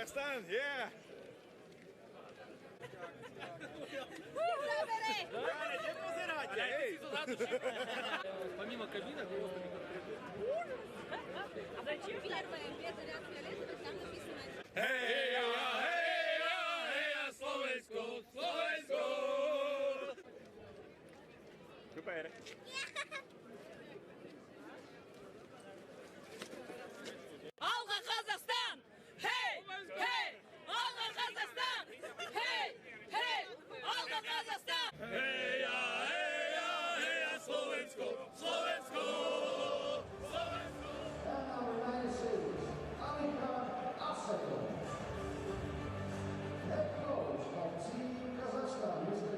Kazakhstan, yeah! Где позирать? Помимо кабинок, А зачем первый ряд фиолетовых, там написано... Heja, heja, heja, Slovensko, Slovensko! Super! Алга Казахстан! Хей! Хей! Алга Казахстан! Хей! Хей! Алга Казахстан! Heja, heja, heja, Slovensko, Slovensko! Head coach of Team Kazakhstan, Mr.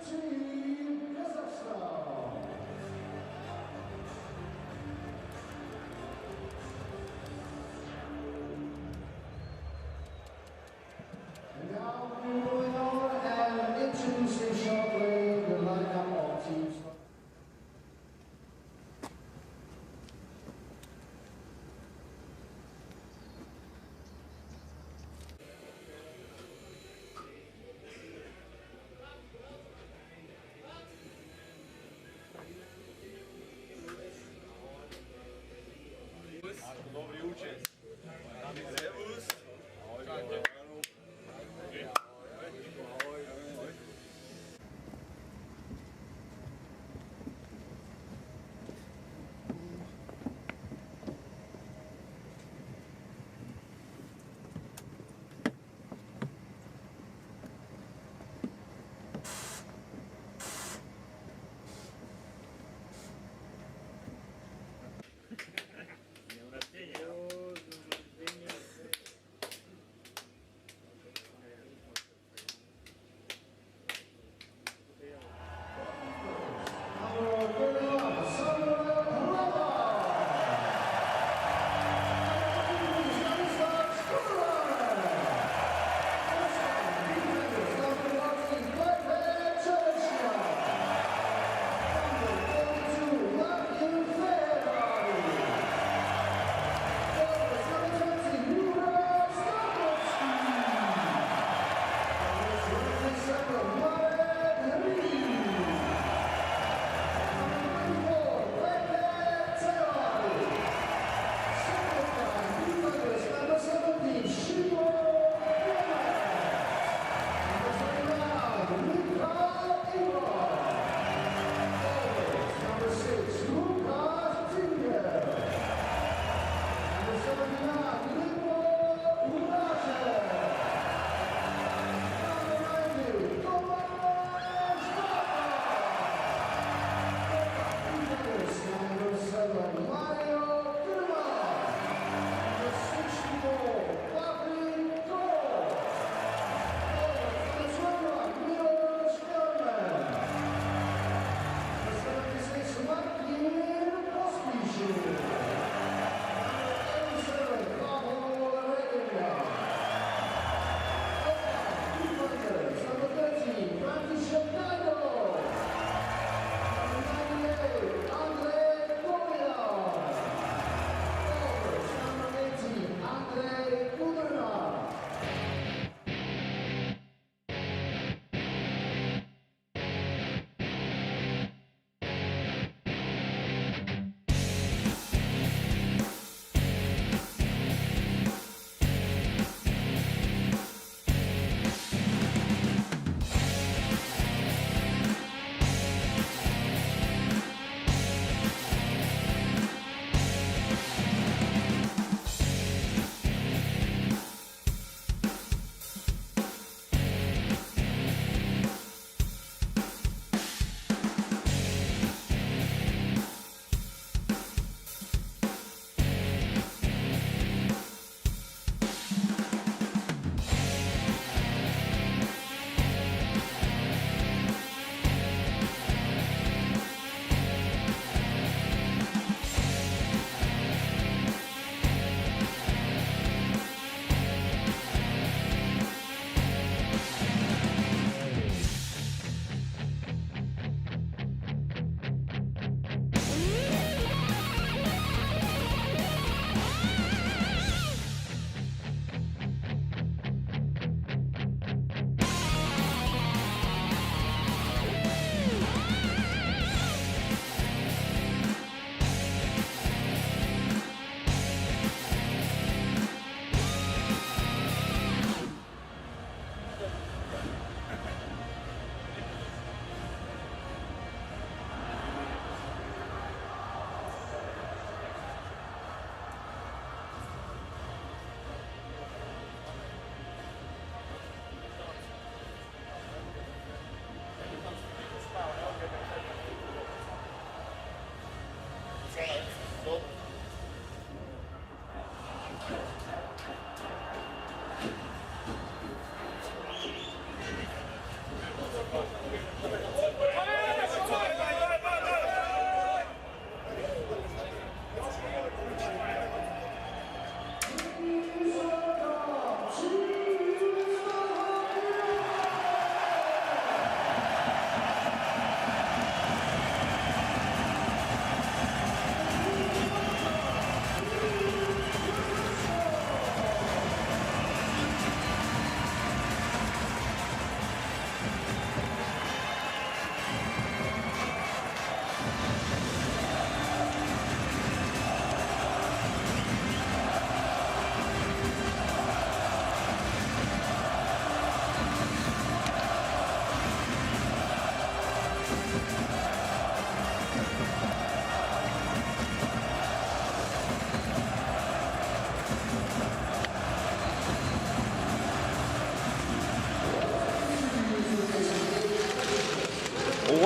Team Kazakhstan. And now we're moving on and introducing shortly the lineup of teams. Dobri učen. Rebus.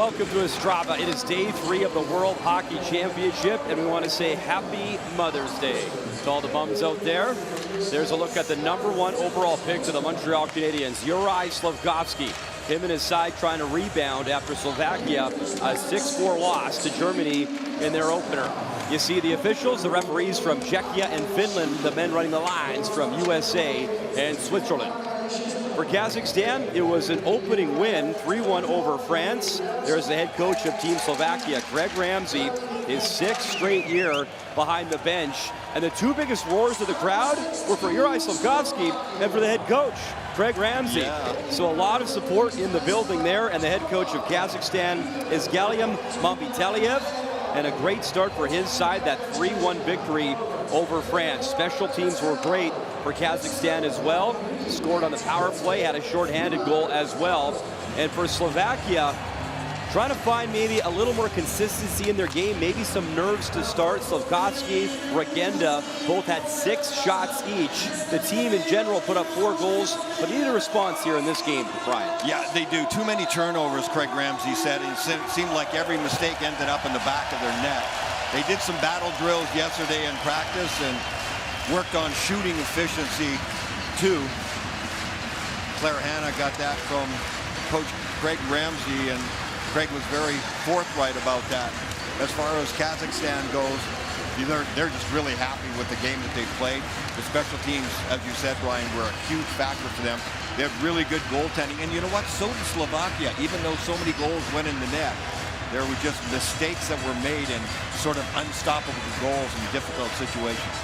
welcome to Ostrava. It is day 3 of the World Hockey Championship, and we want to say Happy Mother's Day to all the moms out there. There's a look at the #1 overall pick to the Montreal Canadiens, Juraj Slafkovsky. Him and his side trying to rebound after Slovakia, a 6-4 loss to Germany in their opener. You see the officials, the referees from Czechia and Finland, the men running the lines from USA and Switzerland. For Kazakhstan, it was an opening win, 3-1 over France. There's the head coach of Team Slovakia, Greg Ramsey, his 6th straight year behind the bench. And the 2 biggest roars of the crowd were for Juraj Slafkovsky and for the head coach, Greg Ramsey. Yeah. So a lot of support in the building there, and the head coach of Kazakhstan is Galiam Mambitaliev. And a great start for his side, that 3-1 victory over France. Special teams were great for Kazakhstan as well. Scored on the power play, had a shorthanded goal as well. And for Slovakia, trying to find maybe a little more consistency in their game, maybe some nerves to start. Slafkovsky, Regenda, both had 6 shots each. The team in general put up 4 goals, but needed a response here in this game, Brian. Yeah, they do. Too many turnovers, Craig Ramsey said. It seemed like every mistake ended up in the back of their net. They did some battle drills yesterday in practice and worked on shooting efficiency, too. Claire Hanna got that from Coach Craig Ramsey, and Craig was very forthright about that. As far as Kazakhstan goes, they're just really happy with the game that they played. The special teams, as you said, Brian, were a huge factor for them. They have really good goaltending. And you know what? So did Slovakia. Even though so many goals went in the net, there were just mistakes that were made and sort of unstoppable goals in difficult situations.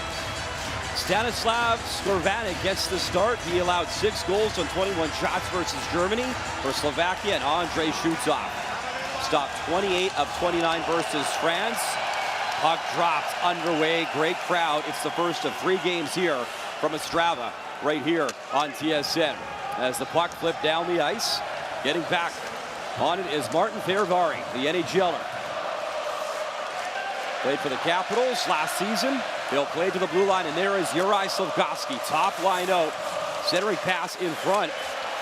Stanislav Skorvanik gets the start. He allowed 6 goals on 21 shots versus Germany for Slovakia, and Andrei Shutov stopped 28 of 29 versus France. Puck dropped underway. Great crowd. It's the first of 3 games here from Ostrava right here on TSN. As the puck flipped down the ice, getting back on it is Martin Fervari, the NHLer. Played for the Capitals last season. He'll play to the blue line, and there is Juraj Slafkovsky. Top line out. Centering pass in front.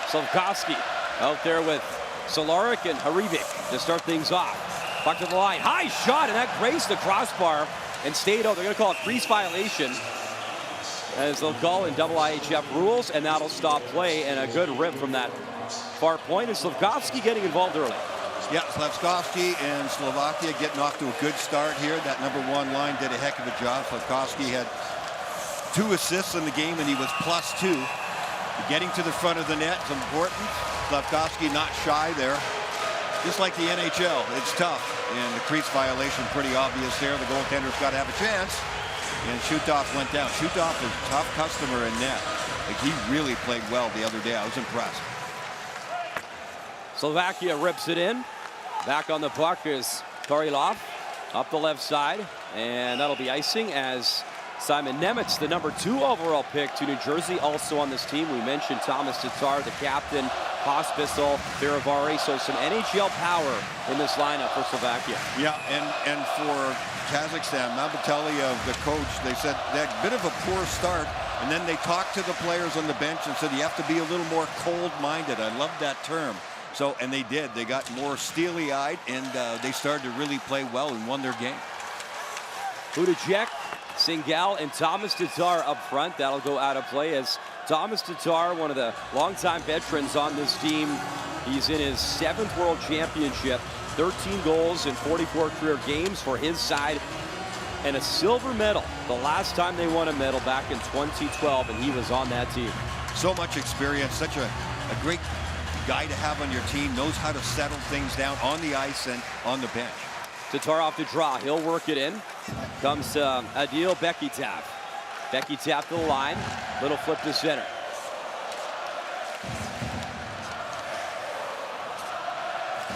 Slafkovsky out there with Solaric and Harivik to start things off. Puck to the line. High shot, and that grazed the crossbar and stayed out. They're going to call it crease violation, as they'll call in IIHF rules, and that'll stop play. And a good rip from that far point. And Slafkovsky getting involved early. Yeah, Slafkovsky and Slovakia getting off to a good start here. That #1 line did a heck of a job. Slafkovsky had 2 assists in the game, and he was +2. Getting to the front of the net is important. Slafkovsky not shy there. Just like the NHL, it's tough. And the crease violation pretty obvious there. The goaltender's got to have a chance. And Shutov went down. Shutov is a tough customer in net. Like, he really played well the other day. I was impressed. Slovakia rips it in. Back on the puck is Karilov up the left side, and that'll be icing as Simon Nemitz, the #2 overall pick to New Jersey, also on this team. We mentioned Thomas Tatar, the captain, Pospisil, Fervari, so some NHL power in this lineup for Slovakia. Yeah, and for Kazakhstan, Mambitaliev, the coach, they said they had a bit of a poor start, and then they talked to the players on the bench and said you have to be a little more cold-minded. I love that term. So, and they did. They got more steely-eyed, and they started to really play well and won their game. Budacek, Singal, and Thomas Tatar up front. That'll go out of play as Thomas Tatar, one of the longtime veterans on this team. He's in his 7th World Championship, 13 goals in 44 career games for his side, and a silver medal. The last time they won a medal back in 2012, and he was on that team. So much experience, such a great guy to have on your team, knows how to settle things down on the ice and on the bench. Tatar off the draw. He'll work it in. Comes Adil Bekitav. Bekitav to the line. Little flip to center.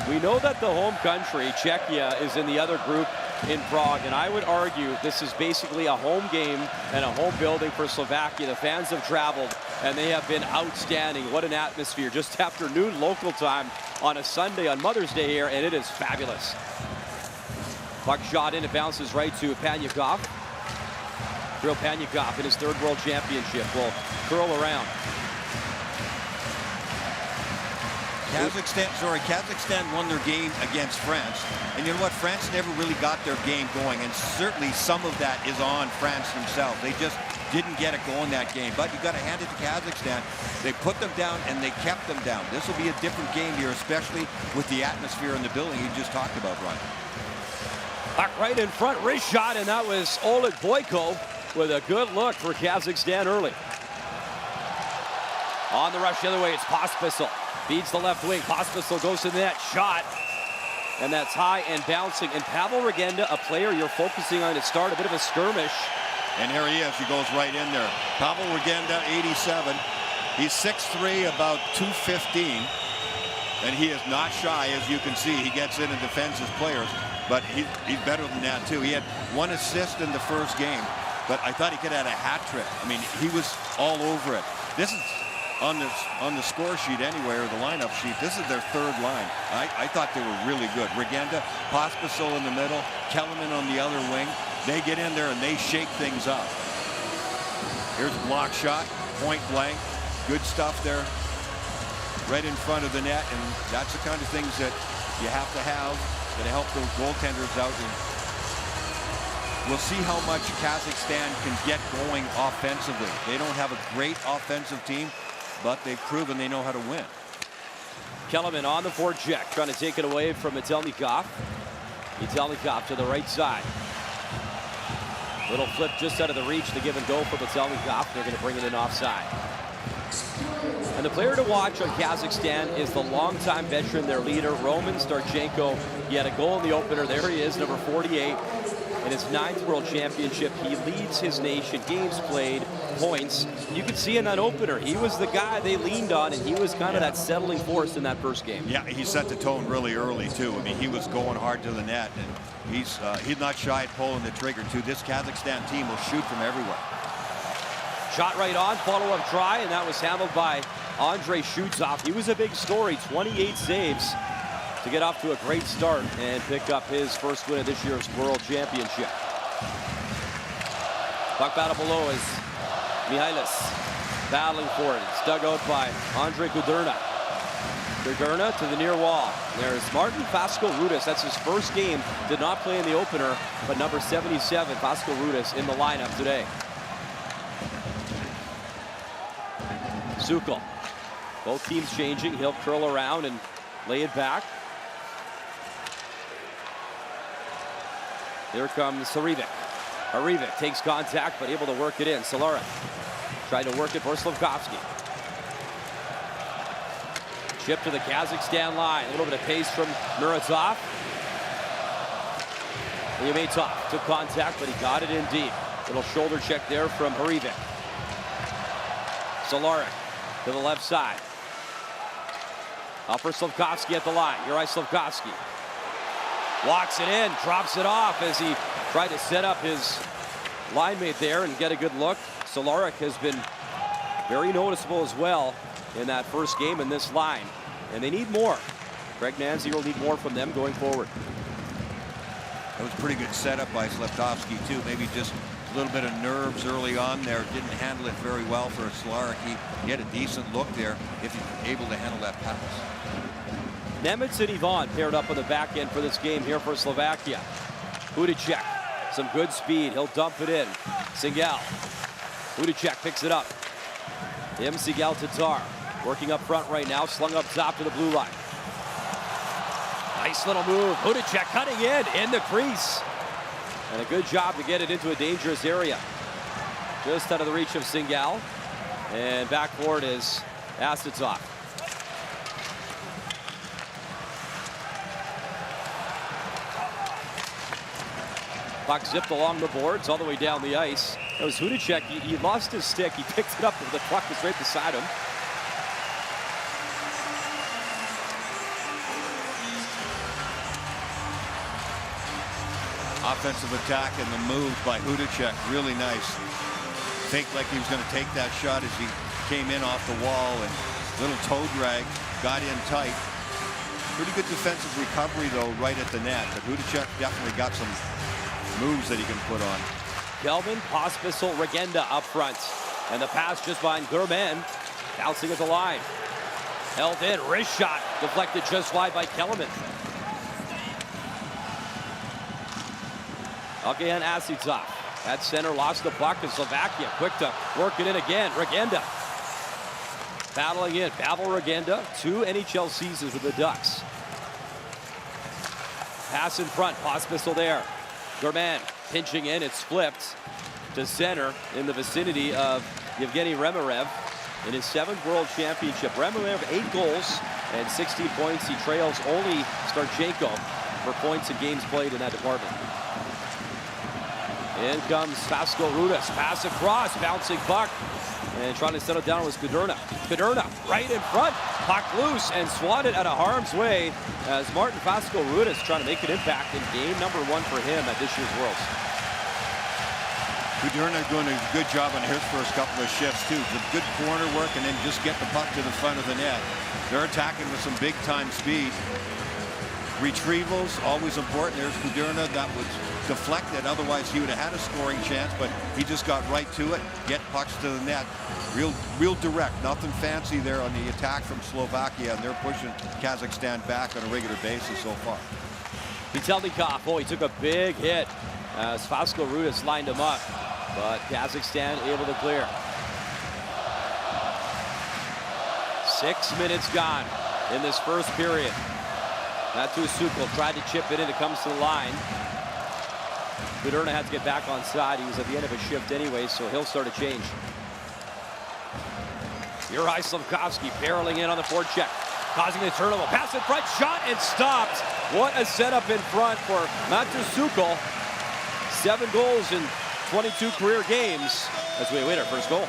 We know that the home country, Czechia, is in the other group in Prague, and I would argue this is basically a home game and a home building for Slovakia. The fans have traveled, and they have been outstanding. What an atmosphere. Just after noon local time on a Sunday on Mother's Day here, and it is fabulous. Puck shot in, it bounces right to Panyakov. Kirill Panyakov in his 3rd World Championship will curl around. Kazakhstan won their game against France. And you know what? France never really got their game going. And certainly some of that is on France themselves. They just didn't get it going that game. But you got to hand it to Kazakhstan. They put them down and they kept them down. This will be a different game here, especially with the atmosphere in the building you just talked about, Brian. Puck right in front, wrist shot, and that was Oleg Boyko with a good look for Kazakhstan early. On the rush the other way, it's Pospisil. Feeds the left wing. Pospisil goes to the net. Shot. And that's high and bouncing. And Pavel Regenda, a player you're focusing on to start a bit of a skirmish. And here he is. He goes right in there. Pavel Regenda, 87. He's 6'3", about 215. And he is not shy, as you can see. He gets in and defends his players. But he's better than that, too. He had 1 assist in the first game. But I thought he could have had a hat trick. I mean, he was all over it. This is on the score sheet anyway, or the lineup sheet. This is their third line. I thought they were really good. Regenda, Pospisil in the middle, Kellerman on the other wing. They get in there and they shake things up. Here's a block shot, point blank. Good stuff there, right in front of the net. And that's the kind of things that you have to help those goaltenders out. And we'll see how much Kazakhstan can get going offensively. They don't have a great offensive team, but they've proven they know how to win. Kellerman on the forecheck, trying to take it away from Metelnikov. Metelnikov to the right side. Little flip just out of the reach, the give and go for Metelnikov. They're going to bring it in offside. And the player to watch on Kazakhstan is the longtime veteran, their leader, Roman Starchenko. He had a goal in the opener. There he is, number 48. In his 9th World Championship, he leads his nation, games played, points. You could see in that opener, he was the guy they leaned on, and he was kind of that settling force in that first game. Yeah, he set the tone really early, too. I mean, he was going hard to the net, and he's not shy at pulling the trigger, too. This Kazakhstan team will shoot from everywhere. Shot right on, follow-up try, and that was handled by Andrei Shutsov. He was a big story, 28 saves to get off to a great start and pick up his first win of this year's World Championship. Puck battle below is Mihailis battling for it. It's dug out by Andrei Kuderna. Kuderna to the near wall. There's Martin Fasco-Rudis. That's his first game. Did not play in the opener, but number 77, Fasco-Rudis, in the lineup today. Sukal. Both teams changing. He'll curl around and lay it back. Here comes Harivik. Harivik takes contact, but able to work it in. Solaric tried to work it for Slavkovsky. Chip to the Kazakhstan line. A little bit of pace from Muratov. Yamatov took contact, but he got it in deep. Little shoulder check there from Harivik. Solaric to the left side. Up for Slavkovsky at the line. Juraj Slavkovsky walks it in, drops it off as he tried to set up his line mate there and get a good look. Solaric has been very noticeable as well in that first game in this line, and they need more. Greg Nancy will need more from them going forward. That was a pretty good setup by Slavkovsky too. Maybe just a little bit of nerves early on there. Didn't handle it very well for Solaric. He had a decent look there if he's able to handle that pass. Nemitz and Ivan paired up on the back end for this game here for Slovakia. Hudacek, some good speed. He'll dump it in. Singal. Hudacek picks it up. Sigal Tatar working up front right now. Slung up top to the blue line. Nice little move. Hudacek cutting in the crease. And a good job to get it into a dangerous area. Just out of the reach of Singal. And back forward is Astitov. Puck zipped along the boards all the way down the ice. It was Hudacek. He lost his stick. He picked it up, but the puck was right beside him. Offensive attack and the move by Hudacek, really nice. Faked like he was going to take that shot as he came in off the wall, and little toe drag, got in tight. Pretty good defensive recovery though, right at the net. But Hudacek definitely got some moves that he can put on. Kelvin, Pospisil, Regenda up front. And the pass just behind Gurman. Bouncing at the line. Held in, wrist shot, deflected just wide by Kellerman. Again, Asitov at center, lost the puck, and Slovakia quick to work it in again. Regenda battling in. Pavel Regenda, 2 NHL seasons with the Ducks. Pass in front, Pospisil there. Germain pinching in, it's flipped to center in the vicinity of Yevgeny Remerev in his 7th World Championship. Remerev 8 goals and 16 points. He trails only Starchenko for points in games played in that department. In comes Pascal Rudas, pass across, bouncing puck, and trying to settle down was Kuderna. Kuderna right in front, puck loose and swatted out of harm's way as Martin Pascal Rudas trying to make an impact in game number 1 for him at this year's Worlds. Kuderna doing a good job on his first couple of shifts too. The good corner work and then just get the puck to the front of the net. They're attacking with some big time speed. Retrievals always important. There's Kuderna, that was deflected. Otherwise he would have had a scoring chance, but he just got right to it. Get pucks to the net. Real direct. Nothing fancy there on the attack from Slovakia, and they're pushing Kazakhstan back on a regular basis so far. Vitelnikov, he took a big hit as Pascal Rudas lined him up, but Kazakhstan able to clear. 6 minutes gone in this first period. Matu Sukol tried to chip it in. It comes to the line. Kuderna had to get back on side. He was at the end of his shift anyway, so he'll start a change. Juraj Slafkovsky barreling in on the forecheck, causing the turnover. Pass in front, shot and stopped. What a setup in front for Matu Sukol. 7 goals in 22 career games as we await our first goal.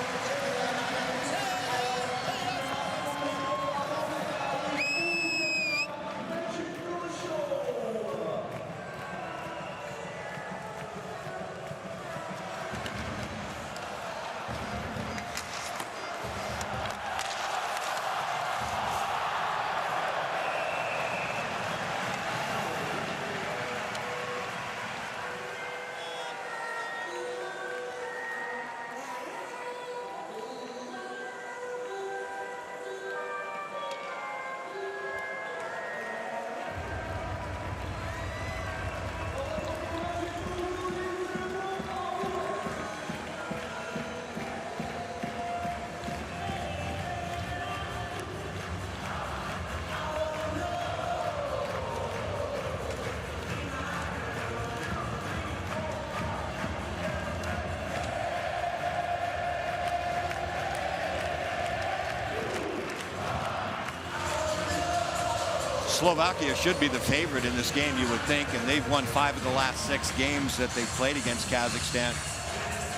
Slovakia should be the favorite in this game, you would think, and they've won 5 of the last 6 games that they've played against Kazakhstan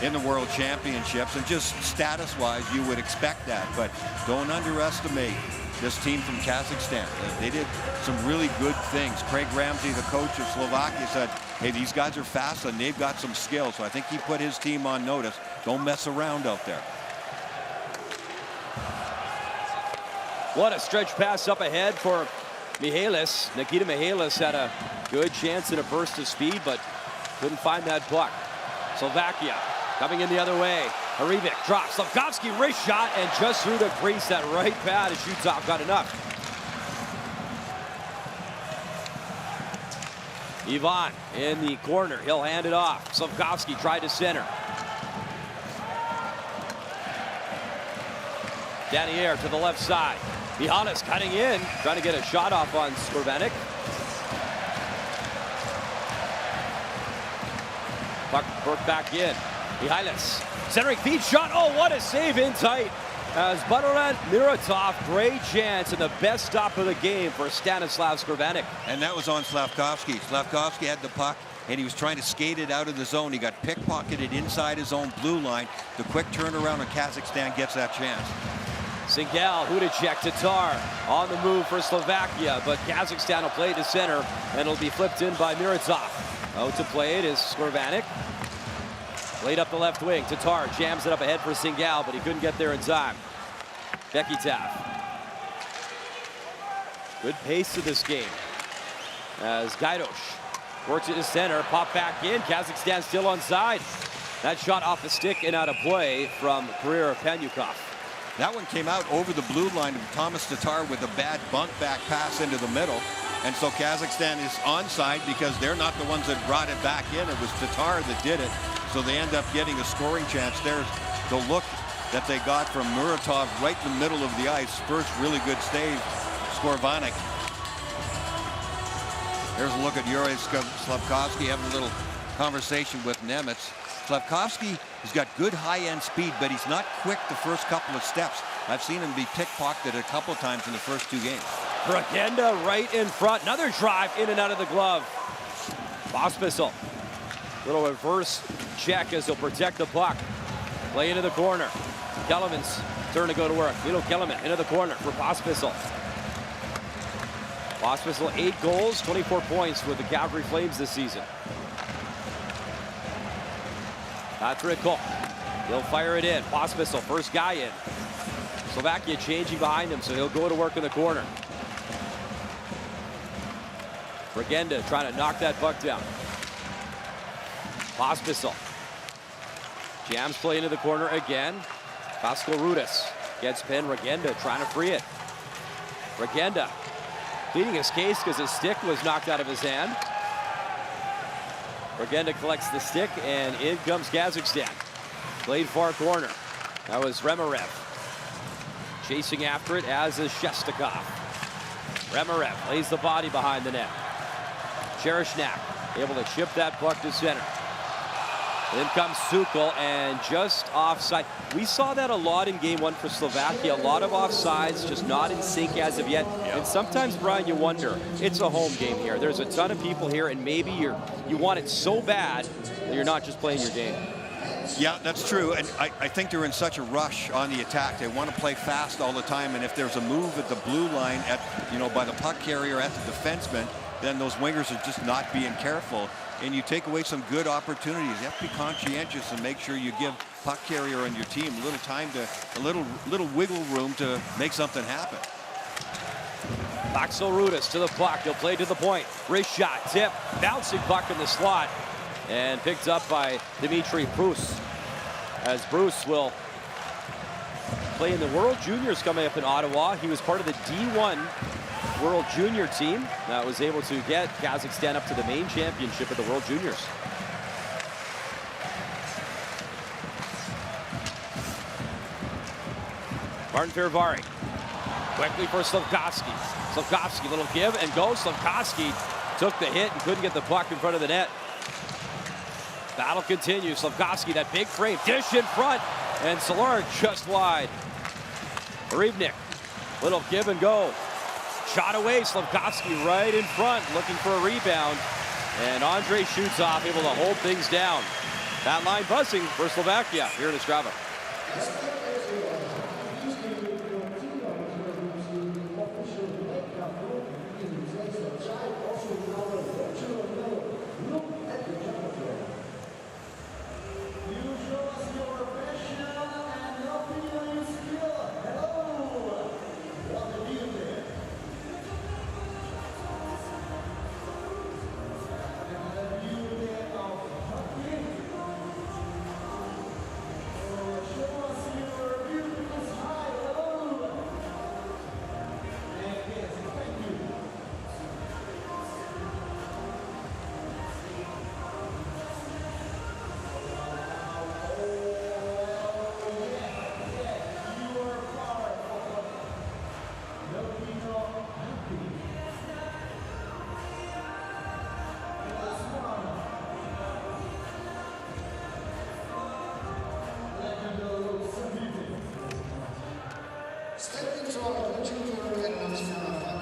in the World Championships. And just status-wise, you would expect that, but don't underestimate this team from Kazakhstan. They did some really good things. Craig Ramsey, the coach of Slovakia, said, hey, these guys are fast and they've got some skill. So I think he put his team on notice. Don't mess around out there. What a stretch pass up ahead for Mihalis. Nikita Mihalis had a good chance in a burst of speed, but couldn't find that puck. Slovakia coming in the other way. Harivik drops. Slafkovsky wrist shot and just through the crease. That right pad as Shutov got enough. Ivan in the corner. He'll hand it off. Slafkovsky tried to center. Danier to the left side. Mihalis cutting in, trying to get a shot off on Skorvanik. Puck worked back in. Mihalis centering feed shot. Oh, what a save in tight. As Banoran Miratov, great chance and the best stop of the game for Stanislav Skorvanik. And that was on Slafkovsky. Slafkovsky had the puck and he was trying to skate it out of the zone. He got pickpocketed inside his own blue line. The quick turnaround on Kazakhstan gets that chance. Singal, Hudacek, Tatar on the move for Slovakia, but Kazakhstan will play it to center, and it'll be flipped in by Miratov. Out to play it is Skorvanik. Played up the left wing. Tatar jams it up ahead for Singal, but he couldn't get there in time. Bekitav. Good pace to this game as Gaidosh works it to center, pop back in. Kazakhstan still on side. That shot off the stick and out of play from career Panyukov. That one came out over the blue line of Thomas Tatar with a bad bunt back pass into the middle. And so Kazakhstan is onside because they're not the ones that brought it back in. It was Tatar that did it. So they end up getting a scoring chance. There's the look that they got from Muratov right in the middle of the ice. First really good save, Skorvanik. There's a look at Yuri Slavkovsky having a little conversation with Nemitz. Slavkovsky has got good high-end speed, but he's not quick the first couple of steps. I've seen him be pickpocketed a couple times in the first 2 games. Bragenda right in front. Another drive in and out of the glove. Pospisil. Little reverse check as he'll protect the puck. Play into the corner. Kellerman's turn to go to work. Milo Kellerman into the corner for Pospisil. Pospisil 8 goals, 24 points with the Calgary Flames this season. Patrick Cook. He'll fire it in. Pospisil, first guy in. Slovakia changing behind him, so he'll go to work in the corner. Bragenda trying to knock that puck down. Pospisil. Jams play into the corner again. Pascal Rudis gets pinned. Bragenda trying to free it. Bragenda pleading his case because his stick was knocked out of his hand. Bragenda collects the stick, and in comes Kazakhstan. Played far corner. That was Remarev. Chasing after it, as is Shestakov. Remarev lays the body behind the net. Cherishnak able to chip that puck to center. In comes Sukol, and just offside. We saw that a lot in game 1 for Slovakia. A lot of offsides, just not in sync as of yet. Yeah. And sometimes, Brian, you wonder, it's a home game here. There's a ton of people here, and maybe you want it so bad that you're not just playing your game. Yeah, that's true. And I think they're in such a rush on the attack. They want to play fast all the time. And if there's a move at the blue line, by the puck carrier at the defenseman, then those wingers are just not being careful. And you take away some good opportunities. You have to be conscientious and make sure you give puck carrier on your team a little time a little wiggle room to make something happen. Axel Rudis to the puck. He'll play to the point. Wrist shot, tip, bouncing puck in the slot, and picked up by Dimitri Bruce. As Bruce will play in the World Juniors coming up in Ottawa. He was part of the D1 World Junior team that was able to get Kazakhstan up to the main championship of the World Juniors. Martin Fervari quickly for Slavkovsky. Slavkovsky, little give and go. Slavkovsky took the hit and couldn't get the puck in front of the net. Battle continues. Slavkovsky, that big frame, dish in front, and Solar just wide. Rivnik, little give and go. Shot away, Slavkovsky right in front, looking for a rebound. And Andre shoots off, able to hold things down. That line buzzing for Slovakia here in Ostrava.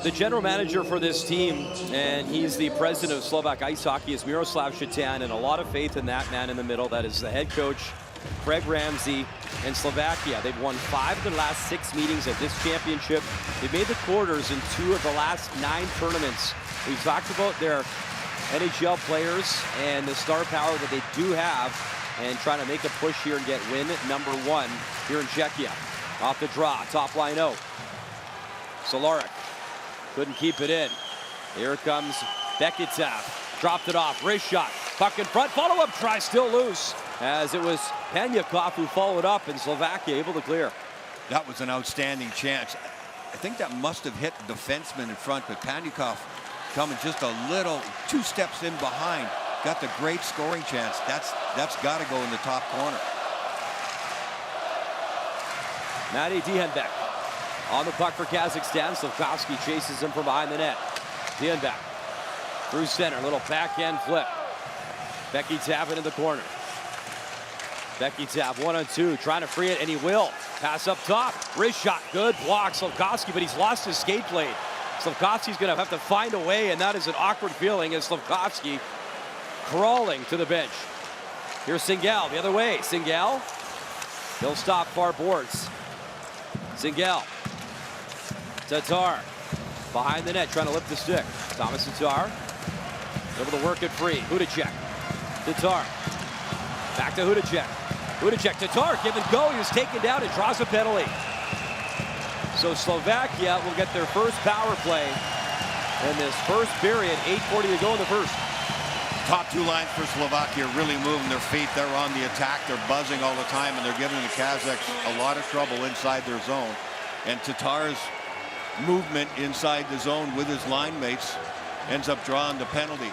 The general manager for this team, and he's the president of Slovak Ice Hockey, is Miroslav Shatan, and a lot of faith in that man in the middle. That is the head coach, Craig Ramsey, in Slovakia. They've won 5 of the last 6 meetings at this championship. They've made the quarters in 2 of the last 9 tournaments. We've talked about their NHL players and the star power that they do have, and trying to make a push here and get win number 1 here in Czechia. Off the draw, top line out. Solaric couldn't keep it in. Here comes Beketov. Dropped it off. Wrist shot. Puck in front. Follow-up try still loose. As it was Penyakov who followed up, and Slovakia able to clear. That was an outstanding chance. I think that must have hit the defenseman in front, but Panikov coming just a little, 2 steps in behind. Got the great scoring chance. That's got to go in the top corner. Matty Dihanbek on the puck for Kazakhstan. Slafkovsky chases him from behind the net. Dihanbek through center, little backhand flip. Becky Tav in the corner. Becky Tav 1-on-2, trying to free it, and he will. Pass up top, wrist shot, good block. Slafkovsky, but he's lost his skate blade. Slafkovsky's going to have to find a way, and that is an awkward feeling as Slafkovsky crawling to the bench. Here's Singal the other way. Singal, he'll stop far boards. Singal, Tatar, behind the net, trying to lift the stick. Thomas Tatar, able to work it free. Hudacek, Tatar, back to Hudacek. Hudacek, Tatar, give and go. He was taken down and draws a penalty. So Slovakia will get their first power play in this first period. 8:40 to go in the first. Top 2 lines for Slovakia really moving their feet. They're on the attack. They're buzzing all the time, and they're giving the Kazakhs a lot of trouble inside their zone. And Tatar's movement inside the zone with his line mates ends up drawing the penalty.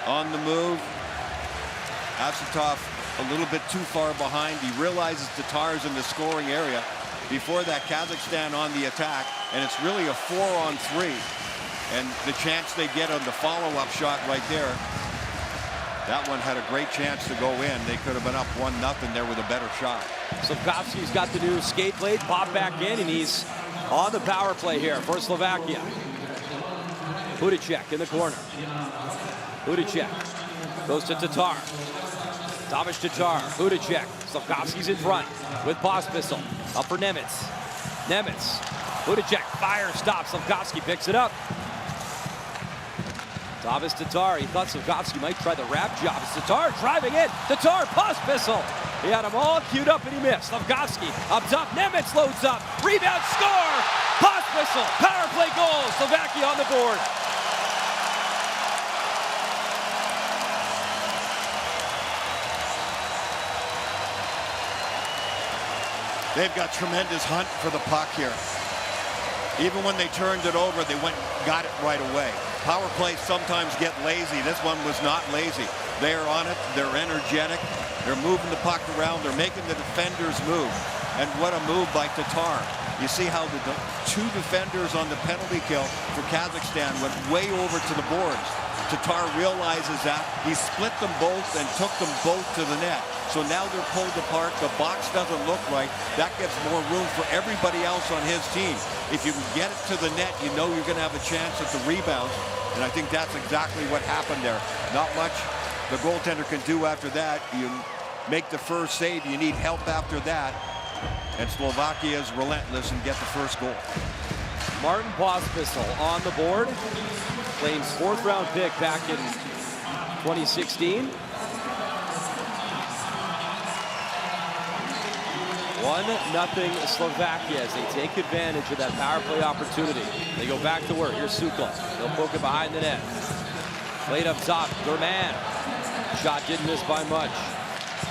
On the move, Asatov a little bit too far behind. He realizes Tatar's in the scoring area. Before that, Kazakhstan on the attack, and it's really a 4-on-3. And the chance they get on the follow-up shot right there, that one had a great chance to go in. They could have been up 1-0 there with a better shot. Slafkovsky's got the new skate blade, pop back in, and he's on the power play here for Slovakia. Hudacek in the corner. Hudacek goes to Tatar. Tomas Tatar, Hudacek. Slafkovsky's in front with Pospisil. Up for Nemitz. Nemitz. Hudacek, fire, stop. Slafkovsky picks it up. Tomas Tatar, he thought Slafkovsky might try the wrap job. It's Tatar driving in. Tatar, Pospisil. He had them all queued up and he missed. Slafkovsky up top. Nemitz loads up. Rebound, score! Pospisil, power play goal. Slovakia on the board. They've got tremendous hunt for the puck here. Even when they turned it over, they went got it right away. Power plays sometimes get lazy. This one was not lazy. They're on it. They're energetic. They're moving the puck around. They're making the defenders move. And what a move by Tatar. You see how the 2 defenders on the penalty kill for Kazakhstan went way over to the boards. Tatar realizes that. He split them both and took them both to the net. So now they're pulled apart. The box doesn't look right. That gives more room for everybody else on his team. If you can get it to the net, you know you're going to have a chance at the rebound. And I think that's exactly what happened there. Not much the goaltender can do after that. You make the first save. You need help after that. And Slovakia is relentless and get the first goal. Martin Pospisil on the board. Flames 4th-round pick back in 2016. 1-0 Slovakia as they take advantage of that power play opportunity. They go back to work. Here's Sukol. They'll poke it behind the net. Played up top. German. Shot didn't miss by much.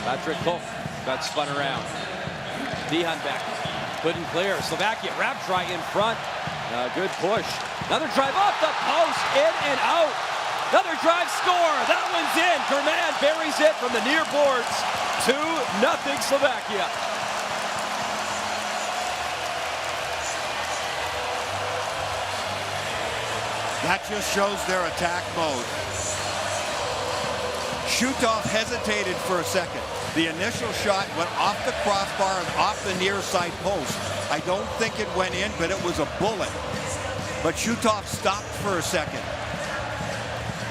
Patrick Koch got spun around. Dihanbek couldn't clear. Slovakia wrap try in front. Good push. Another drive off the post. In and out. Another drive score. That one's in. German buries it from the near boards. 2-0 Slovakia. That just shows their attack mode. Shutov hesitated for a second. The initial shot went off the crossbar and off the near side post. I don't think it went in, but it was a bullet. But Shutov stopped for a second.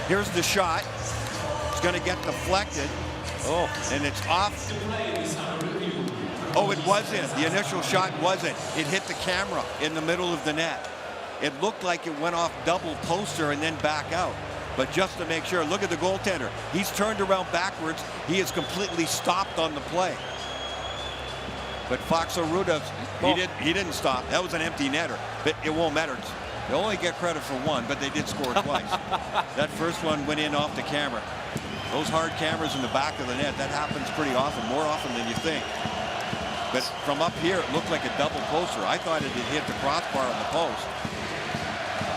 Here's the shot. It's going to get deflected. Oh, and it's off. Oh, it was in. The initial shot wasn't. It hit the camera in the middle of the net. It looked like it went off double poster and then back out. But just to make sure, look at the goaltender. He's turned around backwards. He is completely stopped on the play. But Faksaruda, he didn't stop. That was an empty netter. But it won't matter. They only get credit for one, but they did score twice. That first one went in off the camera. Those hard cameras in the back of the net, that happens pretty often, more often than you think. but from up here, it looked like a double poster. I thought it had hit the crossbar on the post.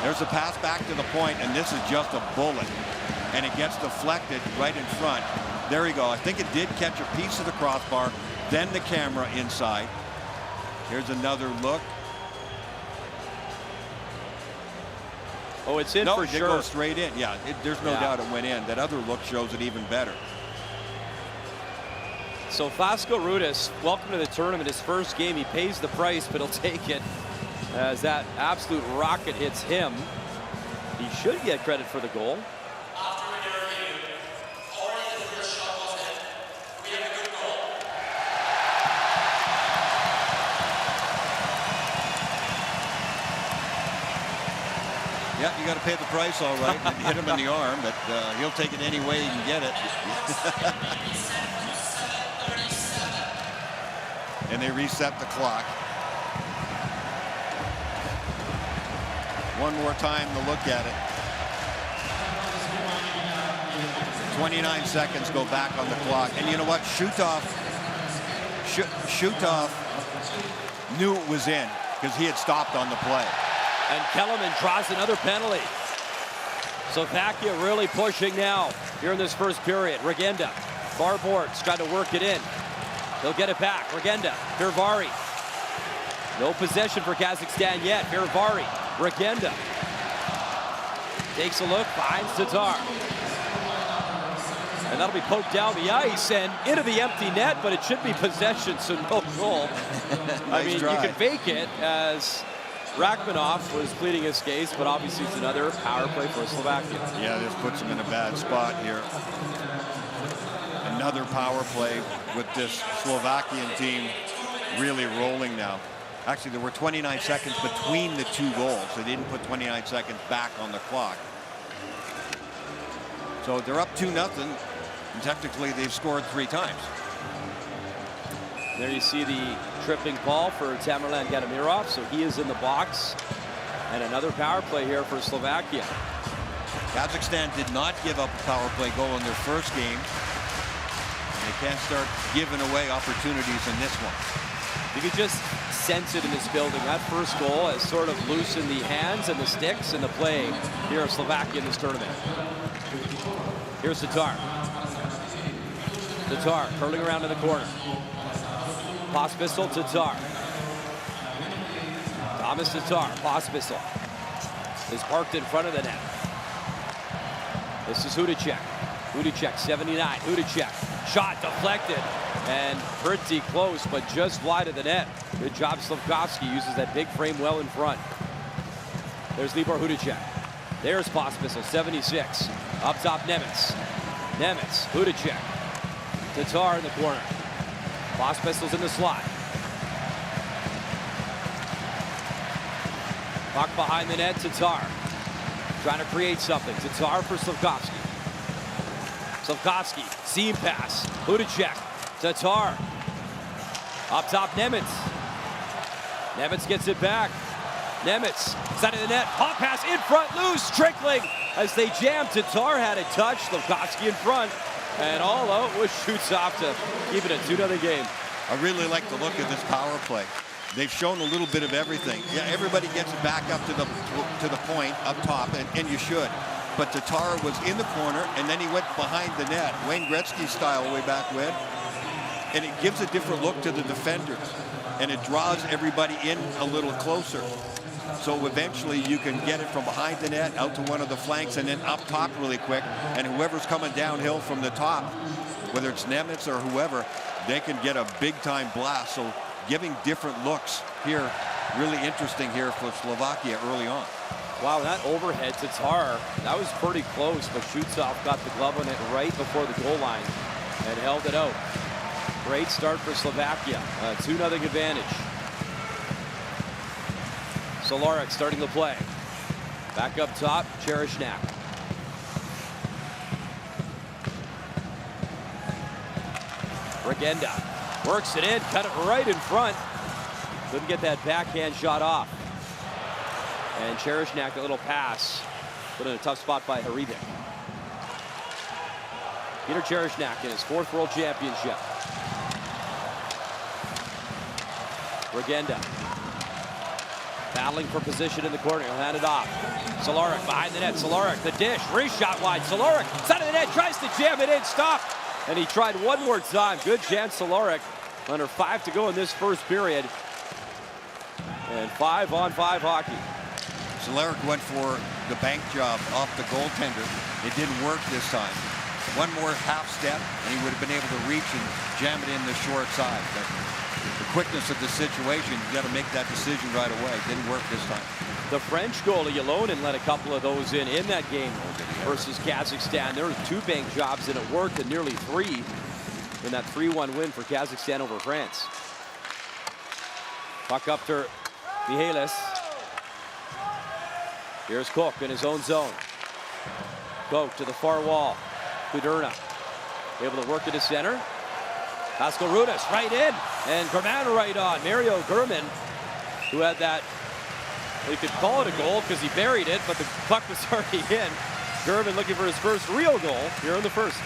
There's a pass back to the point, and this is just a bullet. And it gets deflected right in front. There you go. I think it did catch a piece of the crossbar, then the camera inside. Here's another look. Oh, it's in for It sure. goes straight in. Yeah, there's no doubt it went in. That other look shows it even better. So Vasco Rudis, welcome to the tournament. His first game, he pays the price, but he'll take it as that absolute rocket hits him. He should get credit for the goal. Yeah, you got to pay the price, all right. And hit him in the arm, but he'll take it any way he can get it. And they reset the clock. One more time to look at it. 29 seconds go back on the clock. And you know what? Shutov knew it was in because he had stopped on the play. And Kellerman draws another penalty. Slovakia really pushing now here in this first period. Regenda, far boards, trying to work it in. He'll get it back. Regenda, Virvari. No possession for Kazakhstan yet. Virvari, Regenda. Takes a look, finds Tatar. And that'll be poked down the ice and into the empty net, but it should be possession, so no goal. I mean, try. you can fake it as Rachmanov was pleading his case, but obviously it's another power play for Slovakia. Yeah, this puts him in a bad spot here. Another power play with this Slovakian team really rolling now. Actually, there were 29 seconds between the two goals. They didn't put 29 seconds back on the clock. So they're up 2-0, and technically they've scored 3 times. There you see the tripping ball for Tamerlan Gadamirov, so he is in the box. And another power play here for Slovakia. Kazakhstan did not give up a power play goal in their first game. They can't start giving away opportunities in this one. You could just sense it in this building. That first goal has sort of loosened the hands and the sticks and the play here of Slovakia in this tournament. Here's Tatar. Tatar curling around in the corner. Pospisil, Tatar. Thomas Tatar, Pospisil is parked in front of the net. This is Hudacek. Hudacek, 79. Hudacek, shot deflected and pretty close, but just wide of the net. Good job, Slavkovsky uses that big frame well in front. There's Libor Hudacek. There's Pospisil, 76. Up top, Nemitz. Nemitz, Hudacek. Tatar in the corner. Pospisil's in the slot. Puck behind the net, Tatar. Trying to create something. Tatar for Slavkovsky. Slavkovsky, seam pass. Hudacek, Tatar. Up top, Nemitz. Nemitz gets it back. Nemitz, side of the net, pop pass in front, loose, trickling. As they jam, Tatar had it touched. Slavkovsky in front. And all out was shoots off to keep it a 2-0 game. I really like the look of this power play. They've shown a little bit of everything. Yeah, everybody gets it back up to the point up top, and you should. But Tatar was in the corner, and then he went behind the net, Wayne Gretzky style way back when. And it gives a different look to the defenders, and it draws everybody in a little closer. So eventually you can get it from behind the net out to one of the flanks and then up top really quick. And whoever's coming downhill from the top, whether it's Nemitz or whoever, they can get a big-time blast. So giving different looks here, really interesting here for Slovakia early on. Wow, that overhead Tatar, that was pretty close, but Shutsov got the glove on it right before the goal line and held it out. Great start for Slovakia, 2-0 advantage. Solaric starting the play. Back up top, Cherishnak. Regenda works it in, cut it right in front. Couldn't get that backhand shot off. And Cherishnak, a little pass, put in a tough spot by Harivik. Peter Cherishnak in his 4th World Championship. Regenda. Battling for position in the corner. He'll hand it off. Cehlarik behind the net. Cehlarik, the dish. Reshot wide. Cehlarik, side of the net, tries to jam it in. Stop. And he tried one more time. Good chance, Cehlarik. Under 5 to go in this first period. And 5-on-5 hockey. Cehlarik went for the bank job off the goaltender. It didn't work this time. One more half step, and he would have been able to reach and jam it in the short side. But the quickness of the situation, you got to make that decision right away. It didn't work this time. The French goalie alone and let a couple of those in that game versus Kazakhstan. There were 2 bank jobs, and it worked, and nearly 3 in that 3-1 win for Kazakhstan over France. Puck up to Mihalis. Here's Cook in his own zone. Cook to the far wall. Kudurna able to work to the center. Pascal Rudas right in, and German right on. Mario German, who had that, we could call it a goal because he buried it, but the puck was already in. German looking for his first real goal here in the first.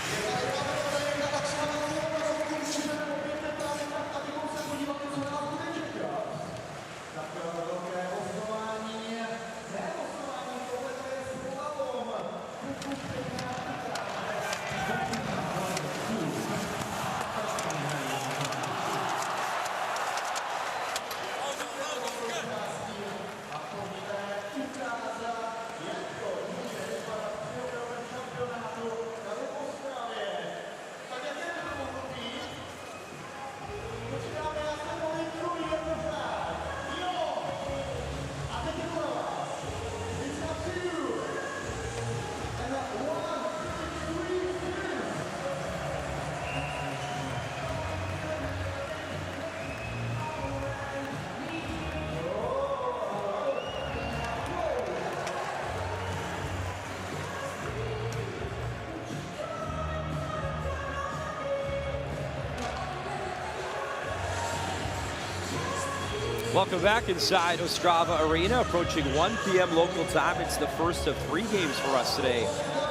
Welcome back inside Ostrava Arena, approaching 1 p.m. local time. It's the first of 3 games for us today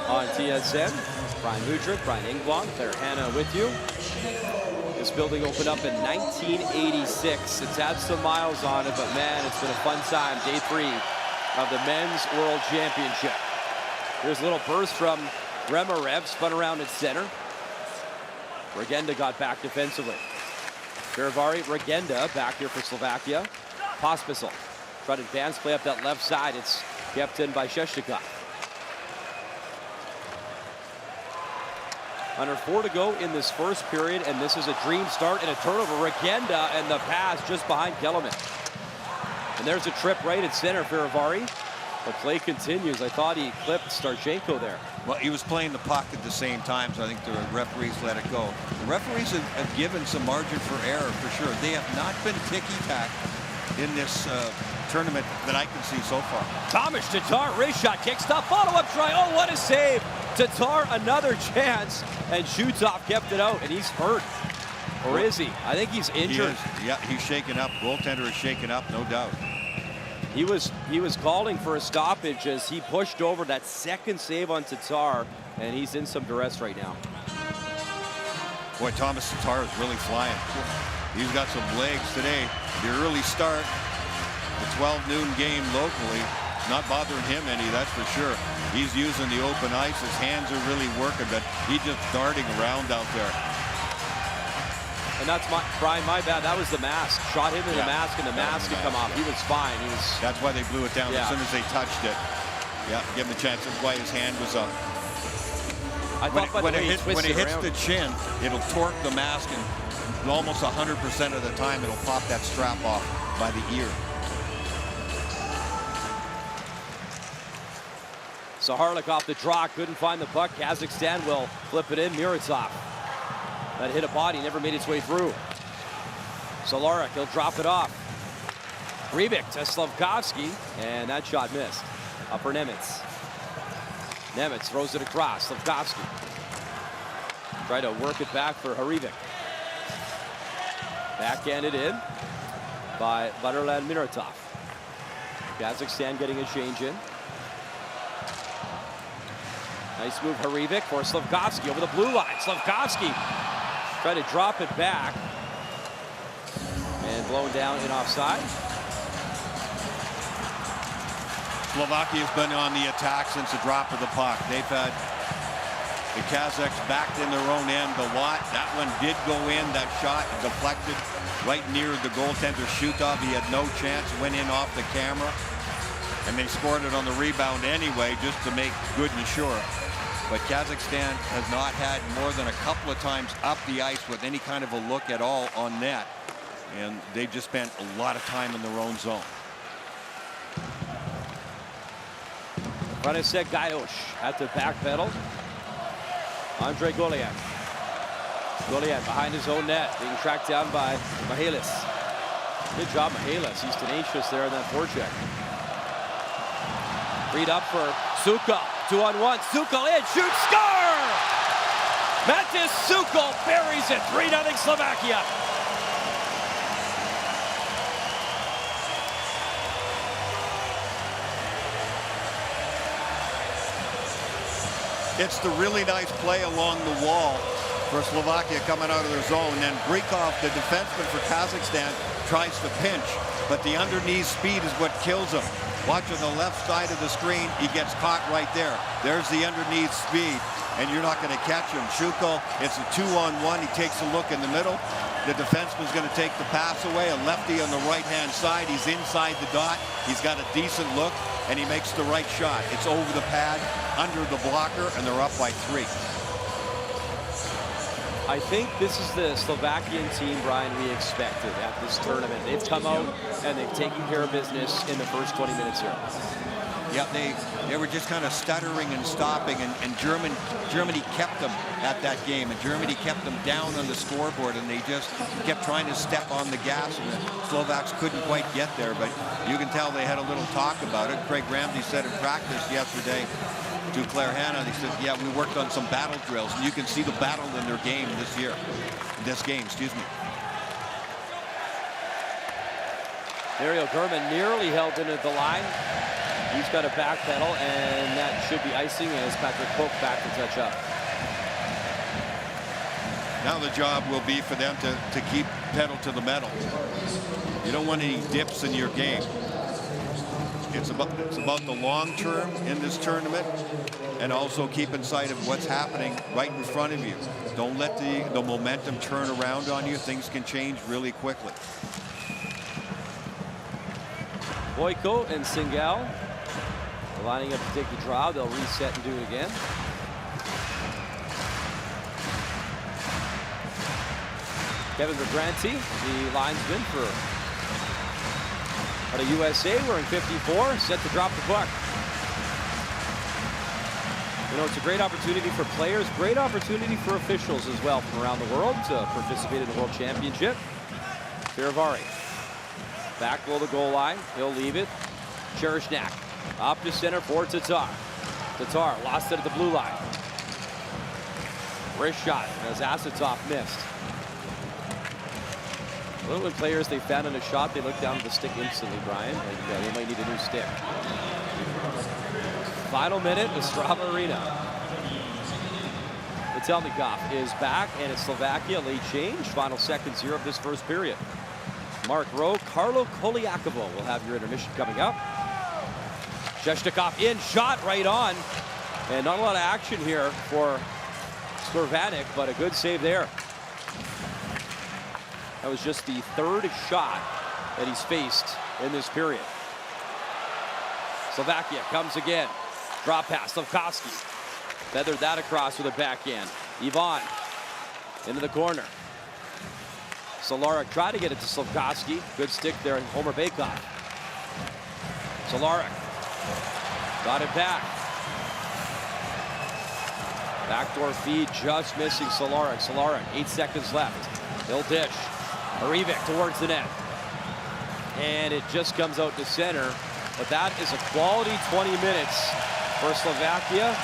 on TSN. Brian Mudryk, Brian Engblom, Claire Hanna with you. This building opened up in 1986. It's had some miles on it, but man, it's been a fun time. Day 3 of the Men's World Championship. Here's a little burst from Remarev, spun around at center. Regenda got back defensively. Ferivari, Regenda back here for Slovakia. Pospisil tried to advance play up that left side. It's kept in by Sheshnikov. Under 4 to go in this first period, and this is a dream start and a turnover. Regenda and the pass just behind Kellerman. And there's a trip right at center, Ferivari. The play continues. I thought he clipped Starchenko there. Well, he was playing the puck at the same time, so I think the referees let it go. The referees have given some margin for error for sure. They have not been ticky-tack in this tournament that I can see so far. Tomas Tatar, wrist shot, kick stop, follow-up try. Oh, what a save. Tatar, another chance, and Shutov kept it out, and he's hurt. Or is he? I think he's injured. He is. Yeah, he's shaken up. Goaltender is shaken up, no doubt. He was calling for a stoppage as he pushed over that second save on Tatar, and he's in some duress right now. Boy, Tomas Tatar is really flying. He's got some legs today. The early start, the 12 noon game locally, not bothering him any, that's for sure. He's using the open ice. His hands are really working, but he's just darting around out there. And that's Brian, my bad. That was the mask. Shot him in the mask, and the mask had come off. He was fine. That's why they blew it down as soon as they touched it. Yeah, give him a chance. That's why his hand was up. When it hits the chin, it'll torque the mask, and almost 100% of the time it'll pop that strap off by the ear. Saharlik off the draw, couldn't find the puck. Kazakhstan will flip it in. Muratov. That hit a body, never made its way through. Cehlarik, he'll drop it off. Rybik to Slavkovsky, and that shot missed. Up for Nemitz. Nemitz throws it across. Slavkovsky. Try to work it back for Harivik. Backhanded in by Butterland Miratov. Kazakhstan getting a change in. Nice move, Harivik for Slavkovsky over the blue line. Slavkovsky tried to drop it back. And blown down in offside. Slovakia's been on the attack since the drop of the puck. They've had the Kazakhs backed in their own end a lot. That one did go in. That shot deflected right near the goaltender Shutov. He had no chance. Went in off the camera. And they scored it on the rebound anyway, just to make good and sure. But Kazakhstan has not had more than a couple of times up the ice with any kind of a look at all on net. And they've just spent a lot of time in their own zone. František Gajoš at the back pedal. Andre Golian. Golian behind his own net, being tracked down by Mihalis. Good job, Mihalis. He's tenacious there in that forecheck. Freed up for Sukal. 2-on-1. Sukal in, shoots, score! Matis Sukal buries it. 3-0 Slovakia. It's the really nice play along the wall for Slovakia coming out of their zone. And then Brikov, the defenseman for Kazakhstan, tries to pinch, but the underneath speed is what kills him. Watch on the left side of the screen, he gets caught right there. There's the underneath speed, and you're not going to catch him. Shukal, it's a 2-on-1. He takes a look in the middle. The defenseman's going to take the pass away. A lefty on the right-hand side. He's inside the dot. He's got a decent look, and he makes the right shot. It's over the pad, under the blocker, and they're up by 3. I think this is the Slovakian team, Brian, we expected at this tournament. They've come out and they've taken care of business in the first 20 minutes here. Yeah, they were just kind of stuttering and stopping, and Germany kept them at that game, and Germany kept them down on the scoreboard, and they just kept trying to step on the gas, and the Slovaks couldn't quite get there. But you can tell they had a little talk about it. Craig Ramsey said in practice yesterday to Claire Hanna, they said, yeah, we worked on some battle drills, and you can see the battle in their game this game, excuse me. Mario Gurman nearly held into the line. He's got a back pedal, and that should be icing as Patrick Cook back to touch up. Now the job will be for them to keep pedal to the metal. You don't want any dips in your game. It's about the long term in this tournament, and also keeping sight of what's happening right in front of you. Don't let the momentum turn around on you. Things can change really quickly. Boyko and Singal lining up to take the draw. They'll reset and do it again. Kevin Vigranti, the linesman for the USA, wearing 54, set to drop the puck. You know, it's a great opportunity for players, great opportunity for officials as well from around the world to participate in the World Championship. Firavari, back below the goal line, he'll leave it. Cherishnak, up to center for Tatar. Tatar lost it at the blue line. Wrist shot as Asatov missed. When players they found in a shot, they look down at the stick instantly, Brian. Like, they might need a new stick. Final minute, Ostrava Arena. Vitelnikov is back, and it's Slovakia late change. Final seconds here of this first period. Mark Rowe, Carlo Koliakovo will have your intermission coming up. Sheshnikov in, shot right on. And not a lot of action here for Skorvanik, but a good save there. That was just the third shot that he's faced in this period. Slovakia comes again. Drop pass, Slavkovsky. Feathered that across with a backhand. Ivan into the corner. Solaric tried to get it to Slavkovsky. Good stick there, Homer Bakov. Solaric got it back. Backdoor feed just missing Solaric. Solaric, 8 seconds left. He'll dish. Arivik towards the net. And it just comes out to center. But that is a quality 20 minutes for Slovakia.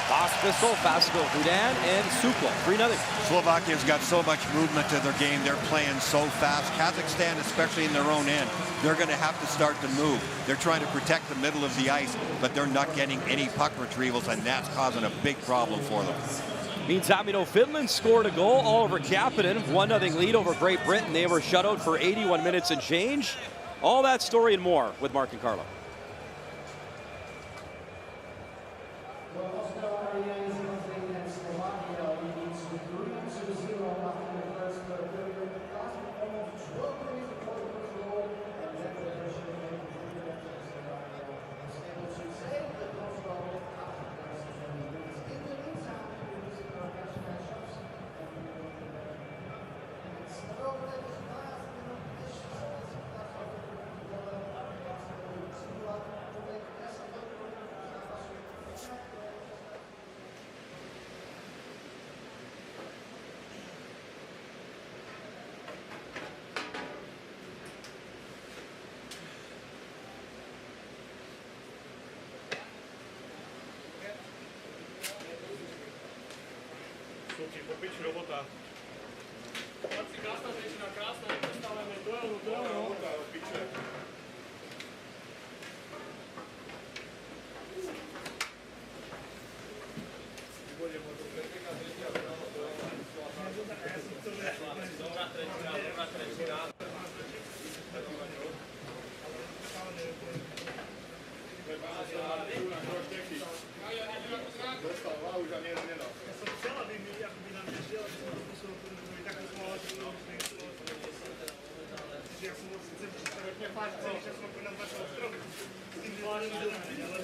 Pospisil, Pascal Hudan, and Sukal. 3-0. Slovakia's got so much movement to their game. They're playing so fast. Kazakhstan, especially in their own end, they're going to have to start to move. They're trying to protect the middle of the ice, but they're not getting any puck retrievals, and that's causing a big problem for them. Meantime, Finland scored a goal all over Kapanen. 1-0 lead over Great Britain. They were shut out for 81 minutes and change. All that story and more with Mark and Carlo. Well, Ostrava is playing against Slovakia. We need to 3-0 after the first period. Last almost 12 minutes before the first goal, and then the pressure came from the Slovakia was able to save the first goal after the first 20 minutes. In the meantime, we visit our national matchups, and it's not over there. It's last minute issues. Suky, popič robota. Chlapci, krásna zväčšina, krásna, dostávame duelu. Robota, piče. Dostal hlavu, už ani jeden nedal. Ja som chcel, aby mi na mňa šiel, aby som rozpočil, aby takto som mal, že som nechcel. Čiže ja som vlastne chcel, že sa hodne fakt, celý čas som prinám vašho ostrovu. S tým vládem dobrý, ale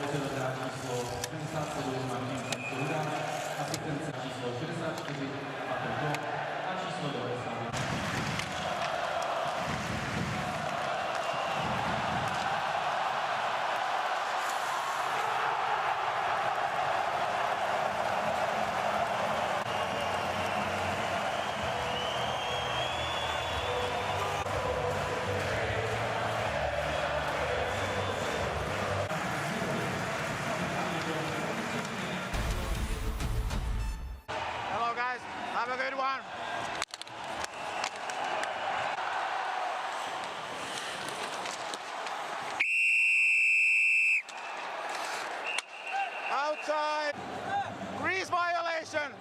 střelitele číslo 67 Martin Kruda, asistence číslo 64 Patrik Koch a číslo 90. Hello guys, have a good one. Outside. Grease violation.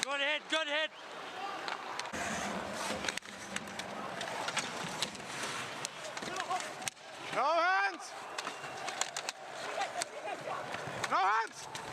Good hit, good hit. No hands. No hands.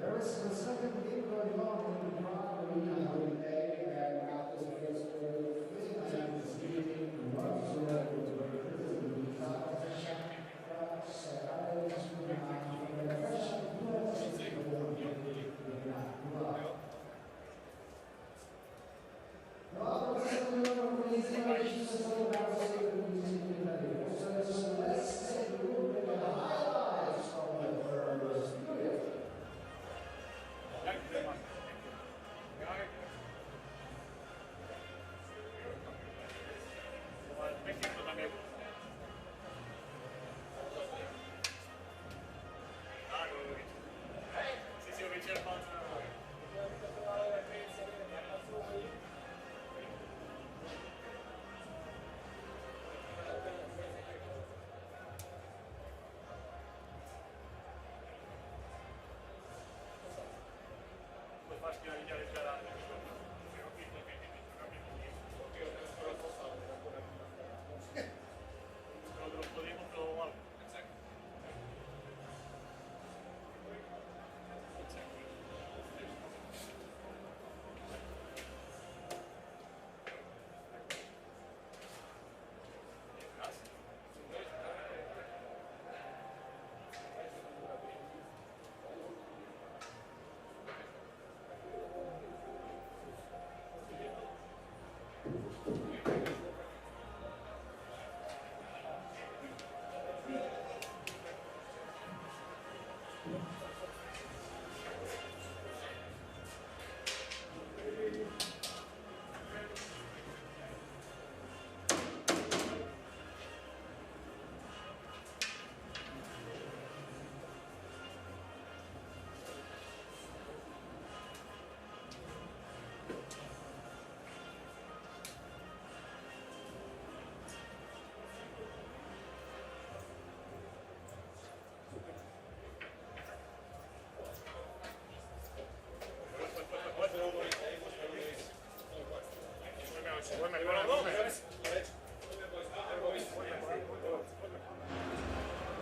There is the second game going on in the crowd today, and after the first period, this is leading 1-0 to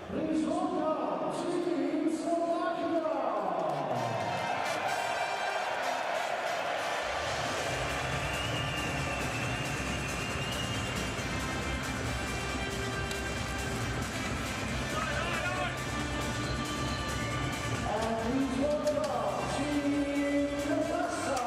Please welcome Team Slovakia! And please welcome Team Kazakhstan!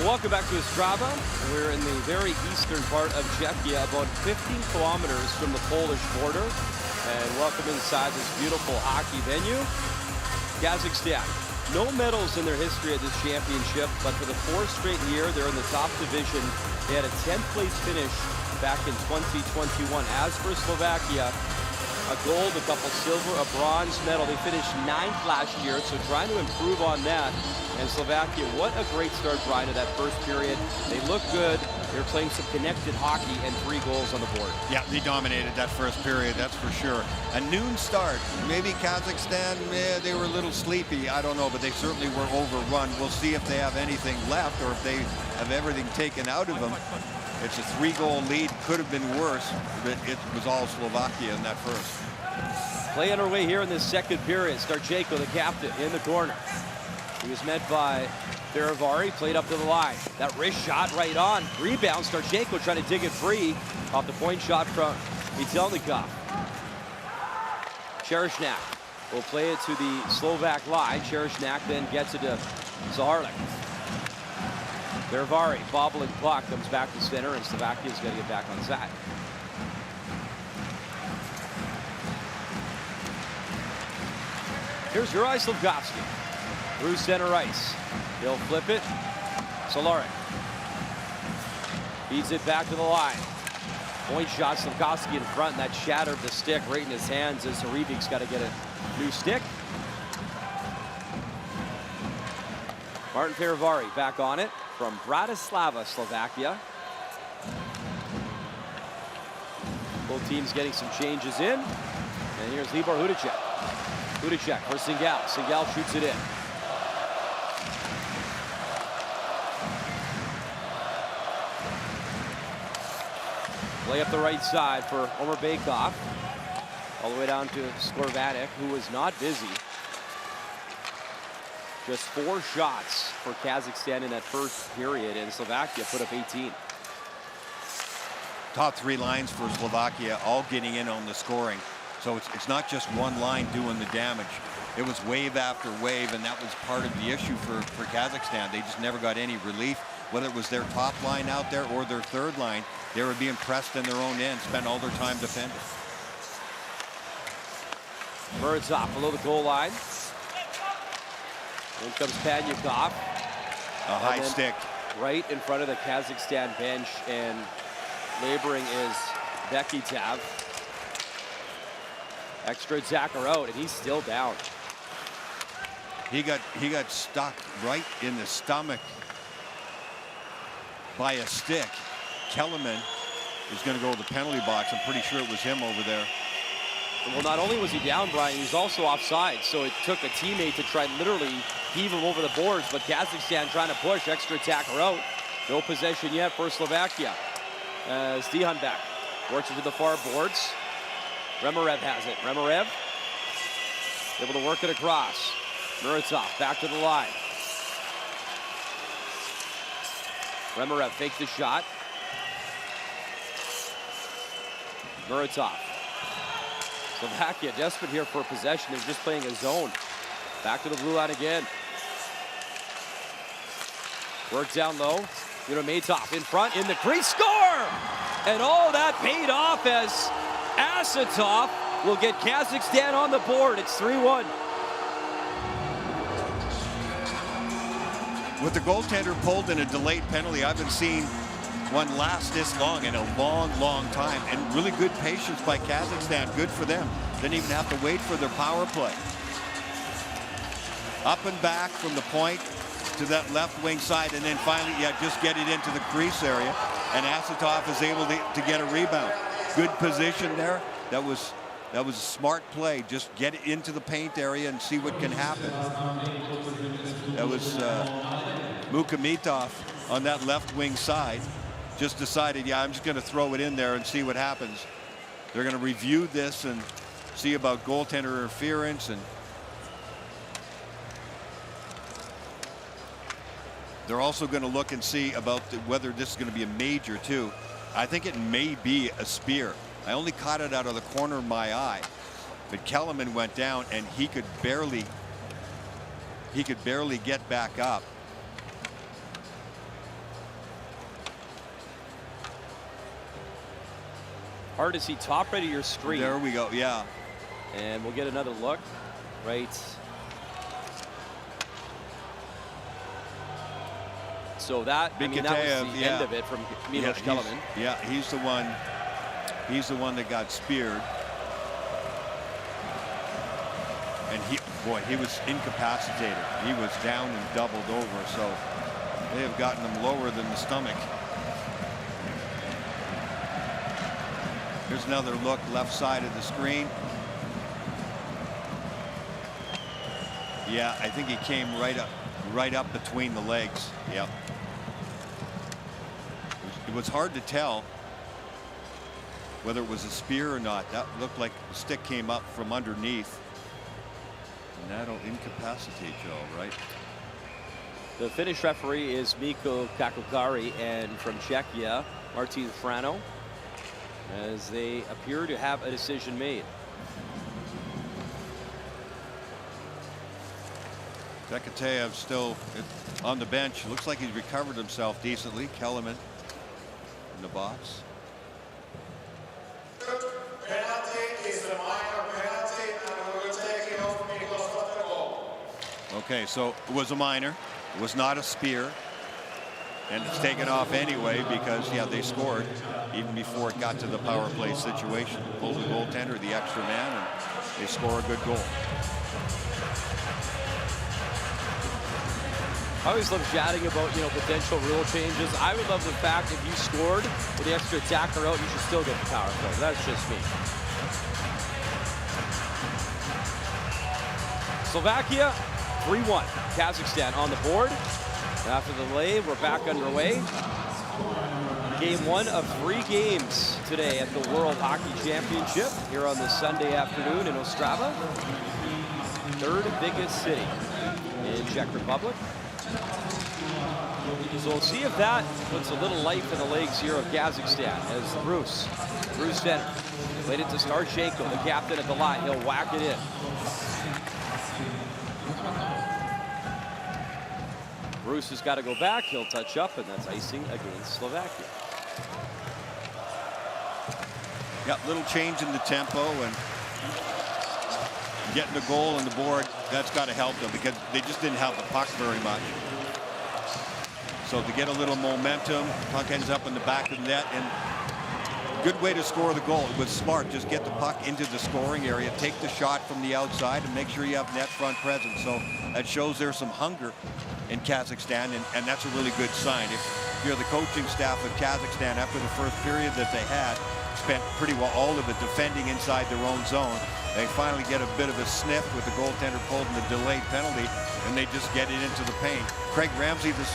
Welcome back to Ostrava. We're in the very eastern part of Czechia, about 15 kilometers from the Polish border. And welcome inside this beautiful hockey venue. Kazakhstan, no medals in their history at this championship, but for the fourth straight year, they're in the top division. They had a 10th place finish back in 2021. As for Slovakia, a gold, a couple silver, a bronze medal. They finished 9th last year, so trying to improve on that. And Slovakia, what a great start, Brian, to that first period. They look good. They're playing some connected hockey and 3 goals on the board. Yeah, they dominated that first period, that's for sure. A noon start. Maybe Kazakhstan, they were a little sleepy. I don't know, but they certainly were overrun. We'll see if they have anything left or if they have everything taken out of them. It's a 3-goal lead. Could have been worse, but it was all Slovakia in that first. Play underway here in this second period. Starchenko, the captain, in the corner. He was met by Ferivari, played up to the line. That wrist shot right on. Rebound, Starchenko trying to dig it free off the point shot from Metelnikov. Chereshnak will play it to the Slovak line. Chereshnak then gets it to Zaharlik. Ferivari, bobbling puck, comes back to center, and Slovakia's going to get back on side. Here's Juraj Slafkovsky. Through center ice. He'll flip it. Solaric. Feeds it back to the line. Point shot, Slavkovsky in front, and that shattered the stick right in his hands as Haribik's got to get a new stick. Martin Piravari back on it from Bratislava, Slovakia. Both teams getting some changes in. And here's Libor Hudacek. Hudacek for Singal. Singal shoots it in. Play up the right side for Omer Bakov. All the way down to Skorvanik, who was not busy. Just 4 shots for Kazakhstan in that first period, and Slovakia put up 18. Top 3 lines for Slovakia, all getting in on the scoring. So it's not just one line doing the damage. It was wave after wave, and that was part of the issue for Kazakhstan. They just never got any relief, whether it was their top line out there or their third line. They were being pressed in their own end, spent all their time defending. Birds off below the goal line. In comes Panyakov. A high stick. Right in front of the Kazakhstan bench, and laboring is Bekitav. Extra attacker out, and he's still down. He got stuck right in the stomach by a stick. Kellerman is going to go to the penalty box. I'm pretty sure it was him over there. Well, not only was he down, Brian, he's also offside. So it took a teammate to try literally heave him over the boards, but Kazakhstan trying to push. Extra attacker out. No possession yet for Slovakia. As Dihanbek works it to the far boards. Remerev has it. Remerev able to work it across. Muratov back to the line. Remerev fakes the shot. Muratov. Slovakia desperate here for possession. They're just playing a zone. Back to the blue line again. Work down low. Matov in front, in the crease, score! And all that paid off as Asatov will get Kazakhstan on the board. It's 3-1. With the goaltender pulled in a delayed penalty, I've been seeing one last this long in a long, long time. And really good patience by Kazakhstan. Good for them. Didn't even have to wait for their power play. Up and back from the point to that left wing side, and then finally, just get it into the crease area. And Asatov is able to get a rebound. Good position there. That was a smart play. Just get it into the paint area and see what can happen. That was Mukhamitov on that left wing side. Just decided, I'm just going to throw it in there and see what happens. They're going to review this and see about goaltender interference, and they're also going to look and see about whether this is going to be a major too. I think it may be a spear. I only caught it out of the corner of my eye, but Kellerman went down and he could barely get back up. Hard to see top right of your screen. There we go, yeah. And we'll get another look. Right. So that, that was the end of it from Milos Kellerman. Yeah, he's the one that got speared. And he was incapacitated. He was down and doubled over, so they have gotten him lower than the stomach. Here's another look, left side of the screen. Yeah, I think he came right up between the legs. Yep. It was hard to tell whether it was a spear or not. That looked like the stick came up from underneath. And that'll incapacitate you all right. The Finnish referee is Mikko Kakokari, and from Czechia, Martin Frano, as they appear to have a decision made. Bekateev still on the bench. Looks like he's recovered himself decently. Kellerman in the box. Penalty is a minor penalty, and we will take it off Mikos for the goal. Okay, so it was a minor. It was not a spear. And it's taken off anyway because, yeah, they scored even before it got to the power play situation. Pulls the goaltender, the extra man, and they score a good goal. I always love chatting about, potential rule changes. I would love the fact if you scored with the extra attacker out, you should still get the power play. That's just me. Slovakia, 3-1. Kazakhstan on the board. After the delay, we're back underway. Game 1 of 3 games today at the World Hockey Championship here on this Sunday afternoon in Ostrava. Third biggest city in Czech Republic. So we'll see if that puts a little life in the legs here of Kazakhstan as Bruce center. Played it to Starchenko, the captain at the line. He'll whack it in. Bruce has got to go back. He'll touch up, and that's icing against Slovakia. Got a little change in the tempo and getting the goal on the board. That's got to help them because they just didn't have the puck very much. So to get a little momentum, puck ends up in the back of the net, and good way to score the goal. It was smart. Just get the puck into the scoring area, take the shot from the outside, and make sure you have net front presence. So that shows there's some hunger in Kazakhstan, and that's a really good sign. If you're the coaching staff of Kazakhstan, after the first period that they had, spent pretty well all of it defending inside their own zone. They finally get a bit of a sniff with the goaltender pulled in the delayed penalty, and they just get it into the paint. Craig Ramsey, the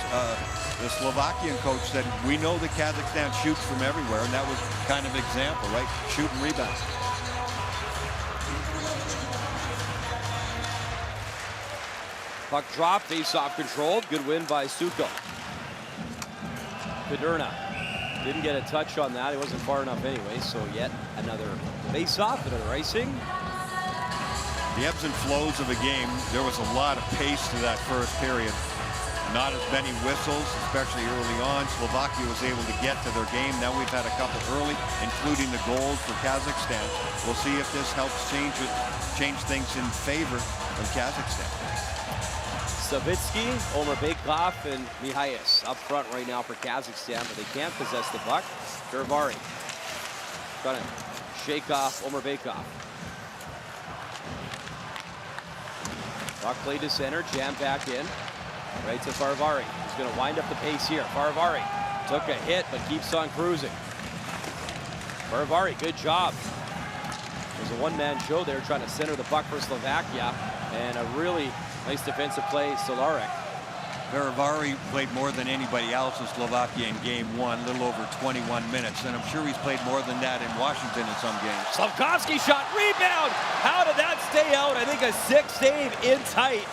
Slovakian coach, said, we know that Kazakhstan shoots from everywhere, and that was kind of an example, right? Shoot and rebound. Puck drop, face-off controlled. Good win by Suko. Kaderna didn't get a touch on that. It wasn't far enough anyway, so yet another face-off, another icing. The ebbs and flows of a game, there was a lot of pace to that first period. Not as many whistles, especially early on. Slovakia was able to get to their game. Now we've had a couple early, including the goals for Kazakhstan. We'll see if this helps change things in favor of Kazakhstan. Savitsky, Omer Bekov, and Mihais up front right now for Kazakhstan, but they can't possess the puck. Gurvari trying to shake off Omer Bekov. Puck played to center, jammed back in. Right to Farvari. He's going to wind up the pace here. Farvari took a hit, but keeps on cruising. Farvari, good job. There's a one-man show there trying to center the puck for Slovakia, and a really nice defensive play, Solarek. Farvari played more than anybody else in Slovakia in game 1, a little over 21 minutes, and I'm sure he's played more than that in Washington in some games. Slavkovsky shot, rebound! How did that stay out? I think a 6 save in tight.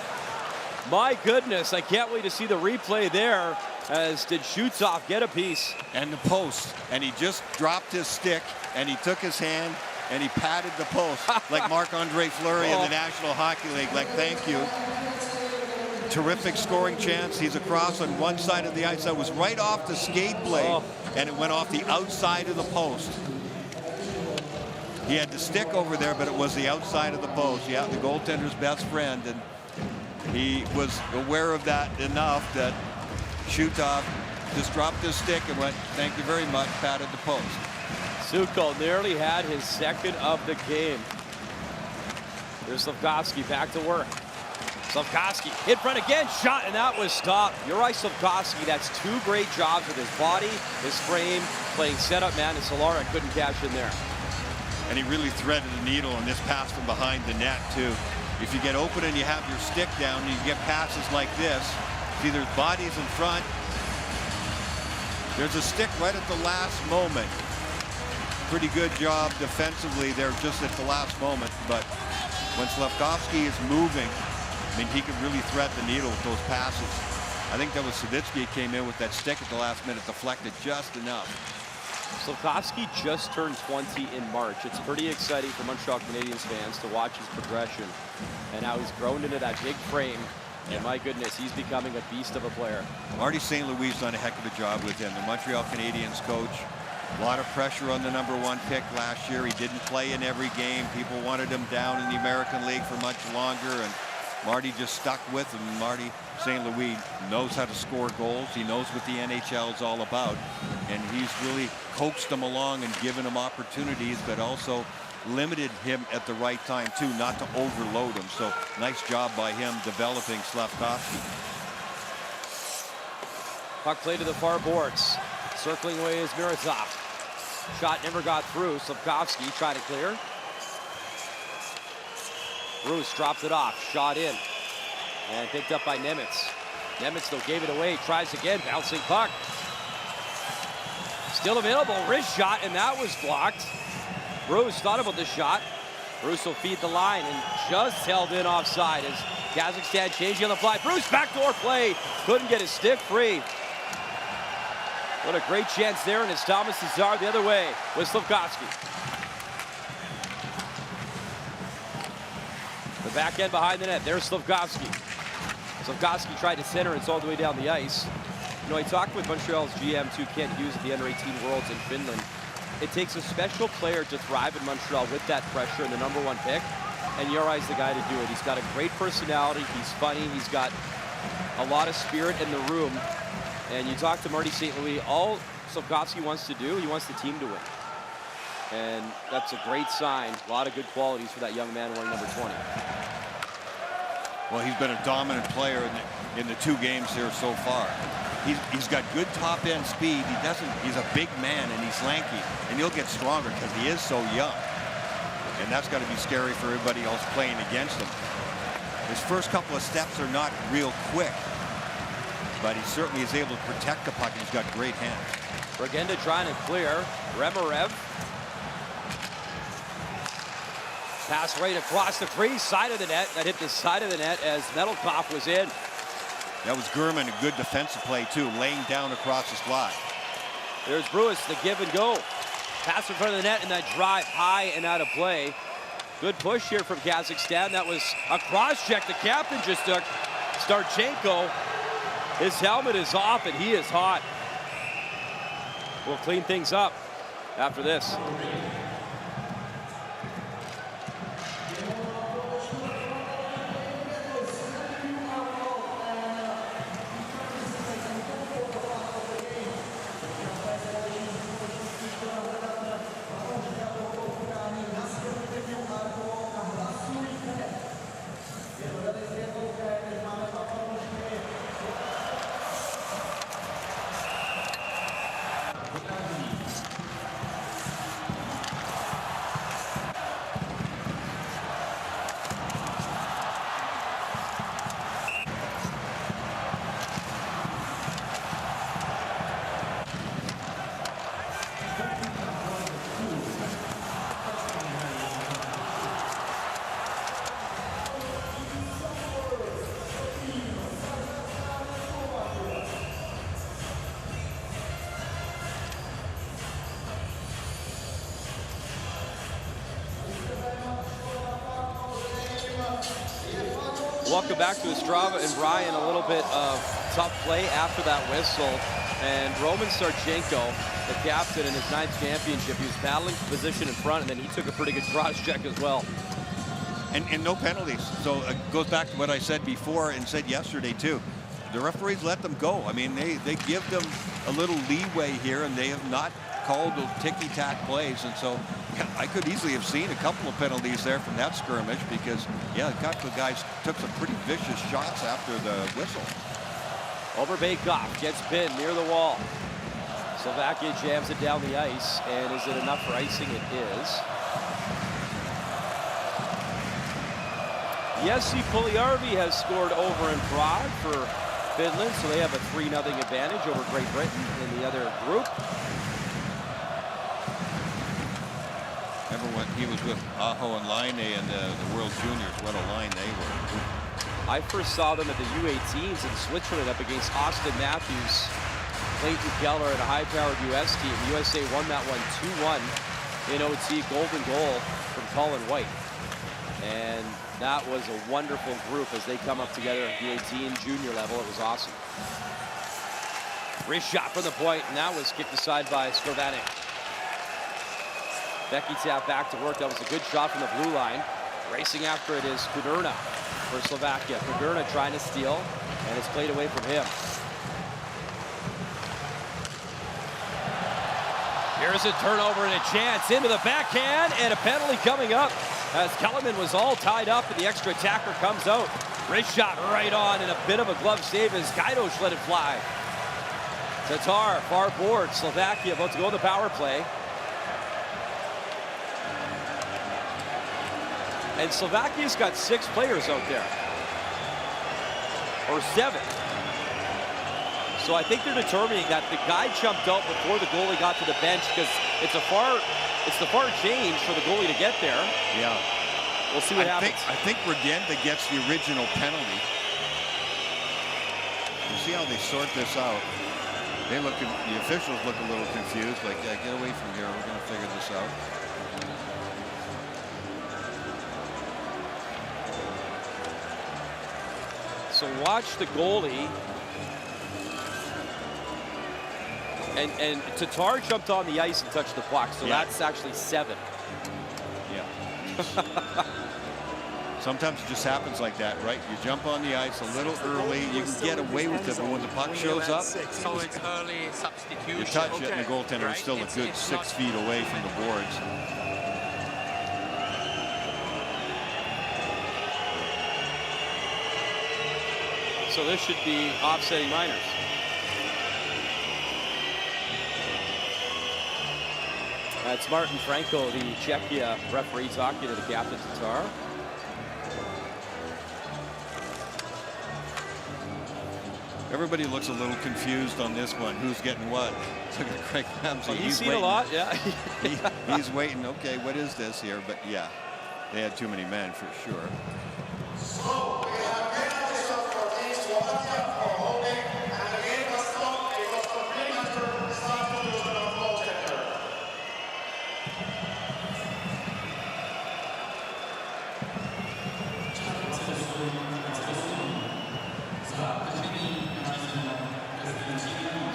My goodness, I can't wait to see the replay there, as did Shutsov get a piece. And the post, and he just dropped his stick, and he took his hand, and he patted the post, like Marc-Andre Fleury in the National Hockey League, like, thank you. Terrific scoring chance. He's across on one side of the ice. That was right off the skate blade, and it went off the outside of the post. He had the stick over there, but it was the outside of the post. Yeah, the goaltender's best friend, and he was aware of that enough that Shutov just dropped his stick and went, thank you very much, patted the post. Suko nearly had his second of the game. There's Slavkovsky back to work. Slavkovsky in front again, shot, and that was stopped. Juraj Slavkovsky, that's 2 great jobs with his body, his frame, playing setup man, and Solara couldn't cash in there. And he really threaded the needle on this pass from behind the net, too. If you get open and you have your stick down, you get passes like this. See, there's bodies in front. There's a stick right at the last moment. Pretty good job defensively there just at the last moment. But when Slavkovsky is moving, I mean, he can really thread the needle with those passes. I think that was Savitsky came in with that stick at the last minute, deflected just enough. Slavkovsky just turned 20 in March. It's pretty exciting for Montreal Canadiens fans to watch his progression and how he's grown into that big frame. And my goodness, he's becoming a beast of a player. Marty St. Louis done a heck of a job with him, the Montreal Canadiens coach. A lot of pressure on the #1 pick last year. He didn't play in every game. People wanted him down in the American League for much longer, and Marty just stuck with him. Marty St. Louis knows how to score goals. He knows what the NHL is all about. And he's really coaxed him along and given him opportunities, but also limited him at the right time, too, not to overload him. So nice job by him developing Slafkovsky. Puck play to the far boards. Circling away is Mirazov. Shot never got through. Slafkovsky tried to clear. Bruce dropped it off. Shot in. And picked up by Nemitz. Nemitz, though, gave it away. Tries again. Bouncing puck. Still available. Wrist shot, and that was blocked. Bruce thought about the shot. Bruce will feed the line and just held in offside as Kazakhstan changing on the fly. Bruce backdoor play. Couldn't get his stick free. What a great chance there, and it's Thomas Cesar the other way with Slafkovsky. The back end behind the net. There's Slafkovsky. Slafkovsky tried to center, and it's all the way down the ice. You know, I talked with Montreal's GM, too, Kent Hughes, at the Under-18 Worlds in Finland. It takes a special player to thrive in Montreal with that pressure and the #1 pick, and Juraj's the guy to do it. He's got a great personality. He's funny. He's got a lot of spirit in the room. And you talk to Marty St. Louis, all Slafkovsky wants to do, he wants the team to win. And that's a great sign. A lot of good qualities for that young man wearing number 20. Well, he's been a dominant player in the 2 games here so far. He's got good top-end speed. He's a big man, and he's lanky. And he'll get stronger because he is so young. And that's got to be scary for everybody else playing against him. His first couple of steps are not real quick, but he certainly is able to protect the puck, and he's got great hands. Bragenda trying to clear. Remarev. Pass right across the free side of the net. That hit the side of the net as Metalkov was in. That was Gurman, a good defensive play, too, laying down across the slot. There's Brewis, the give and go. Pass in front of the net, and that drive high and out of play. Good push here from Kazakhstan. That was a cross-check the captain just took. Starchenko, his helmet is off, and he is hot. We'll clean things up after this. Welcome back to Ostrava, and Brian, a little bit of tough play after that whistle. And Roman Starchenko, the captain in his 9th championship, he was battling for position in front, and then he took a pretty good cross check as well. And no penalties. So it goes back to what I said before and said yesterday, too. The referees let them go. I mean, they give them a little leeway here, and they have not called those ticky-tack plays. And so yeah, I could easily have seen a couple of penalties there from that skirmish because, yeah, a couple of guys took some pretty vicious shots after the whistle. Over Bakov, gets pinned near the wall. Slovakia jams it down the ice, and is it enough for icing? It is. Jesse Puljujärvi has scored over in Prague for Finland, so they have a 3-0 advantage over Great Britain in the other group. Remember when he was with Aho and Laine in the World Juniors, what a line they were. I first saw them at the U18s in Switzerland up against Austin Matthews, Clayton Keller, and a high-powered U.S. team. The USA won that one 2-1 in OT, golden goal from Colin White. And that was a wonderful group as they come up together at the 18 junior level. It was awesome. Wrist shot from the point, and that was kicked aside by Skrvanek. Becky tap back to work. That was a good shot from the blue line. Racing after it is Kudrna. for Slovakia. Pagurna trying to steal, and it's played away from him. Here's a turnover and a chance into the backhand, and a penalty coming up as Kellerman was all tied up, and the extra attacker comes out. Wrist shot right on, and a bit of a glove save as Gajdoš let it fly. Tatar, far board. Slovakia about to go on the power play. And Slovakia's got 6 players out there. Or 7. So I think they're determining that the guy jumped out before the goalie got to the bench because it's the far change for the goalie to get there. Yeah. We'll see what happens. I think Regenda gets the original penalty. You see how they sort this out. The officials look a little confused, like, yeah, get away from here. We're going to figure this out. So watch the goalie. And Tatar jumped on the ice and touched the puck, so that's actually 7. Yeah. Sometimes it just happens like that, right? You jump on the ice a little early, you can get away with it, but when the puck shows up, So it's early substitution. you touch it, and the goaltender is still a good 6 feet away from the boards. So this should be offsetting minors. That's Martin Franco, the Czechia referee, talking to the captain, Tatar. Everybody looks a little confused on this one. Who's getting what? Look at Craig Ramsey. Oh, he's seen a lot, yeah. He's waiting. Okay, what is this here? But yeah, they had too many men for sure. So we have penalties for these Slovakia for holding, and the game was stopped. It was a premature substitution of goaltender.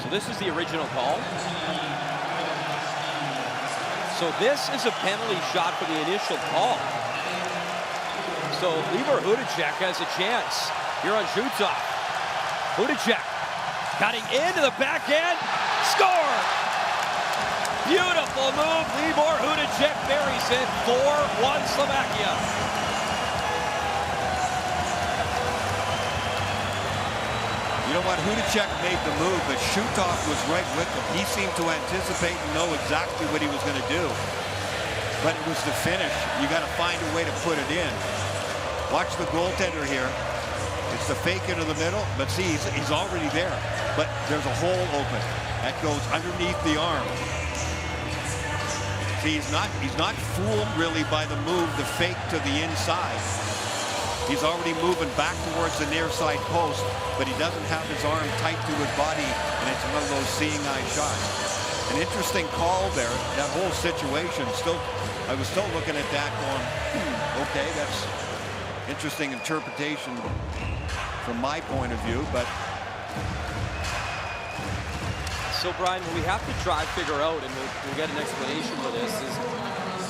So this is the original call. So this is a penalty shot for the initial call. So Libor Hudacek has a chance here on Shootoff. Hudacek cutting into the backhand, score! Beautiful move, Libor Hudacek buries it, 4-1 Slovakia. You know what? Hudacek made the move, but Shutov was right with him. He seemed to anticipate and know exactly what he was going to do. But it was the finish. You got to find a way to put it in. Watch the goaltender here. It's the fake into the middle, but see, he's already there. But there's a hole open. That goes underneath the arm. See, he's not fooled really by the move, the fake to the inside. He's already moving back towards the near side post, but he doesn't have his arm tight to his body, and it's one of those seeing eye shots. An interesting call there, that whole situation. I was still looking at that going, okay, that's interesting interpretation from my point of view, but. So Brian, what we have to try to figure out, and we'll get an explanation for this, is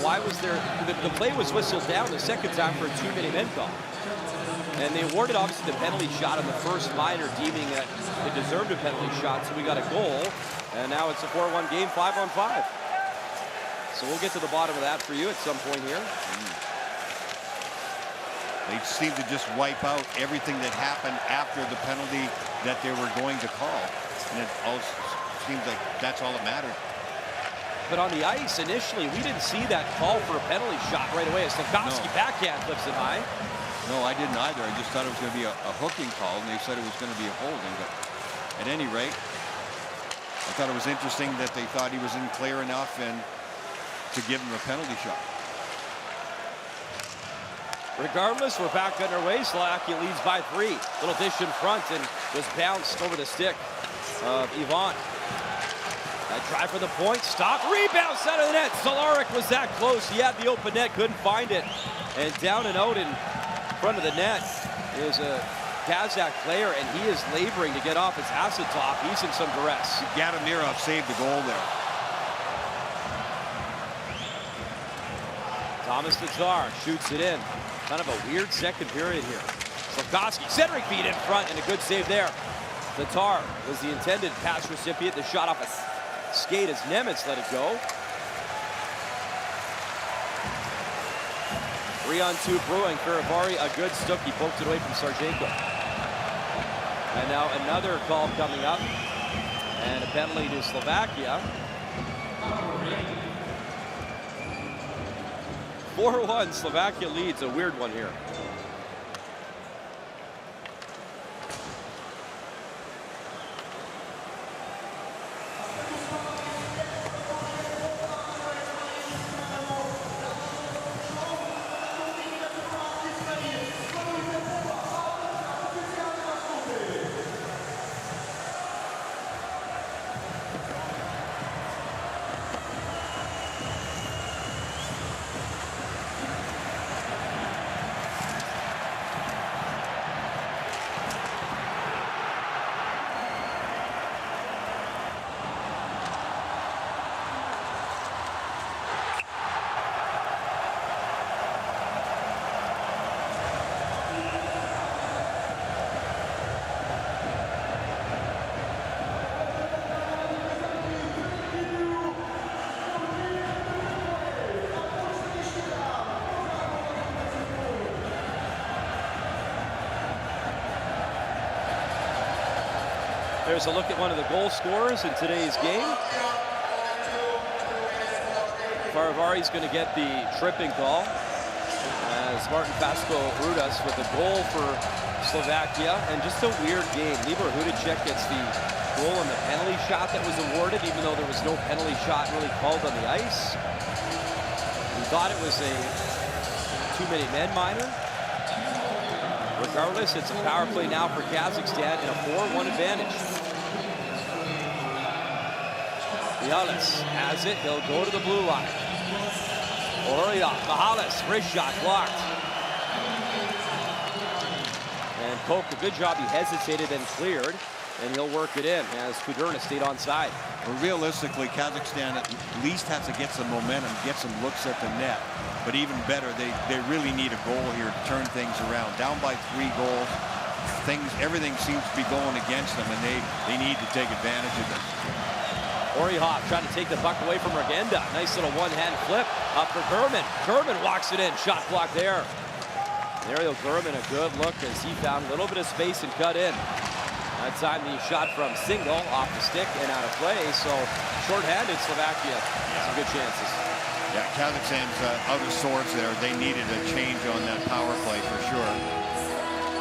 why was there, the play was whistled down the second time for a too-many men call. And they awarded, obviously, the penalty shot on the first minor, deeming that they deserved a penalty shot, so we got a goal. And now it's a 4-1 game, 5-on-5. So we'll get to the bottom of that for you at some point here. They seem to just wipe out everything that happened after the penalty that they were going to call. And it all seems like that's all that mattered. But on the ice, initially, we didn't see that call for a penalty shot right away. Slafkovsky backhand flips it high. No, I didn't either. I just thought it was going to be a hooking call, and they said it was going to be a holding. But at any rate, I thought it was interesting that they thought he was in clear enough and to give him a penalty shot. Regardless, we're back underway. Slovakia leads by 3. Little dish in front and was bounced over the stick of Ivan. That try for the point, stop, rebound, center of the net. Solaric was that close. He had the open net, couldn't find it. And down and out in front of the net is a Kazakh player, and he is laboring to get off his Asatov. He's in some duress. Gadamirov saved the goal there. Thomas Tatar shoots it in. Kind of a weird second period here. Slavkovsky, centering feed in front, and a good save there. Tatar was the intended pass recipient. The shot off a skate as Nemitz let it go. 3-on-2 brewing. Farivari, a good stook. He poked it away from Sarchenko. And now another call coming up. And a penalty to Slovakia. 4-1, Slovakia leads. A weird one here. There's a look at one of the goal scorers in today's game. Faravari's going to get the tripping call as Martin Pasko-Rudas with a goal for Slovakia, and just a weird game. Libor Hudacek gets the goal on the penalty shot that was awarded, even though there was no penalty shot really called on the ice. We thought it was a too-many men minor. Regardless, it's a power play now for Kazakhstan and a 4-1 advantage. Bialis has it. He'll go to the blue line. Oriol, Mihalis, wrist shot blocked. And Koch, a good job. He hesitated and cleared, and he'll work it in as Kuderna stayed on side. Well, realistically, Kazakhstan at least has to get some momentum, get some looks at the net. But even better, they really need a goal here to turn things around. Down by 3 goals, everything seems to be going against them, and they need to take advantage of it. Orihov trying to take the puck away from Regenda. Nice little one-hand flip up for Gurman. Gurman walks it in. Shot block there. Ariel Gurman, a good look as he found a little bit of space and cut in. That time the shot from Single off the stick and out of play. So short-handed Slovakia. Some good chances. Yeah, Kazakhstan's out of sorts there. They needed a change on that power play for sure.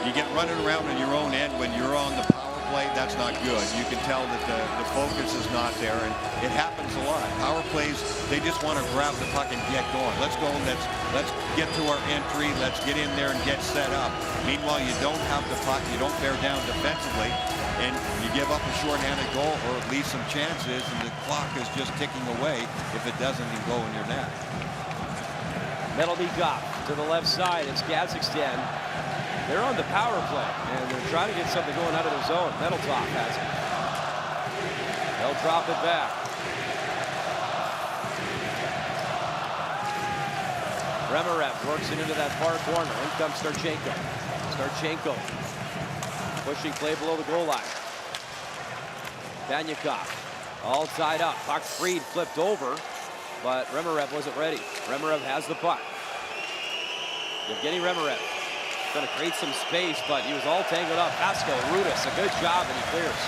You get running around in your own end when you're on the power play, that's not good. You can tell that the focus is not there, and it happens a lot. Power plays, they just want to grab the puck and get going. Let's go, let's get to our entry, let's get in there and get set up. Meanwhile, you don't have the puck, you don't bear down defensively, and you give up a shorthanded goal or at least some chances, and the clock is just ticking away if it doesn't even go in your net. Metalnikov to the left side. It's Kazakhstan. They're on the power play, and they're trying to get something going out of their zone. Metaltov has it. They'll drop it back. Remerev works it into that far corner. In comes Starchenko. Starchenko pushing play below the goal line. Banyakov all tied up. Puck freed, flipped over, but Remerev wasn't ready. Remerev has the puck. Evgeny Remerev going to create some space, but he was all tangled up. Pasko-Rudas, a good job, and he clears.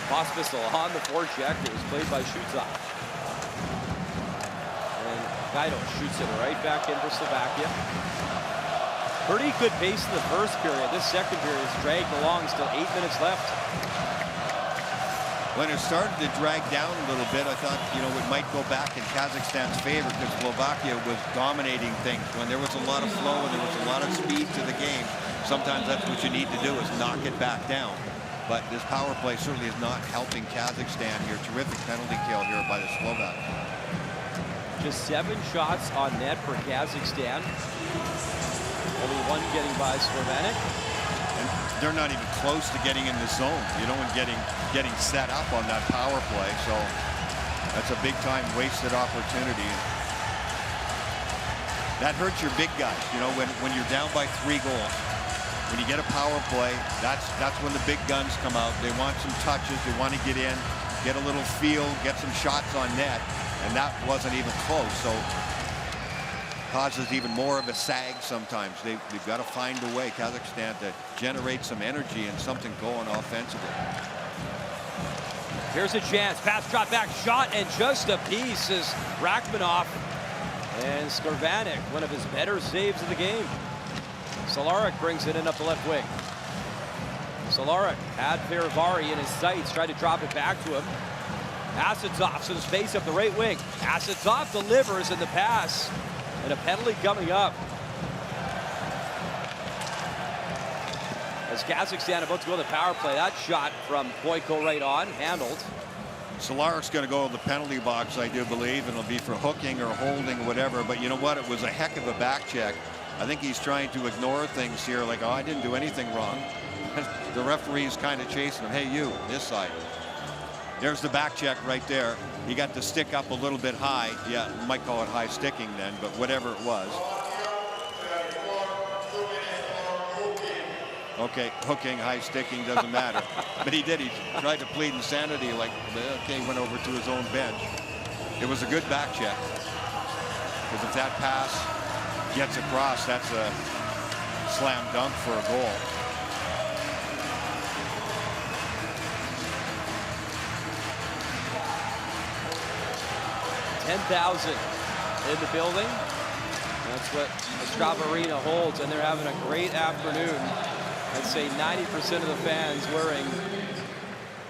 Pospisil on the forecheck. It was played by Shutov. And Gaido shoots it right back in for Slovakia. Pretty good pace in the first period. This second period is dragged along. Still 8 minutes left. When it started to drag down a little bit, I thought, it might go back in Kazakhstan's favor because Slovakia was dominating things. When there was a lot of flow and there was a lot of speed to the game, sometimes that's what you need to do is knock it back down. But this power play certainly is not helping Kazakhstan here. Terrific penalty kill here by the Slovaks. Just 7 shots on net for Kazakhstan. Only 1 getting by Slovenic. And they're not even close to getting in the zone, and getting set up on that power play. So that's a big time wasted opportunity. that hurts your big guys. You know, when you're down by 3 goals, when you get a power play, that's when the big guns come out. They want some touches. They want to get in, get a little feel, get some shots on net, and that wasn't even close. So causes even more of a sag sometimes. They've got to find a way, Kazakhstan, to generate some energy and something going offensively. Here's a chance. Pass, drop back, shot, and just a piece is Rachmanov. And Skorvanik, one of his better saves of the game. Solaric brings it in up the left wing. Solaric had Ferivari in his sights, tried to drop it back to him. Asatov to the space up the right wing. Asatov delivers in the pass. And a penalty coming up. As Kazakhstan about to go to the power play, that shot from Boyko right on, handled. Solaric's going to go to the penalty box, I do believe, and it'll be for hooking or holding, whatever. But you know what? It was a heck of a back check. I think he's trying to ignore things here, like, oh, I didn't do anything wrong. The referee's kind of chasing him. Hey, you, this side. There's the back check right there. He got the stick up a little bit high. Yeah, might call it high sticking then, but whatever it was. Okay, hooking, high sticking, doesn't matter. But he did. He tried to plead insanity, like, okay, went over to his own bench. It was a good back check. Because if that pass gets across, that's a slam dunk for a goal. $10,000 in the building. That's what Ostrava Arena holds, and they're having a great afternoon. I'd say 90% of the fans wearing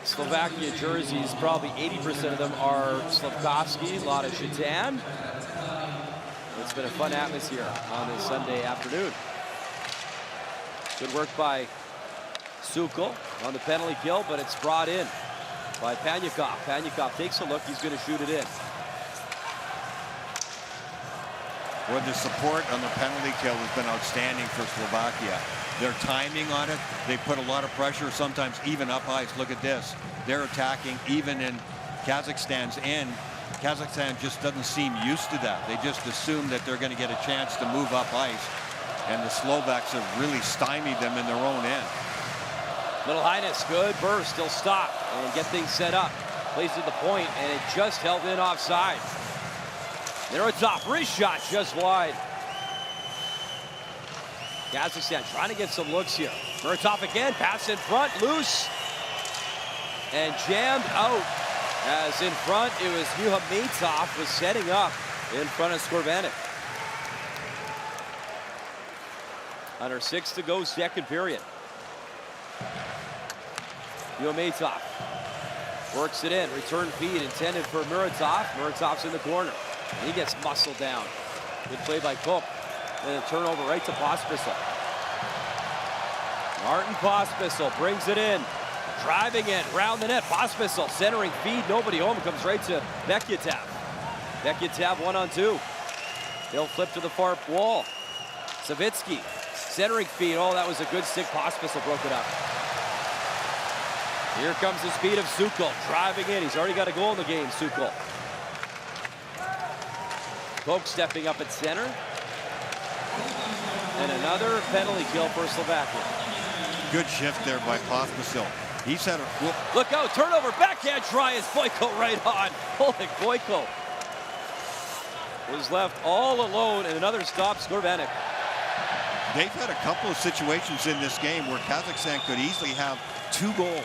Slovakia jerseys. Probably 80% of them are Slavkovsky, a lot of Shatan. It's been a fun atmosphere on this Sunday afternoon. Good work by Sukol on the penalty kill, but it's brought in by Panyakov. Panyakov takes a look. He's going to shoot it in. Well, the support on the penalty kill has been outstanding for Slovakia. Their timing on it, they put a lot of pressure, sometimes even up ice. Look at this. They're attacking even in Kazakhstan's end. Kazakhstan just doesn't seem used to that. They just assume that they're going to get a chance to move up ice. And the Slovaks have really stymied them in their own end. Little Highness, good burst. He'll stop and get things set up. Plays at the point, and it just held in offside. They're a top wrist shot just wide. Kazakhstan trying to get some looks here. Muratov again, pass in front, loose. And jammed out. As in front, it was Muhametov was setting up in front of Skorvanik. Under 6 to go, second period. Muhametov works it in, return feed intended for Muratov. Muratov's in the corner. And he gets muscled down. Good play by Kopp. And a turnover right to Pospisil. Martin Pospisil brings it in. Driving it round the net. Pospisil centering feed. Nobody home. Comes right to Bekyetev. Bekyetev 1-on-2. He'll flip to the far wall. Savitsky centering feed. Oh, that was a good stick. Pospisil broke it up. Here comes the speed of Sukol. Driving in. He's already got a goal in the game, Sukol. Koch stepping up at center. And another penalty kill for Slovakia. Good shift there by Pospisil. He's had a look out, turnover, backhand try is Boyko right on. Holy Boyko was left all alone, and another stop, Skorvanik. They've had a couple of situations in this game where Kazakhstan could easily have 2 goals.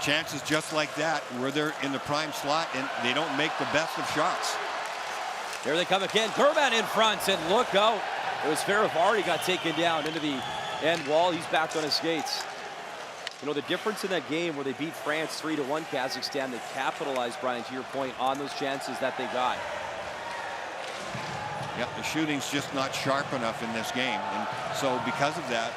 Chances just like that where they're in the prime slot and they don't make the best of shots. Here they come again. Gurman in front, and look out. It was Ferivari got taken down into the end wall. He's back on his skates. You know, the difference in that game where they beat France 3-1 Kazakhstan, they capitalized, Brian, to your point, on those chances that they got. Yep, the shooting's just not sharp enough in this game. And so because of that,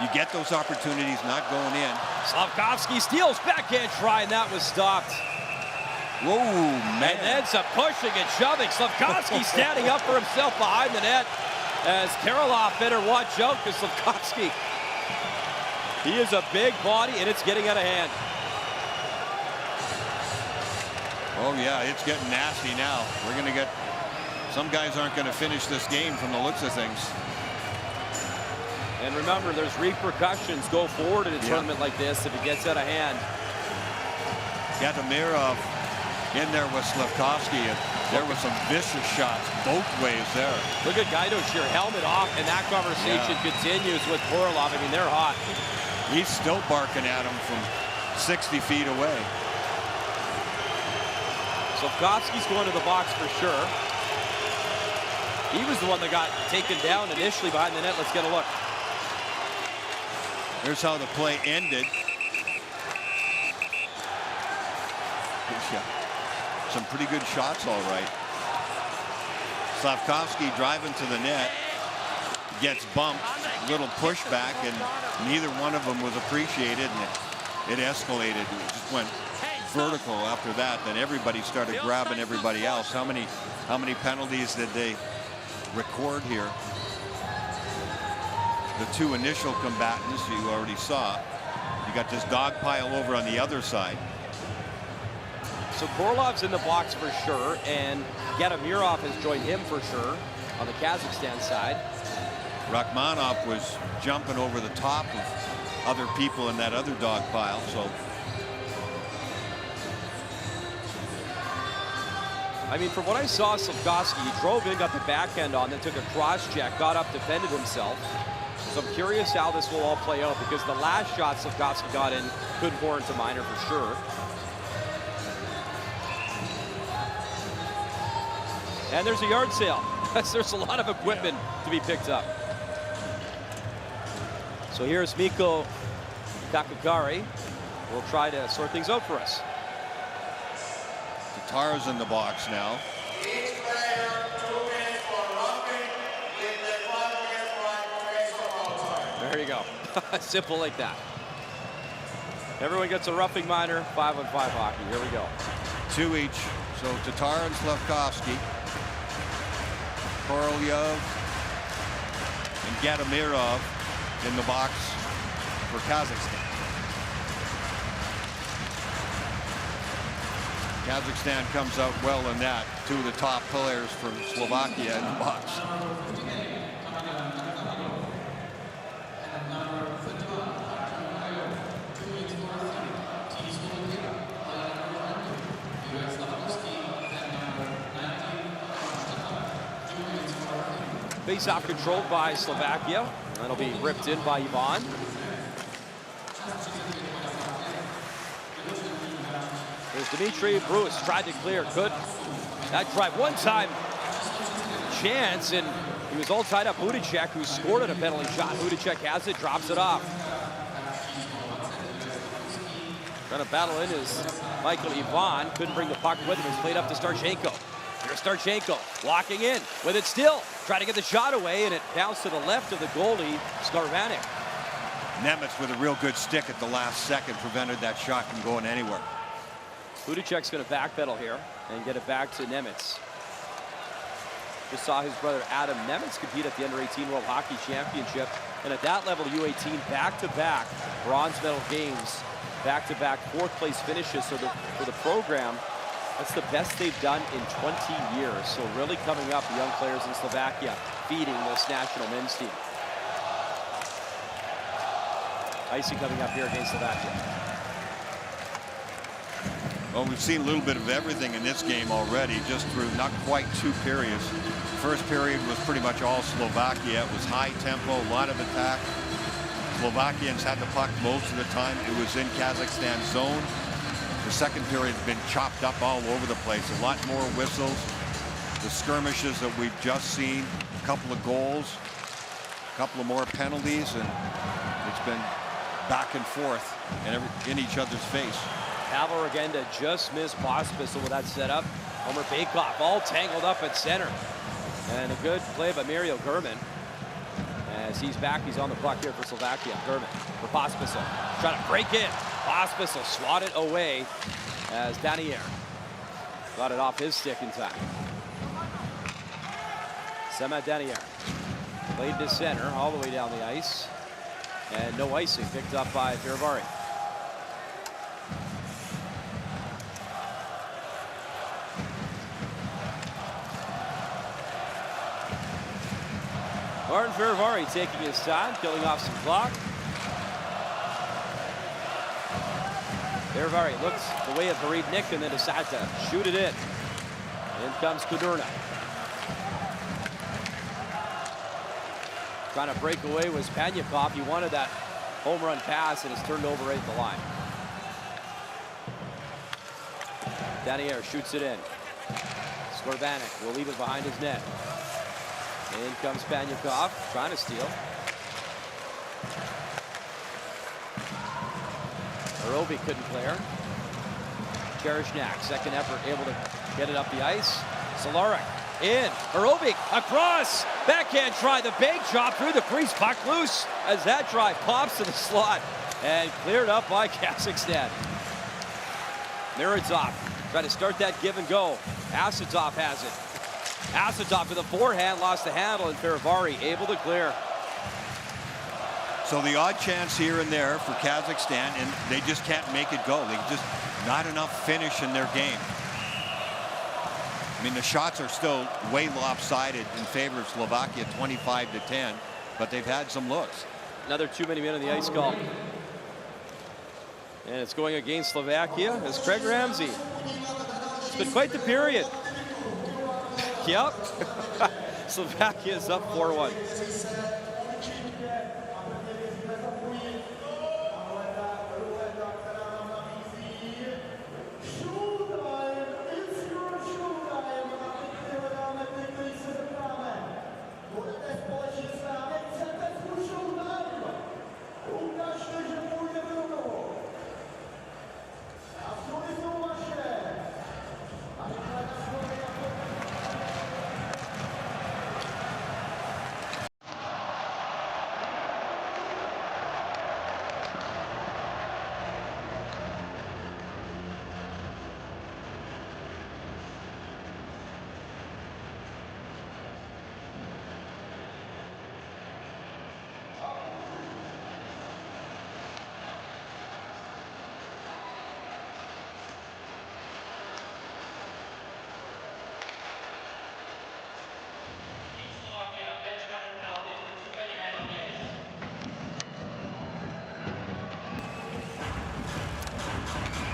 you get those opportunities not going in. Slavkovsky steals, backhand try, and that was stopped. Whoa, man. And then some pushing and shoving. Slavkovsky standing up for himself behind the net as Karolov better watch out because Slavkovsky, he is a big body and it's getting out of hand. Oh yeah, it's getting nasty now. We're gonna get Some guys aren't going to finish this game from the looks of things. And remember, there's repercussions go forward in a tournament like this if it gets out of hand. Gatamirov in there with Slavkovsky, and there were some vicious shots both ways there. Look at Gaidosh here, helmet off, and that conversation continues with Korolov. I mean, they're hot. He's still barking at him from 60 feet away. Slavkovsky's going to the box for sure. He was the one that got taken down initially behind the net. Let's get a look. Here's how the play ended. Some pretty good shots, all right. Slavkovsky driving to the net, gets bumped, little pushback, and neither one of them was appreciated, and it escalated. It just went vertical after that. Then everybody started grabbing everybody else. How many penalties did they record here? The two initial combatants you already saw. You got this dog pile over on the other side. So Korolov's in the box for sure, and Gatamirov has joined him for sure on the Kazakhstan side. Rachmanov was jumping over the top of other people in that other dog pile. So, I mean, from what I saw, Slavkovsky, he drove in, got the backhand on, then took a cross check, got up, defended himself. So I'm curious how this will all play out, because the last shot Slavkovsky got in could warrant a minor for sure. And there's a yard sale. There's a lot of equipment to be picked up. So here's Mikko Kakakari. We'll try to sort things out for us. Tatar's in the box now. There you go. Simple like that. Everyone gets a roughing minor, 5-on-5 hockey. Here we go. 2 each. So Tatar and Slavkovsky. Korolev and Gatamirov in the box for Kazakhstan. Kazakhstan comes out well in that. Two of the top players from Slovakia in the box. Face-off controlled by Slovakia. That'll be ripped in by Ivan. There's Dimitri Bruce, tried to clear, good. That drive, one-time chance, and he was all tied up. Budicek, who scored at a penalty shot. Budicek has it, drops it off. Trying to battle in is Michael Ivan. Couldn't bring the puck with him. It's played up to Starchenko. Here's Starchenko, walking in with it still. Trying to get the shot away, and it bounced to the left of the goalie, Skarvanik. Nemitz with a real good stick at the last second prevented that shot from going anywhere. Budicek's going to backpedal here and get it back to Nemitz. Just saw his brother Adam Nemitz compete at the Under-18 World Hockey Championship. And at that level, U18 back-to-back bronze medal games, back-to-back fourth-place finishes. So for the program, that's the best they've done in 20 years. So really coming up, the young players in Slovakia feeding this national men's team. Icy coming up here against Slovakia. Well, we've seen a little bit of everything in this game already, just through not quite 2 periods. First period was pretty much all Slovakia. It was high tempo, a lot of attack. Slovakians had the puck most of the time. It was in Kazakhstan zone. The second period has been chopped up all over the place. A lot more whistles. The skirmishes that we've just seen, a couple of goals, a couple of more penalties, and it's been back and forth and in each other's face. Pavel Regenda just missed Pospisil with that setup. Homer Bakoff all tangled up at center. And a good play by Mario Gurman. As he's back, he's on the puck here for Slovakia. Gurman for Pospisil. Trying to break in. Pospisil swatted away as Danier got it off his stick in time. Sema Danier played to center all the way down the ice. And no icing picked up by Firavari. Martin Ferivari taking his time, killing off some clock. Ferivari looks the way of Harid Nick and then decides to shoot it in. In comes Kudurna. Trying to break away was Panyakov. He wanted that home run pass and it's turned over right at the line. Danier shoots it in. Skorvanik will leave it behind his net. In comes Panyakov, trying to steal. Arobi couldn't clear. Cherishnak, second effort, able to get it up the ice. Solaric in. Arobi across. Backhand try. The bank chop through the crease. Puck loose as that drive pops to the slot and cleared up by Kazakhstan. Mirazov trying to start that give and go. Asadov has it. Asadov with a forehand, lost the handle, and Ferivari able to clear. So the odd chance here and there for Kazakhstan, and they just can't make it go. They just not enough finish in their game. I mean, the shots are still way lopsided in favor of Slovakia, 25-10, but they've had some looks. Another too many men on the ice call. And it's going against Slovakia as Craig Ramsey. It's been quite the period. Yep. Slovakia is up 4-1.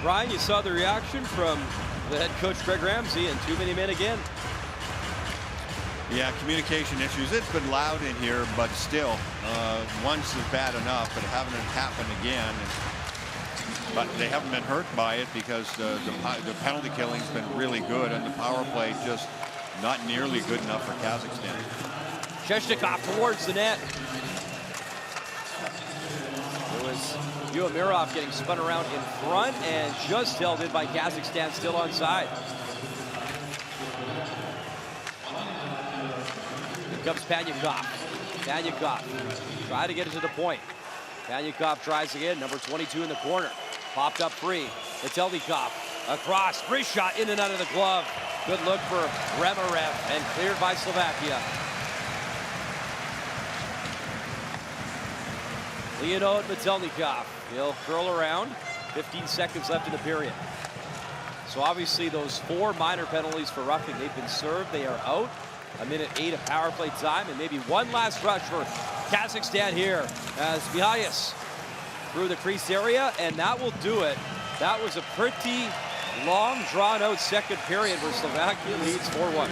Ryan, you saw the reaction from the head coach, Craig Ramsey, and too many men again. Yeah, communication issues. It's been loud in here, but still, once is bad enough, but having it happen again. But they haven't been hurt by it because the penalty killing's been really good, and the power play just not nearly good enough for Kazakhstan. Sheshnikov towards the net. It was Yuamirov getting spun around in front and just held in by Kazakhstan, still onside. Here comes Panyakov. Panyakov try to get it to the point. Panyakov tries again, number 22 in the corner. Popped up free. Metelnikov across, free shot in and out of the glove. Good look for Remarev and cleared by Slovakia. Leonid Metelnikov, he'll curl around. 15 seconds left in the period. So obviously those 4 minor penalties for roughing, they've been served, they are out. 1:08 of power play time, and maybe one last rush for Kazakhstan here as Mihaias through the crease area, and that will do it. That was a pretty long, drawn-out second period where Slovakia leads 4-1.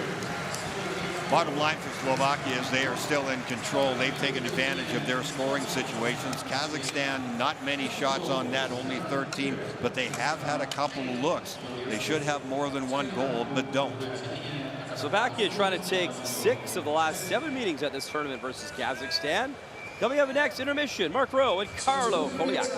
Bottom line for Slovakia is they are still in control. They've taken advantage of their scoring situations. Kazakhstan, not many shots on net, only 13, but they have had a couple of looks. They should have more than one goal, but don't. Slovakia trying to take 6 of the last 7 meetings at this tournament versus Kazakhstan. Coming up next, intermission, Mark Rowe and Carlo Koliak.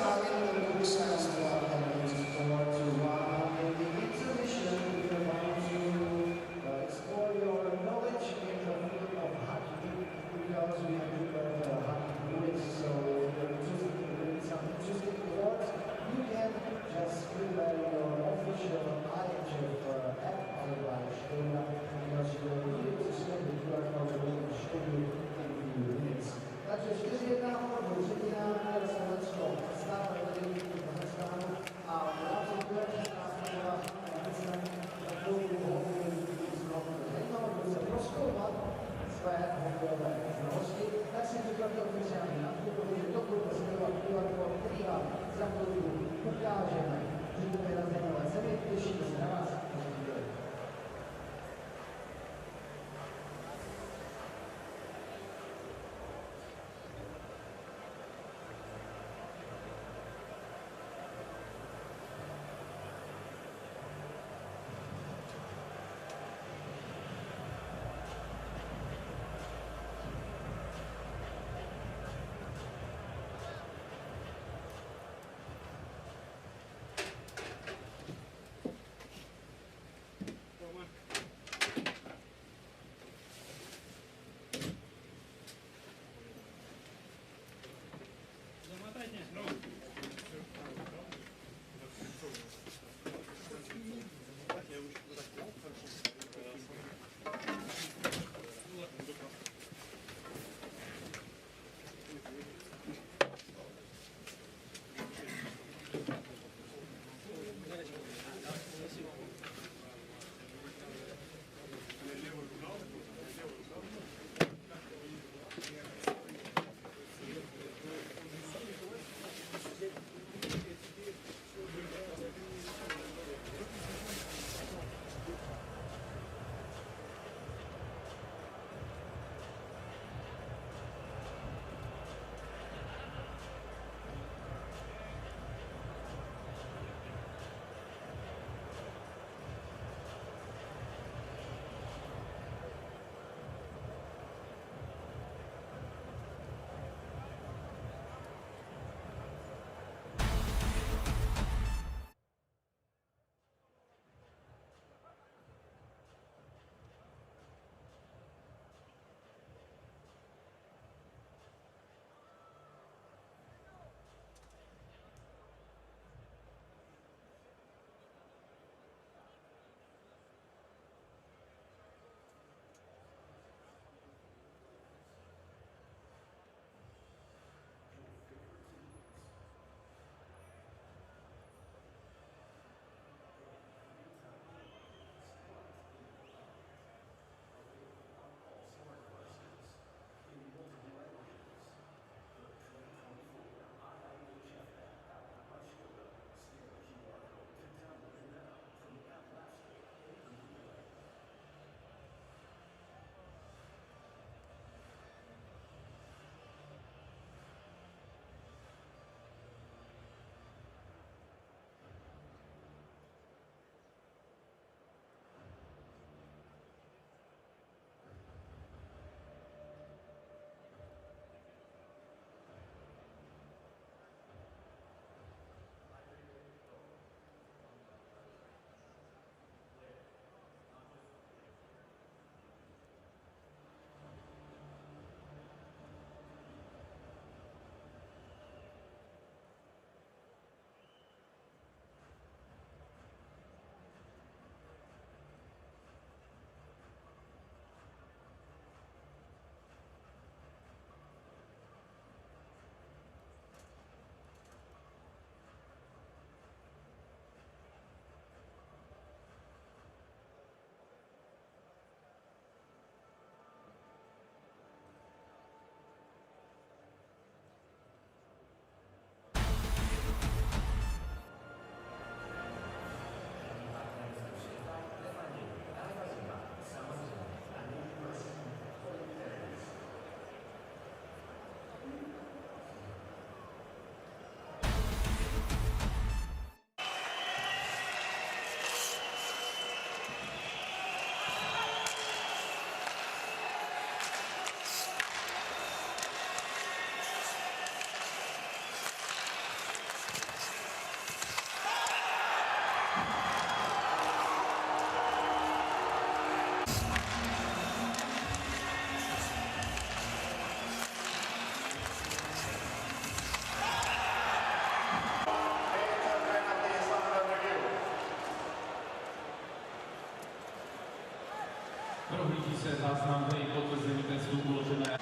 Prohlíží se záznam i potvrzení testu uložené.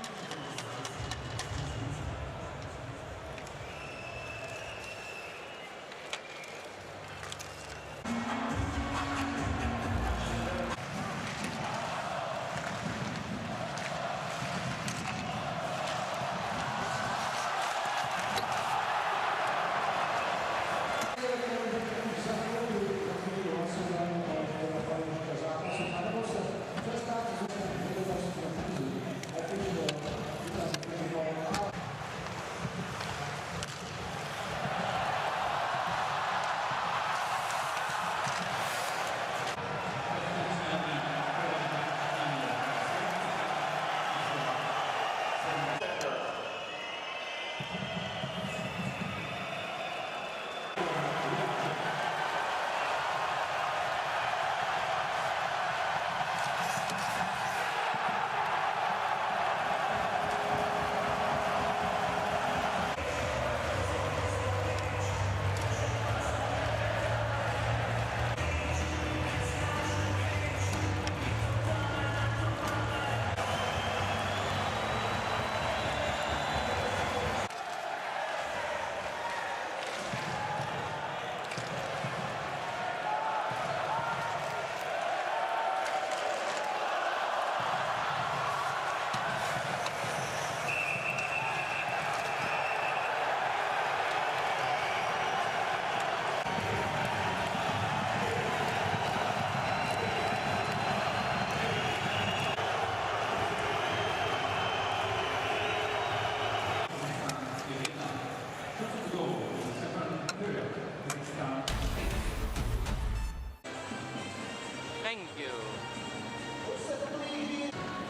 Thank you.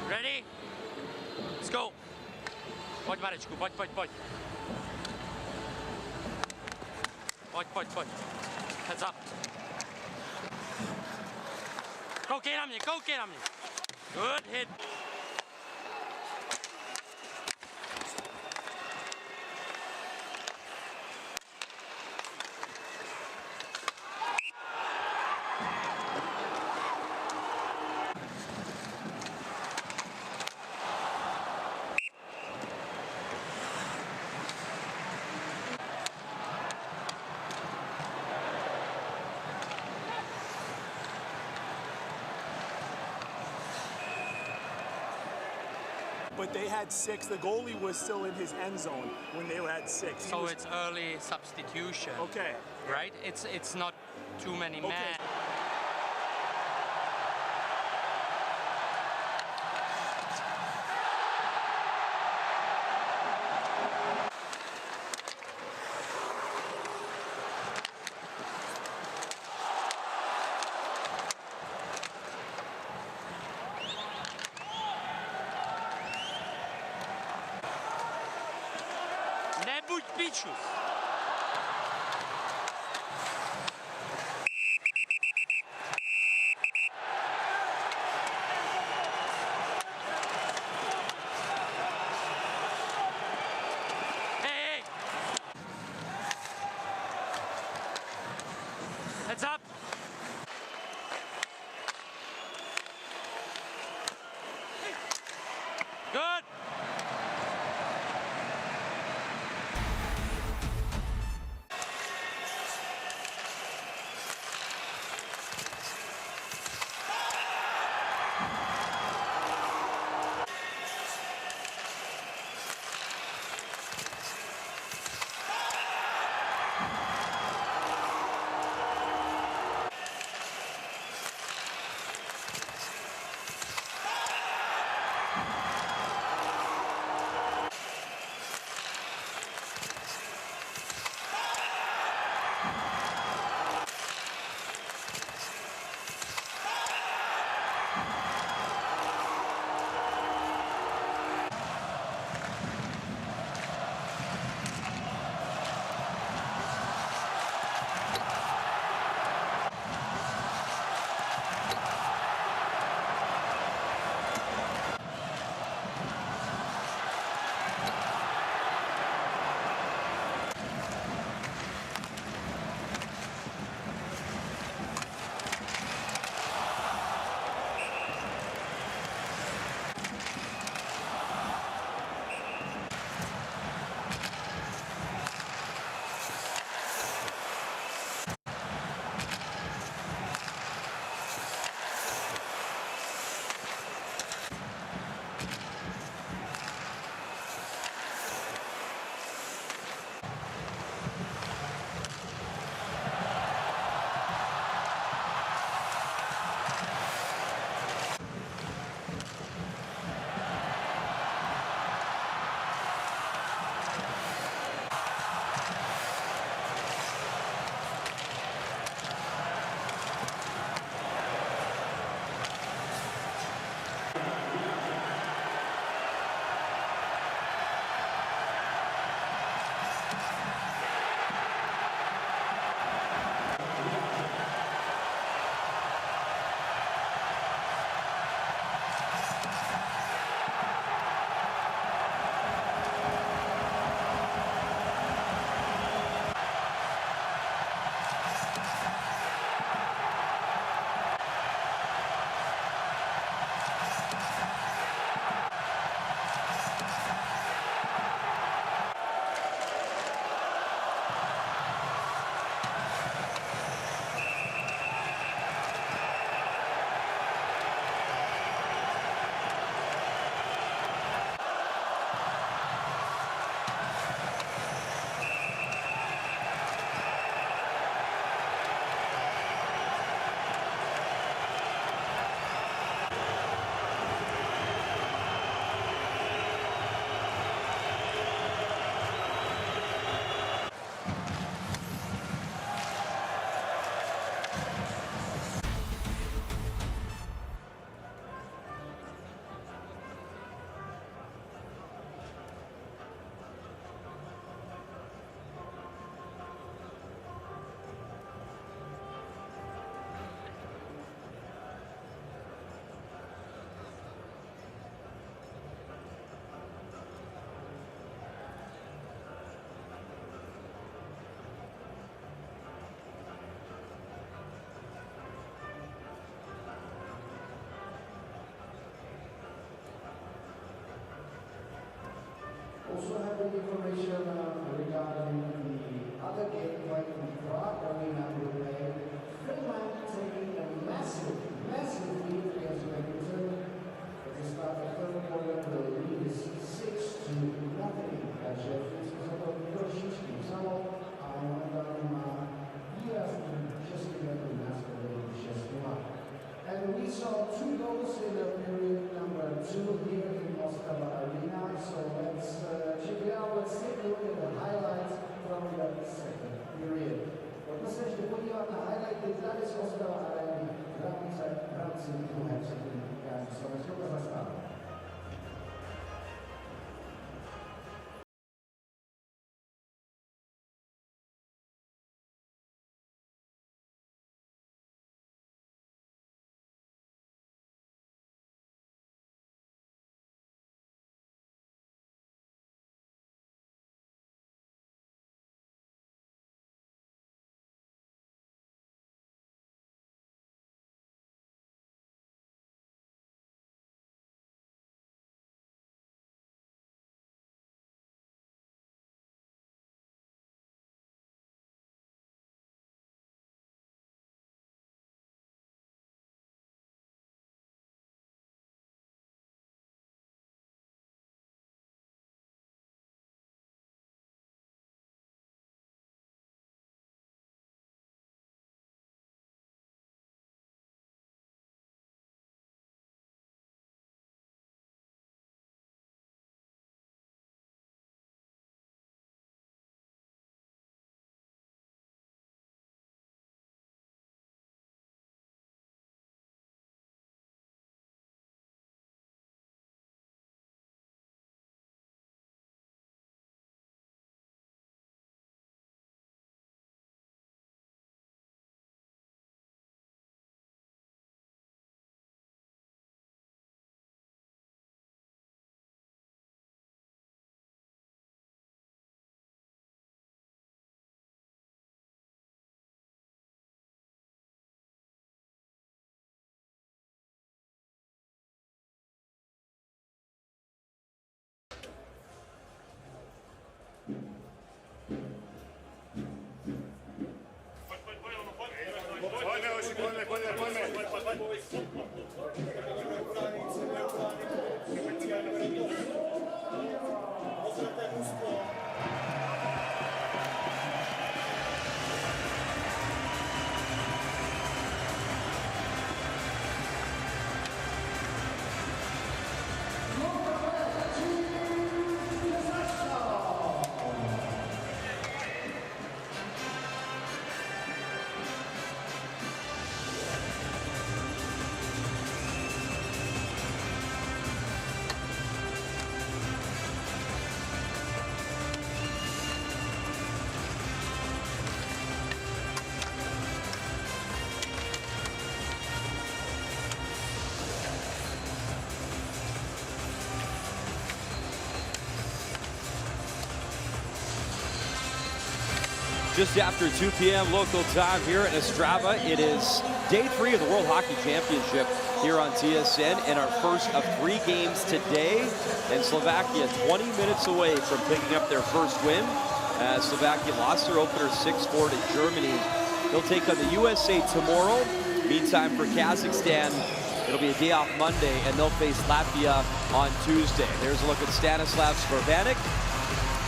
Ready? Let's go. Pojď, Marečku, pojď. Pojď. Heads up. Koukej na mě. Good hit. But they had 6. The goalie was still in his end zone when they had 6. So it's early substitution. Okay. Right? It's not too many men. Nebuď pičus. Hey. Heads up. Good. quick information regarding the other game played in Prague Arena will play. Finland taking a massive lead against Edmonton. At the start of third quarter, the lead is 6-0. Sheffield to trošičky vzalo a momentálně výrazný 6-letý nástroj 6-0. And we saw 2 goals in the period number 2 here in Ostrava Arena. So let's check it out. Let's take a look at the highlights from the second period. Pojďme se ještě podívat na highlighty tady z Ostrava Areny v rámci druhé třetiny utkání. Slovensko Kazachstán. Just after 2 p.m. local time here in Ostrava. It is day 3 of the World Hockey Championship here on TSN, and our first of 3 games today. And Slovakia 20 minutes away from picking up their first win, as Slovakia lost their opener 6-4 to Germany. They'll take on the USA tomorrow. Meantime, for Kazakhstan, it'll be a day off Monday, and they'll face Latvia on Tuesday. There's a look at Stanislav Skorvanik.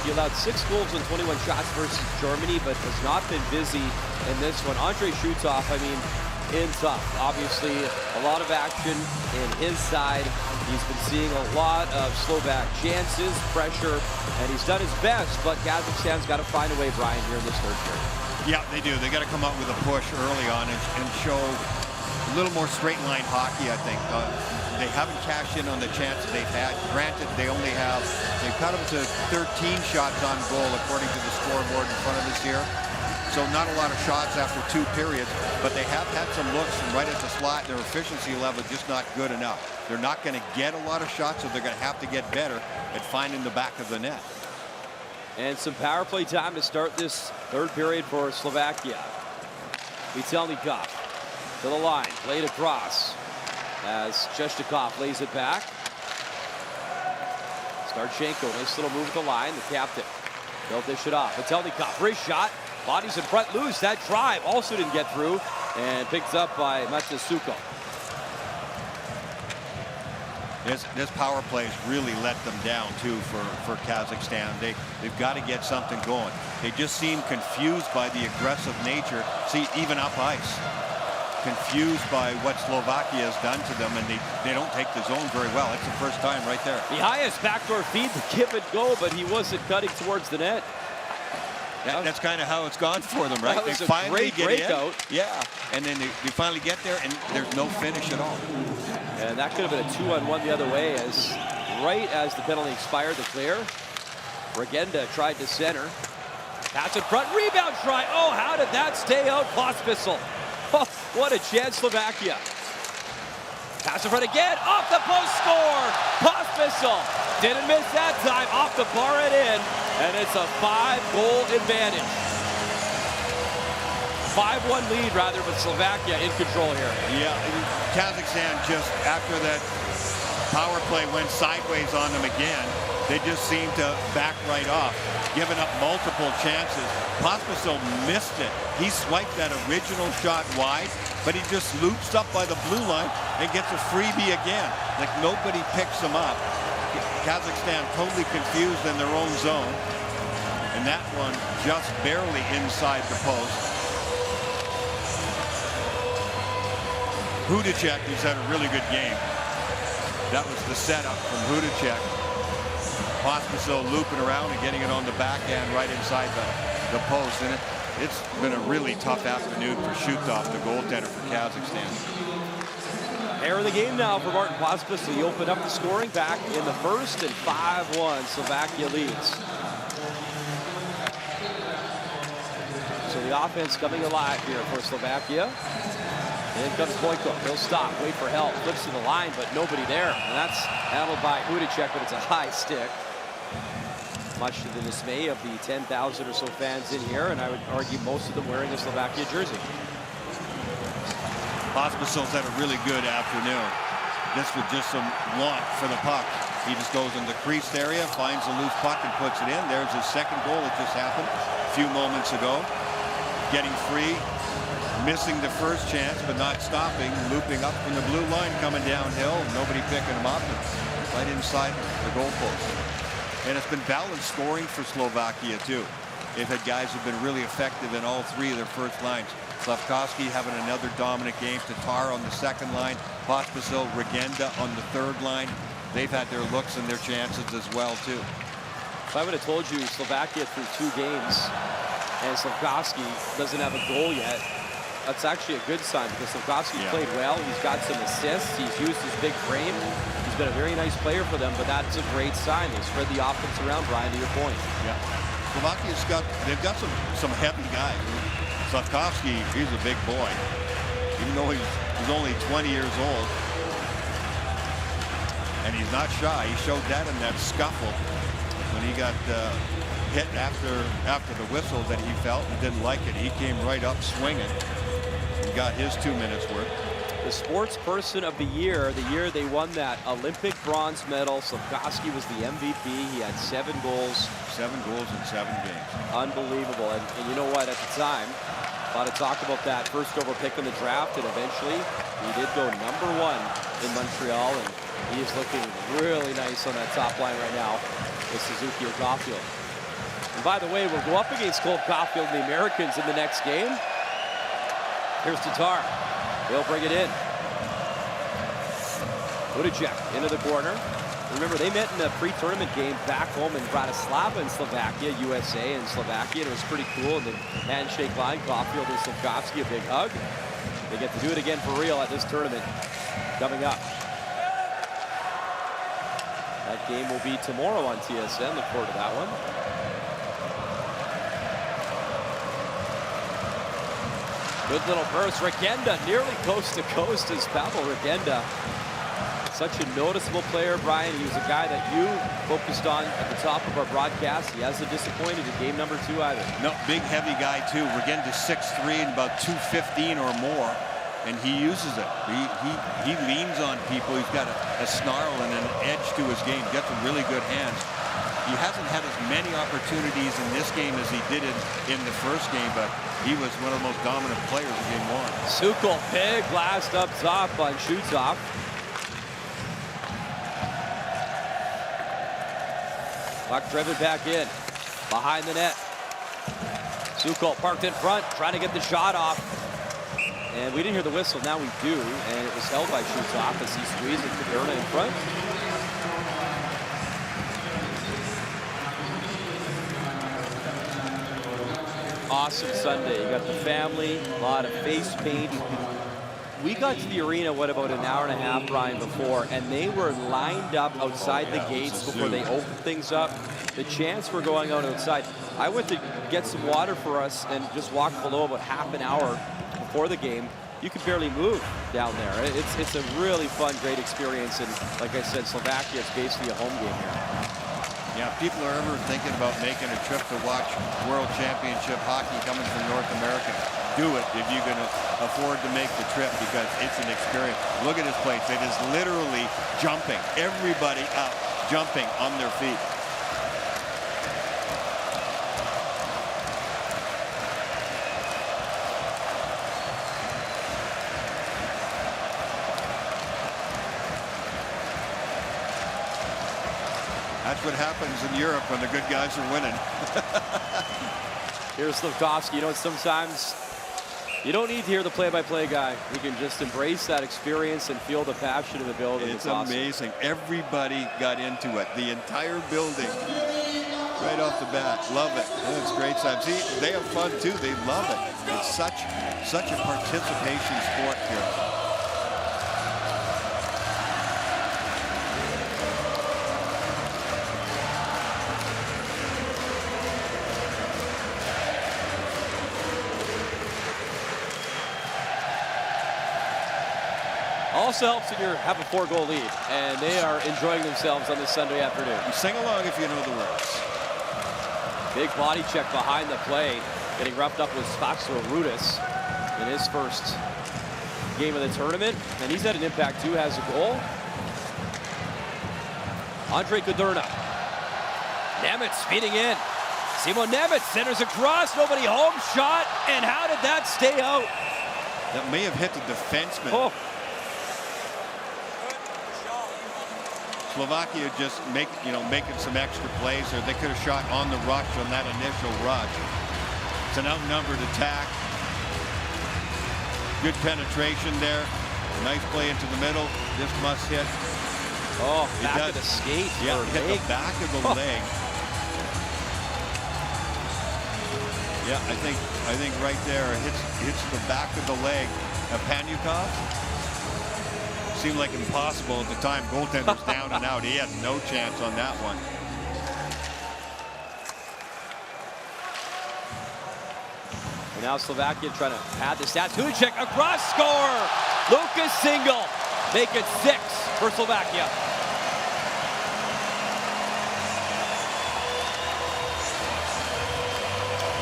He allowed 6 goals and 21 shots versus Germany, but has not been busy in this one. Andrei Shutov, I mean, in tough. Obviously, a lot of action in his side. He's been seeing a lot of Slovak chances, pressure, and he's done his best, but Kazakhstan's got to find a way, Brian, here in this third period. Yeah, they do. They got to come up with a push early on and show a little more straight line hockey, I think. They haven't cashed in on the chances they've had. Granted, they've cut them to 13 shots on goal according to the scoreboard in front of us here. So not a lot of shots after 2 periods, but they have had some looks from right at the slot. Their efficiency level just not good enough. They're not going to get a lot of shots, so they're going to have to get better at finding the back of the net. And some power play time to start this third period for Slovakia. Vitelnikov to the line, played across as Chestikov lays it back. Starchenko, nice little move at the line. The captain. They'll dish it off. Patelnikov, great shot. Bodies in front, loose. That drive also didn't get through. And picked up by Matsusuko. This power play has really let them down too for Kazakhstan. They've got to get something going. They just seem confused by the aggressive nature. See, even up ice, confused by what Slovakia has done to them, and they don't take the zone very well. It's the first time right there. The highest backdoor feed, the give and go, but he wasn't cutting towards the net. That's kind of how it's gone for them, right? That was they a finally great get breakout. in. Yeah, and then they finally get there, and there's no finish at all. And that could have been a 2-on-1 the other way, as right as the penalty expired, the clear. Regenda tried to center. Pass in front, rebound try. Oh, how did that stay out? Pospisil. Oh, what a chance, Slovakia. Pass in front again, off the post, score! Pospisil didn't miss that time, off the bar and in, and it's a 5-goal advantage. 5-1 lead, rather, but Slovakia in control here. Yeah, Kazakhstan just, after that power play went sideways on them again, they just seemed to back right off, giving up multiple chances. Pospisil missed it. He swiped that original shot wide, but he just loops up by the blue line and gets a freebie again. Like nobody picks him up. Kazakhstan totally confused in their own zone. And that one just barely inside the post. Hudacek, who's had a really good game. That was the setup from Hudacek. Pospisil looping around and getting it on the backhand right inside the post. And it's been a really tough afternoon for Shutov, the goaltender for Kazakhstan. Pair of the game now for Martin Pospisil. He opened up the scoring back in the first, and 5-1, Slovakia leads. So the offense coming alive here for Slovakia. In comes Boyko. He'll stop, wait for help, flips to the line, but nobody there. And that's handled by Hudacek, but it's a high stick. Much to the dismay of the 10,000 or so fans in here, and I would argue most of them wearing a Slovakia jersey. Pospisil's had a really good afternoon. This with just some want for the puck. He just goes in the crease area, finds a loose puck and puts it in. There's his second goal. It just happened a few moments ago. Getting free. Missing the first chance, but not stopping, looping up from the blue line, coming downhill, nobody picking him up, right inside the goalpost. And it's been balanced scoring for Slovakia too. They've had guys who've been really effective in all three of their first lines. Slavkovsky having another dominant game, Tatar on the second line, Pospisil, Regenda on the third line. They've had their looks and their chances as well too. If I would have told you Slovakia through 2 games and Slavkovsky doesn't have a goal yet, that's actually a good sign, because Slavkovsky's played well. He's got some assists. He's used his big frame. He's been a very nice player for them, but that's a great sign. They spread the offense around, Brian, to your point. Yeah. They've got some heavy guys. Slavkovsky, he's a big boy. Even though he's only 20 years old. And he's not shy. He showed that in that scuffle when he got hit after the whistle that he felt and didn't like it. He came right up swinging and got his 2 minutes worth. The sports person of the year they won that Olympic bronze medal, Slavkovsky was the MVP. He had 7 goals. 7 goals in 7 games. Unbelievable. And you know what, at the time, a lot of talk about that first over pick in the draft, and eventually he did go #1 in Montreal, and he is looking really nice on that top line right now with Suzuki or Caulfield. And by the way, we'll go up against Cole Caulfield and the Americans in the next game. Here's Tatar. He'll bring it in. Hudacek into the corner. Remember, they met in a pre-tournament game back home in Bratislava in Slovakia, USA and Slovakia, and it was pretty cool. And the handshake line, Caulfield and Slavkovsky, a big hug. They get to do it again for real at this tournament coming up. That game will be tomorrow on TSN. Look forward to that one. Good little burst. Regenda nearly coast to coast as Pavel Regenda. Such a noticeable player, Brian. He was a guy that you focused on at the top of our broadcast. He hasn't disappointed in game #2 either. No, big heavy guy too. Regenda 6'3" and about 215 or more. and he uses it. He leans on people. He's got a snarl and an edge to his game. Got some really good hands. He hasn't had as many opportunities in this game as he did in the first game, but he was one of the most dominant players in game one. Sukol, big blast up top on shoots off. Puck driven back in, behind the net. Sukol parked in front, trying to get the shot off. And we didn't hear the whistle, now we do. And it was held by shoots off as he squeezed it to Kaderna in front. Awesome Sunday. You got the family, a lot of face paint. We got to the arena, what, about an hour and a half, Brian, before, and they were lined up outside the gates before they opened things up. The chants were going on outside. I went to get some water for us and just walked below about half an hour before the game. You could barely move down there. It's a really fun, great experience, and like I said, Slovakia is basically a home game here. Yeah, if people are ever thinking about making a trip to watch World Championship hockey coming from North America, do it if you can afford to make the trip, because it's an experience. Look at this place. It is literally jumping. Everybody up, jumping on their feet. That's what happens in Europe when the good guys are winning. Here's Slafkovsky. You know, sometimes you don't need to hear the play-by-play guy. You can just embrace that experience and feel the passion of the building. It's amazing. Everybody got into it. The entire building, right off the bat. Love it. It's great time. See, they have fun too. They love it. It's such a participation sport here. Also helps when you have a 4-goal lead, and they are enjoying themselves on this Sunday afternoon. You sing along if you know the words. Big body check behind the play. Getting roughed up with Spaxo Rudis in his first game of the tournament, and he's had an impact too, has a goal. Andre Kaderna. Nemeth speeding in. Simon Nemeth centers across, nobody home, shot, and how did that stay out? That may have hit the defenseman. Oh. Slovakia just making some extra plays there. They could have shot on the rush on that initial rush. It's an outnumbered attack. Good penetration there. Nice play into the middle. This must hit. Oh, back of the skate. Yeah, hit the back of the leg. Yeah, I think right there it hits the back of the leg of Panyukov. Seemed like impossible at the time. Goaltender's down and out. He had no chance on that one. And now Slovakia trying to pad the stats. Hudacek across, score! Lucas Single. Make it 6 for Slovakia.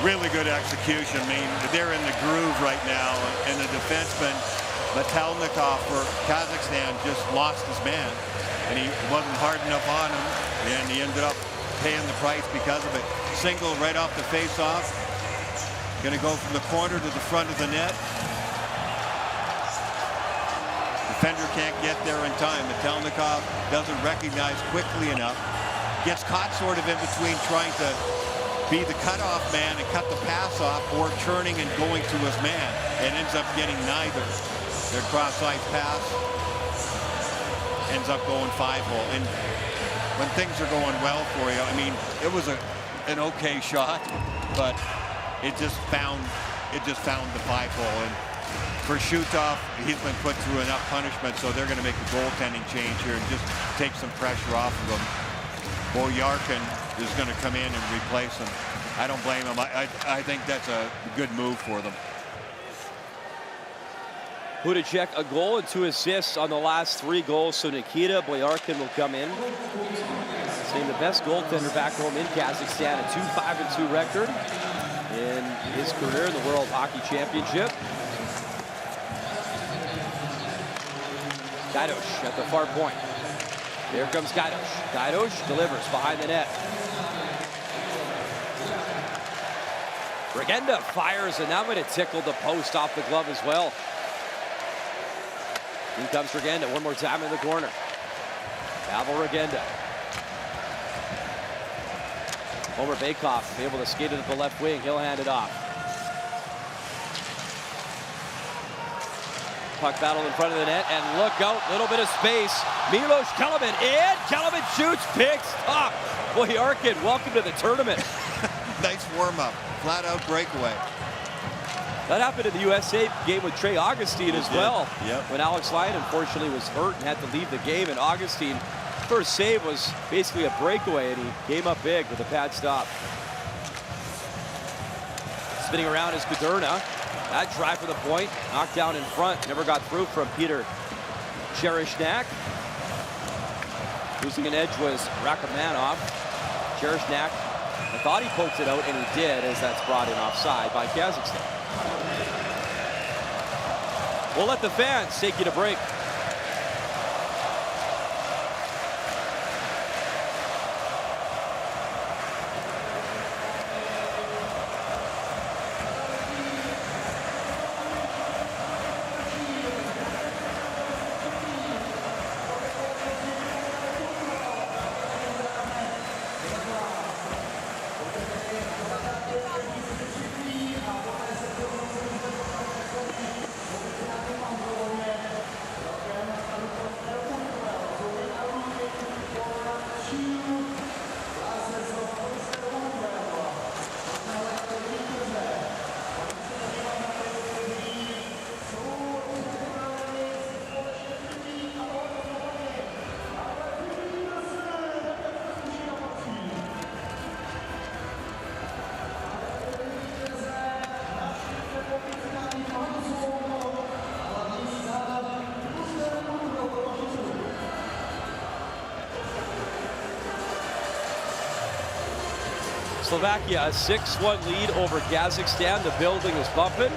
Really good execution. I mean, they're in the groove right now, and the defenseman Metalnikov for Kazakhstan just lost his man, and he wasn't hard enough on him, and he ended up paying the price because of it. Single right off the face-off. Going to go from the corner to the front of the net. Defender can't get there in time. Metalnikov doesn't recognize quickly enough. Gets caught sort of in between trying to be the cutoff man and cut the pass off, or turning and going to his man, and ends up getting neither. Their cross-ice pass ends up going 5-hole. And when things are going well for you, I mean, it was an okay shot, but it just found the 5-hole. And for Shutov, he's been put through enough punishment, so they're going to make a goaltending change here and just take some pressure off of him. Boyarkin is going to come in and replace him. I don't blame him. I think that's a good move for them. Hudacek, a goal and 2 assists on the last 3 goals, so Nikita Boyarkin will come in. He's named the best goaltender back home in Kazakhstan, a 2-5-2 record in his career in the World Hockey Championship. Gajdosh at the far point. Here comes Gajdosh. Gajdosh delivers behind the net. Regenda fires, and that might have tickled the post off the glove as well. In comes Regenda one more time in the corner. Pavel Regenda. Homer Bakoff able to skate it at the left wing. He'll hand it off. Puck battle in front of the net, and look out, little bit of space. Milos Kelemen in, Kelemen shoots, picks up. Boyarkin, welcome to the tournament. Nice warm-up, flat-out breakaway. That happened in the USA game with Trey Augustine as well. Yep. When Alex Lyon unfortunately was hurt and had to leave the game, and Augustine, first save was basically a breakaway, and he came up big with a pad stop. Spinning around is Kudurna. That drive for the point, knocked down in front, never got through from Peter Cherishnak. Losing an edge was Rachmaninoff. Cherishnak, I thought he poked it out, and he did, as that's brought in offside by Kazakhstan. We'll let the fans take you to break. Slovakia, a 6-1 lead over Kazakhstan. The building is bumping.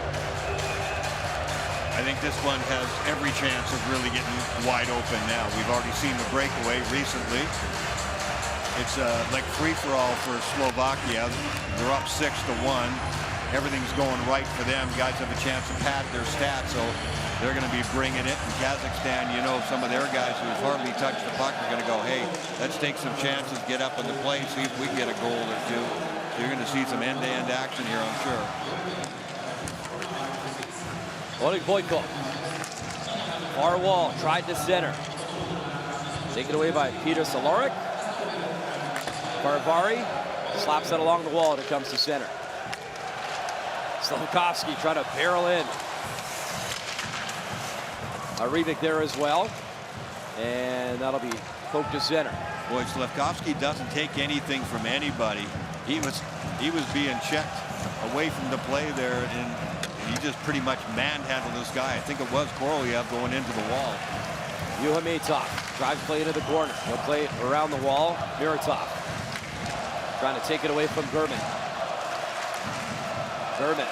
I think this one has every chance of really getting wide open now. We've already seen the breakaway recently. It's like free-for-all for Slovakia. They're up 6-1. Everything's going right for them. Guys have a chance to pad their stats, so they're going to be bringing it. In Kazakhstan, you know, some of their guys who have hardly touched the puck are going to go, hey, let's take some chances, get up in the play, see if we get a goal or two. So you're going to see some end-to-end action here, I'm sure. Oleg Boyko. Far wall, tried to center. Taken away by Peter Solorik. Barvari slaps that along the wall, and it comes to center. Slavkovsky trying to barrel in. Rivik there as well, and that'll be poked to center. Boy, Slavkovsky doesn't take anything from anybody. He was being checked away from the play there, and he just pretty much manhandled this guy. I think it was Korolev going into the wall. Yuhametov drives play into the corner. He'll play it around the wall. Miratov trying to take it away from German. German,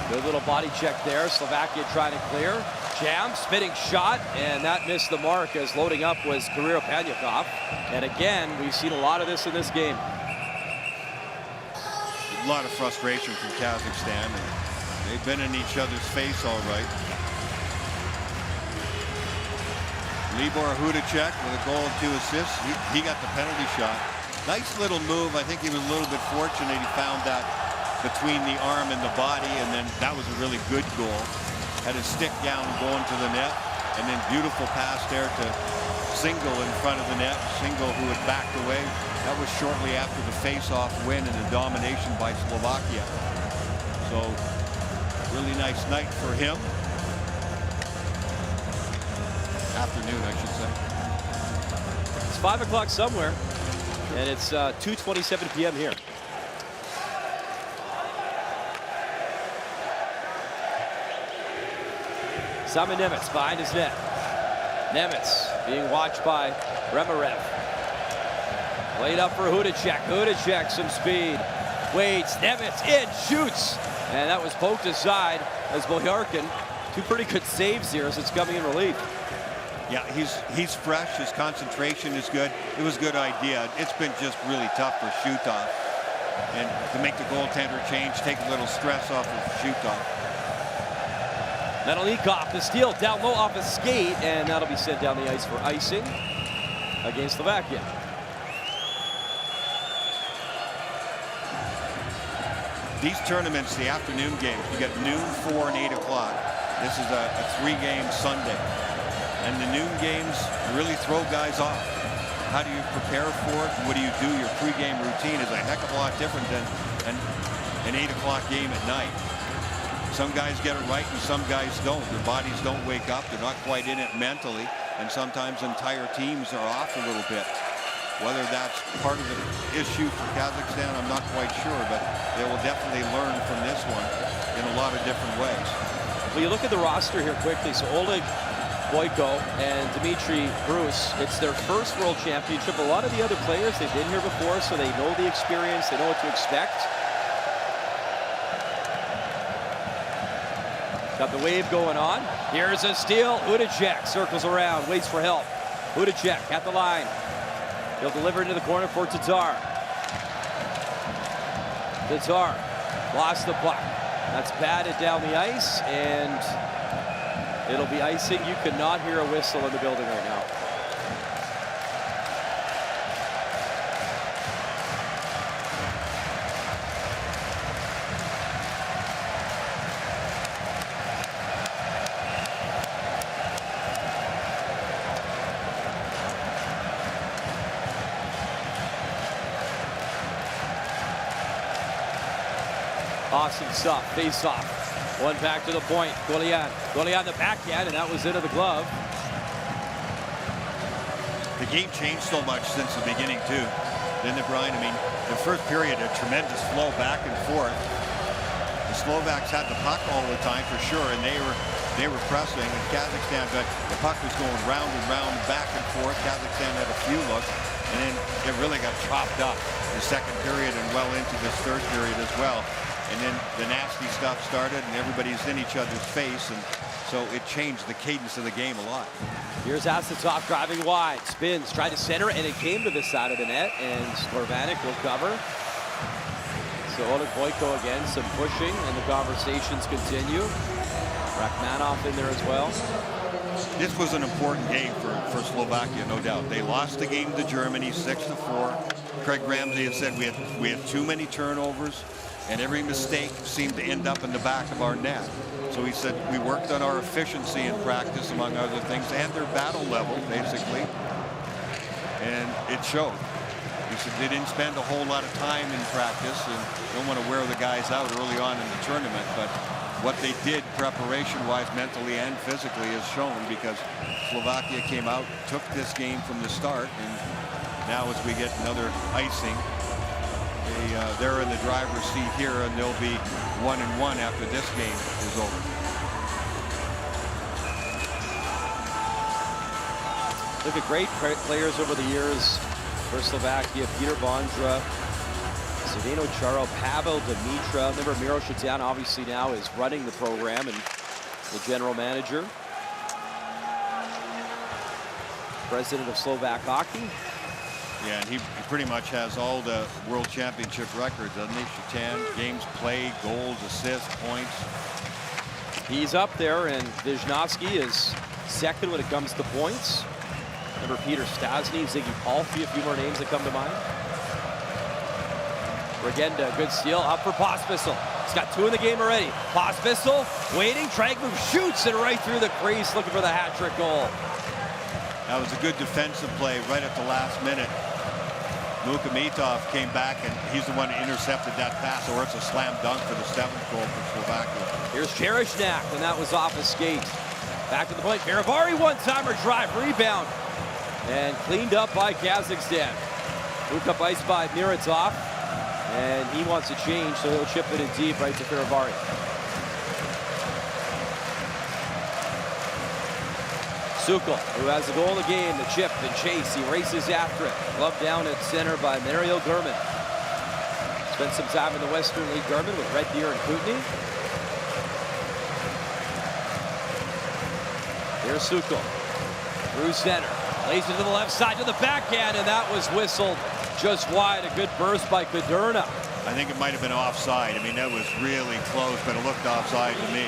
good little body check there. Slovakia trying to clear. Jam, spinning shot, and that missed the mark as loading up was Kirill Panyakov. And again, we've seen a lot of this in this game. A lot of frustration from Kazakhstan, and they've been in each other's face all right. Libor Hudacek with a goal and 2 assists. He got the penalty shot. Nice little move. I think he was a little bit fortunate. He found that between the arm and the body, and then that was a really good goal. Had his stick down going to the net, and then beautiful pass there to Single in front of the net. Single, who had backed away. That was shortly after the face-off win and the domination by Slovakia. So really nice night for him. Afternoon, I should say. It's 5 o'clock somewhere, and it's 2:27 p.m. here. Simon Nemitz behind his net. Nemitz being watched by Remarev. Laid up for Hudacek. Hudacek, some speed. Waits, Nemitz in, shoots. And that was poked aside as Boyarkin. 2 pretty good saves here as it's coming in relief. Yeah, he's fresh. His concentration is good. It was a good idea. It's been just really tough for Shutov. And to make the goaltender change, take a little stress off of Shutov. Medalikov, the steal down low off a skate, and that'll be sent down the ice for icing against Slovakia. These tournaments, the afternoon games, you get noon, 4, and 8 o'clock. This is a 3-game Sunday. And the noon games really throw guys off. How do you prepare for it? What do you do? Your pregame routine is a heck of a lot different than an 8 o'clock game at night. Some guys get it right and some guys don't. Their bodies don't wake up. They're not quite in it mentally. And sometimes entire teams are off a little bit. Whether that's part of the issue for Kazakhstan, I'm not quite sure, but they will definitely learn from this one in a lot of different ways. Well, you look at the roster here quickly. So Oleg Boyko and Dmitry Bruce, it's their first World Championship. A lot of the other players, they've been here before, so they know the experience, they know what to expect. Got the wave going on. Here's a steal. Udacek circles around, waits for help. Udacek at the line. He'll deliver into the corner for Tatar. Tatar lost the puck. That's batted down the ice, and it'll be icing. You cannot hear a whistle in the building right now. Awesome stuff. Face off. One back to the point. Golian the backhand, and that was into the glove. The game changed so much since the beginning, too, didn't it, Brian? I mean, the first period, a tremendous flow back and forth. The Slovaks had the puck all the time, for sure, and they were pressing. And Kazakhstan, but the puck was going round and round, back and forth. Kazakhstan had a few looks, and then it really got chopped up the second period and well into this third period as well. And then the nasty stuff started, and everybody's in each other's face, and so it changed the cadence of the game a lot. Here's Asatov driving wide, spins, tried to center, and it came to the side of the net, and Skorvanik will cover. So Oleg Boyko again, some pushing, and the conversations continue. Rachmanov in there as well. This was an important game for Slovakia, no doubt. They lost the game to Germany 6-4. Craig Ramsey had said we have too many turnovers, and every mistake seemed to end up in the back of our net. So he said we worked on our efficiency in practice, among other things, and their battle level, basically. And it showed. He said they didn't spend a whole lot of time in practice and don't want to wear the guys out early on in the tournament. But what they did preparation-wise, mentally and physically, is shown, because Slovakia came out, took this game from the start, and now as we get another icing, they're in the driver's seat here, and they'll be 1-1 after this game is over. Look at great players over the years for Slovakia. Peter Bondra, Zdeno Chara, Pavel Dimitra. Remember, Miro Shatan obviously now is running the program and the general manager. President of Slovak hockey. Yeah, and he pretty much has all the World Championship records, doesn't he? Shatan, games played, goals, assists, points. He's up there, and Wisniewski is second when it comes to points. Remember Peter Stastny, Ziggy Palffy, a few more names that come to mind. Regenda, good steal, up for Pospisil. He's got 2 in the game already. Pospisil, waiting, Dragmove shoots it right through the crease, looking for the hat-trick goal. That was a good defensive play right at the last minute. Mukamitov came back, and he's the one who intercepted that pass, or it's a slam dunk for the 7th goal for Slovakia. Here's Cherishnak, and that was off a skate. Back to the point. Karavari, one-timer drive, rebound, and cleaned up by Kazakhstan. Hook up ice by Miratov, and he wants to change, so he'll chip it in deep right to Karavari. Sukal, who has the goal in the game, the chip and chase, he races after it. Glove down at center by Mario Gurman. Spent some time in the Western League, Gurman, with Red Deer and Kootenay. Here's Sukal. Through center. Lays it to the left side to the backhand, and that was whistled just wide. A good burst by Kaderna. I think it might have been offside. I mean, that was really close, but it looked offside to me.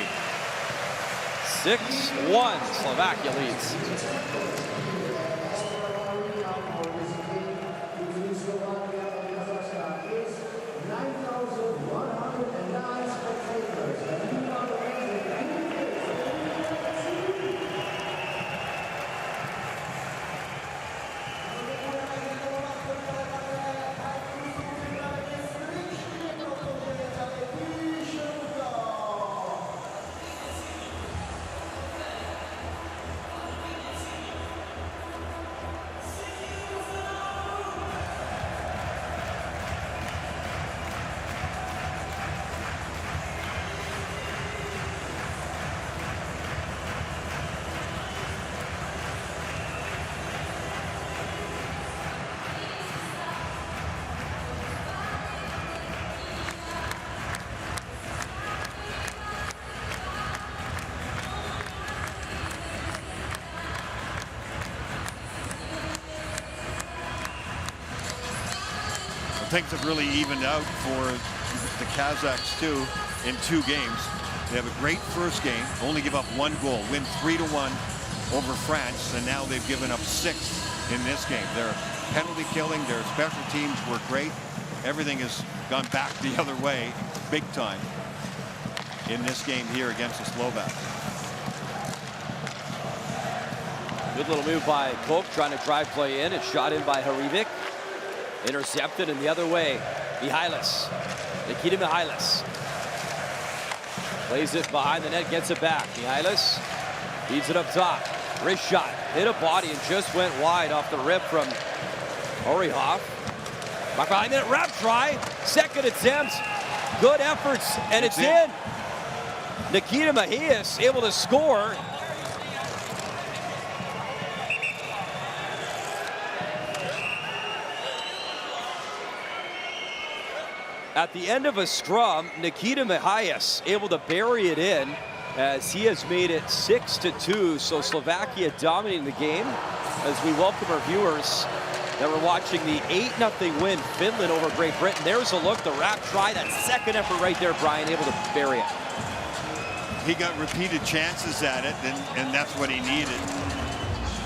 6-1, Slovakia leads. Things have really evened out for the Kazakhs too in 2 games. They have a great first game, only give up 1 goal, win 3-1 over France, and now they've given up 6 in this game. Their penalty killing, their special teams were great. Everything has gone back the other way big time in this game here against the Slovaks. Good little move by Koch, trying to drive play in. It's shot in by Harivic. Intercepted, and the other way, Mihalis. Nikita Mihalis. Plays it behind the net, gets it back. Mihalis feeds it up top. Wrist shot, hit a body and just went wide off the rip from Orihov. Back behind the net, wrap try. Second attempt, good efforts, and it's in. Nikita Mihalis able to score. At the end of a scrum, Nikita Mihalis able to bury it in as he has made it 6-2. So Slovakia dominating the game as we welcome our viewers that were watching the 8-0 win Finland over Great Britain. There's a look, the wrap try, that second effort right there, Brian, able to bury it. He got repeated chances at it, and that's what he needed.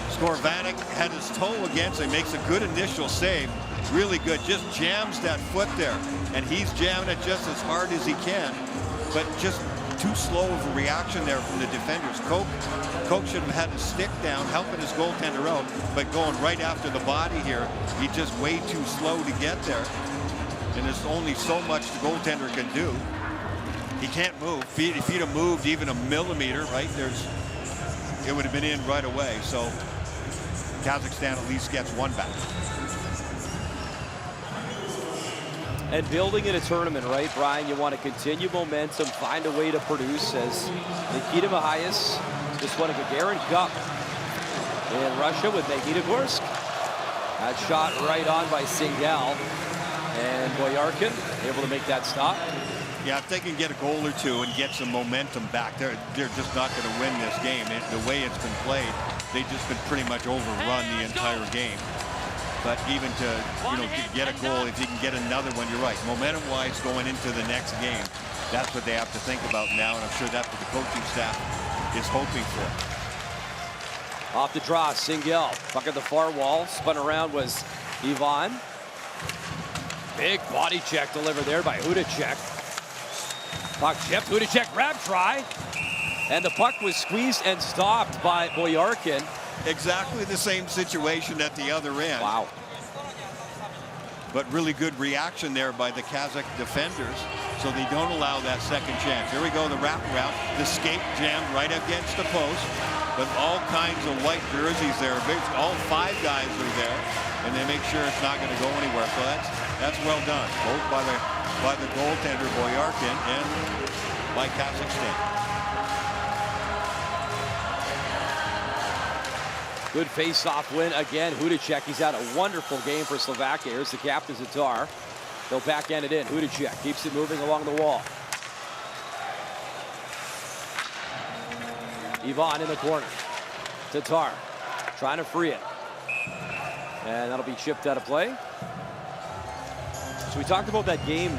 Skorvanik had his toe against it, makes a good initial save. Really good, just jams that foot there. And he's jamming it just as hard as he can, but just too slow of a reaction there from the defenders. Koch should have had his stick down, helping his goaltender out, but going right after the body here, he's just way too slow to get there. And there's only so much the goaltender can do. He can't move. If he'd have moved even a millimeter, right, it would have been in right away. So Kazakhstan at least gets 1 back. And building in a tournament, right, Brian, you want to continue momentum, find a way to produce, as Nikita Mihalis just won a Gagarin Cup in Russia with Magnitogorsk. That shot right on by Singal, and Boyarkin able to make that stop. Yeah, if they can get a goal or 2 and get some momentum back, they're just not going to win this game. The way it's been played, they've just been pretty much overrun the entire game. But even to get a goal, if you can get another one, you're right. Momentum-wise, going into the next game, that's what they have to think about now, and I'm sure that's what the coaching staff is hoping for. Off the draw, Singal, puck at the far wall, spun around was Ivan. Big body check delivered there by Hudacek. Puck chipped, Hudacek grab try, and the puck was squeezed and stopped by Boyarkin. Exactly the same situation at the other end. Wow. But really good reaction there by the Kazakh defenders, so they don't allow that second chance. Here we go, the wraparound. The skate jammed right against the post, but all kinds of white jerseys there. All 5 guys are there, and they make sure it's not going to go anywhere. So that's well done, both by the goaltender Boyarkin and by Kazakhstan. Good face-off win again. Hudacek, he's had a wonderful game for Slovakia. Here's the captain, Tatar. They'll backhand it in. Hudacek keeps it moving along the wall. Ivan in the corner. Tatar trying to free it. And that'll be chipped out of play. So we talked about that game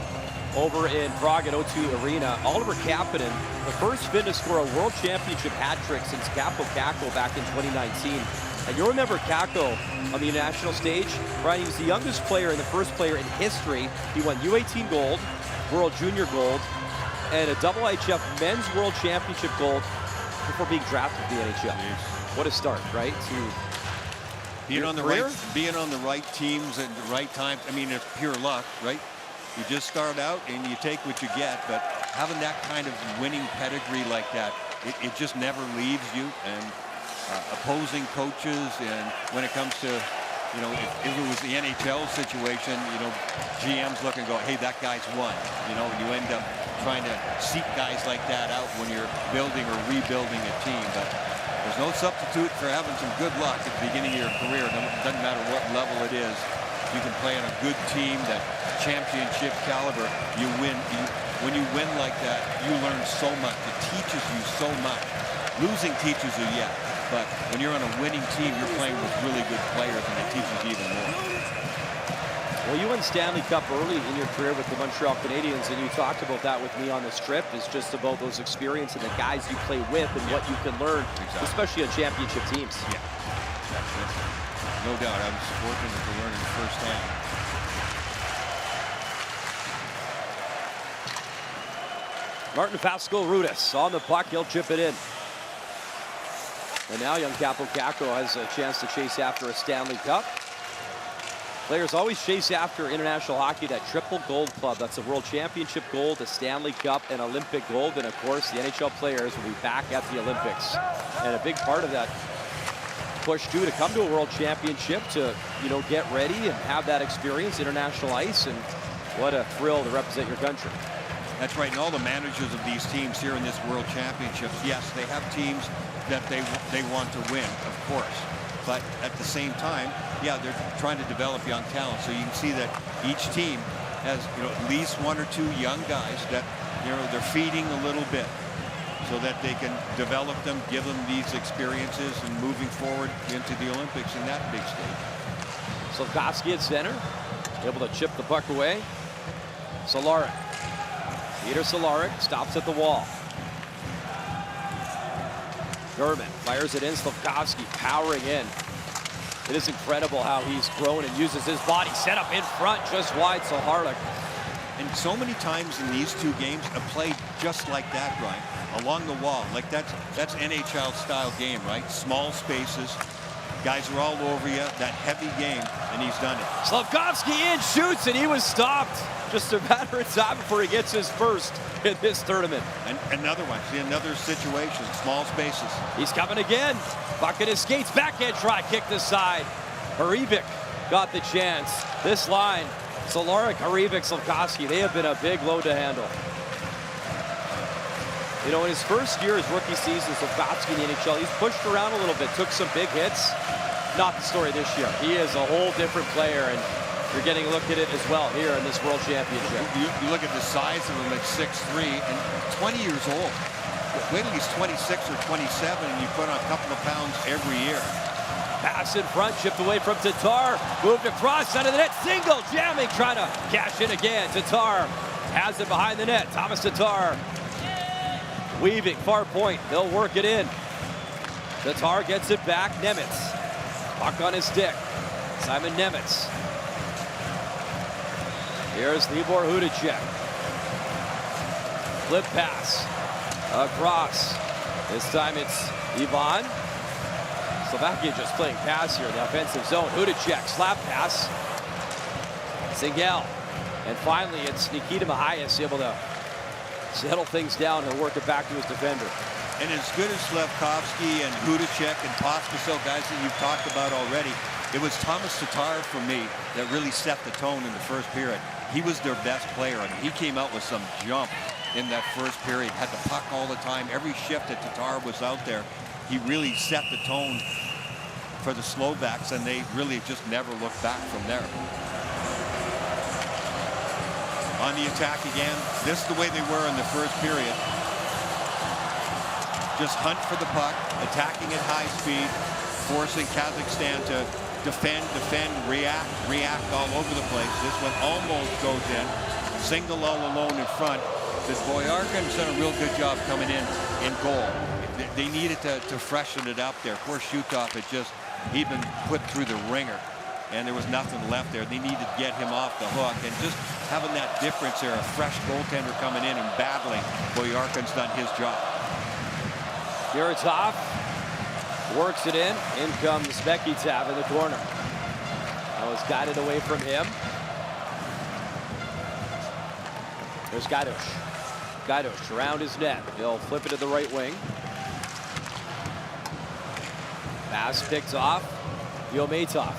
over in Prague at O2 Arena. Oliver Kapanen, the first Finn to score a World Championship hat trick since Capo Kakko back in 2019. And you'll remember Kakko on the national stage. Brian, he was the youngest player and the first player in history. He won U18 gold, World Junior gold, and a IIHF Men's World Championship gold before being drafted to the NHL. Jeez. What a start, right? Being on the right teams at the right time. I mean, it's pure luck, right? You just start out and you take what you get, but having that kind of winning pedigree like that, it just never leaves you. And opposing coaches, and when it comes to, you know, if it was the NHL situation, you know, GMs look and go, hey, that guy's won. You know, you end up trying to seek guys like that out when you're building or rebuilding a team. But there's no substitute for having some good luck at the beginning of your career. It doesn't matter what level it is. You can play on a good team, that championship caliber. You win. When you win like that, you learn so much. It teaches you so much. Losing teaches you, yeah. But when you're on a winning team, you're playing with really good players, and it teaches you even more. Well, you won Stanley Cup early in your career with the Montreal Canadiens, and you talked about that with me on this trip. It's just about those experiences and the guys you play with and what you can learn, especially on championship teams. Yeah, no doubt. I was fortunate to learn it firsthand. Martin Pascal-Rudis on the puck. He'll chip it in. And now young Capo Kakko has a chance to chase after a Stanley Cup. Players always chase after international hockey, that triple gold club. That's a world championship gold, a Stanley Cup, and Olympic gold. And of course, the NHL players will be back at the Olympics. And a big part of that push too, to come to a world championship, to, you know, get ready and have that experience, international ice. And what a thrill to represent your country. That's right. And all the managers of these teams here in this World Championships, yes, they have teams that they want to win, of course. But at the same time, yeah, they're trying to develop young talent. So you can see that each team has, you know, at least one or two young guys that, you know, they're feeding a little bit so that they can develop them, give them these experiences, and moving forward into the Olympics in that big stage. Slafkovsky at center, able to chip the puck away. Cehlarik. Peter Cehlarik stops at the wall. German fires it in. Slafkovsky powering in. It is incredible how he's grown and uses his body. Set up in front, just wide. Cehlarik. And so many times in these two games, a play just like that, Brian, along the wall. Like that's NHL style game, right? Small spaces. Guys are all over you. That heavy game, and he's done it. Slafkovsky in, shoots, and he was stopped. Just a matter of time before he gets his first in this tournament. And another one. See, another situation. Small spaces. He's coming again. Puck at his skates. Backhand try. Kick the side. Harivik got the chance. This line. Cehlarik, Harivik, Slafkovsky. They have been a big load to handle. You know, in his first year, his rookie season, Slafkovsky in the NHL, he's pushed around a little bit. Took some big hits. Not the story this year. He is a whole different player, and you're getting a look at it as well here in this World Championship. You look at the size of him at 6'3" and 20 years old. Wait till he's 26 or 27 and you put on a couple of pounds every year. Pass in front, chipped away from Tatar. Moved across, out of the net. Single, jamming, trying to cash in again. Tatar has it behind the net. Thomas Tatar weaving, far point. They'll work it in. Tatar gets it back. Nemitz. Puck on his stick. Simon Nemitz. Here's Libor Hudacek. Flip pass. Across. This time it's Ivan. Slovakia just playing pass here in the offensive zone. Hudacek, slap pass. Singel. And finally it's Nikita Mahias able to settle things down and work it back to his defender. And as good as Slafkovsky and Hudacek and Pospisil, guys that you've talked about already, it was Thomas Tatar for me that really set the tone in the first period. He was their best player, and he came out with some jump in that first period. Had the puck all the time. Every shift that Tatar was out there, he really set the tone for the Slovaks, and they really just never looked back from there. On the attack again. This is the way they were in the first period. Just hunt for the puck, attacking at high speed, forcing Kazakhstan to defend, react all over the place. This one almost goes in. Single all alone in front. This Boyarkin's done a real good job coming in goal. They needed to freshen it up there. Poor Shutov had just, he'd been put through the ringer, and there was nothing left there. They needed to get him off the hook, and just having that difference there, a fresh goaltender coming in and battling. Boyarkin's done his job. Muratov works it in. In comes Bekitav in the corner. That was guided away from him. There's Gaidosh. Gaidosh around his net. He'll flip it to the right wing. Pass picked off. Yometov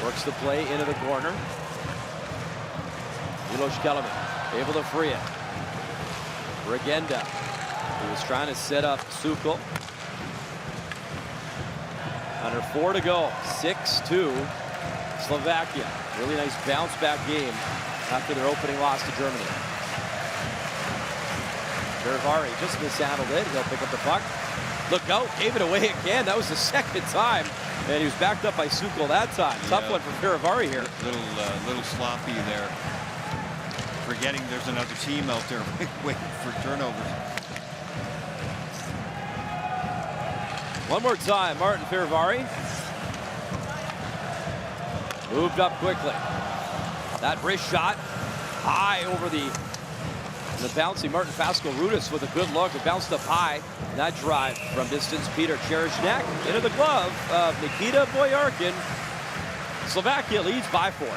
works the play into the corner. Milos Kelemen able to free it. Regenda. He was trying to set up Sukol. Under 4 to go. 6-2 Slovakia. Really nice bounce back game after their opening loss to Germany. Verivari just mishandled it. He'll pick up the puck. Look out, gave it away again. That was the second time. And he was backed up by Sukol that time. Yeah. Tough one for Verivari here. Little sloppy there. Forgetting there's another team out there waiting for turnovers. One more time, Martin Verivari. Moved up quickly. That wrist shot high over the bouncing Martin Fasco-Rudis with a good look. It bounced up high. And that drive from distance, Peter Cherishnak into the glove of Nikita Boyarkin. Slovakia leads by 4.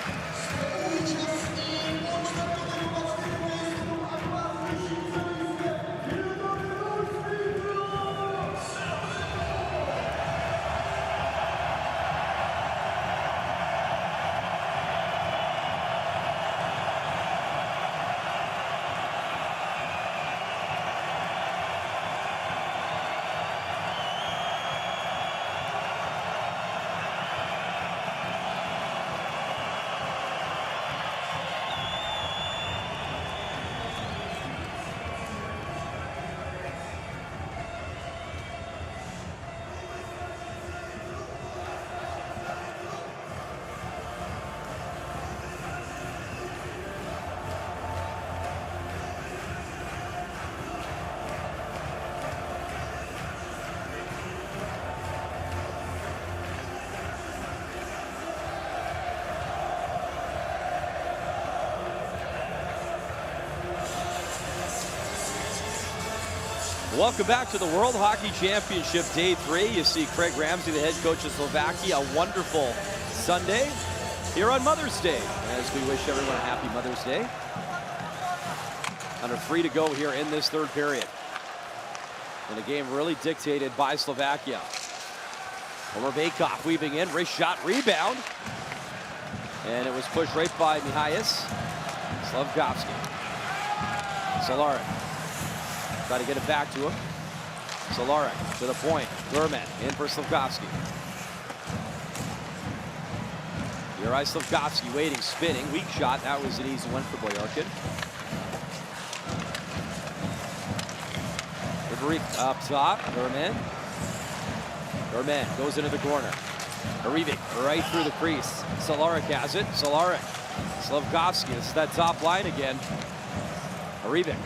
Welcome back to the World Hockey Championship Day 3. You see Craig Ramsay, the head coach of Slovakia. A wonderful Sunday here on Mother's Day, as we wish everyone a happy Mother's Day. Under 3 to go here in this third period. And a game really dictated by Slovakia. Omer Bakov weaving in, wrist shot, rebound. And it was pushed right by Mihais. Slavkovsky. Solaric. Try to get it back to him. Solaric to the point. Gurman in for Slavkovsky. Yuri Slavkovsky waiting, spinning. Weak shot. That was an easy one for Boyarkin. Ribery up top. Gurman. Gurman goes into the corner. Arivik right through the crease. Solaric has it. Solaric. Slavkovsky. It's that top line again. Arivik.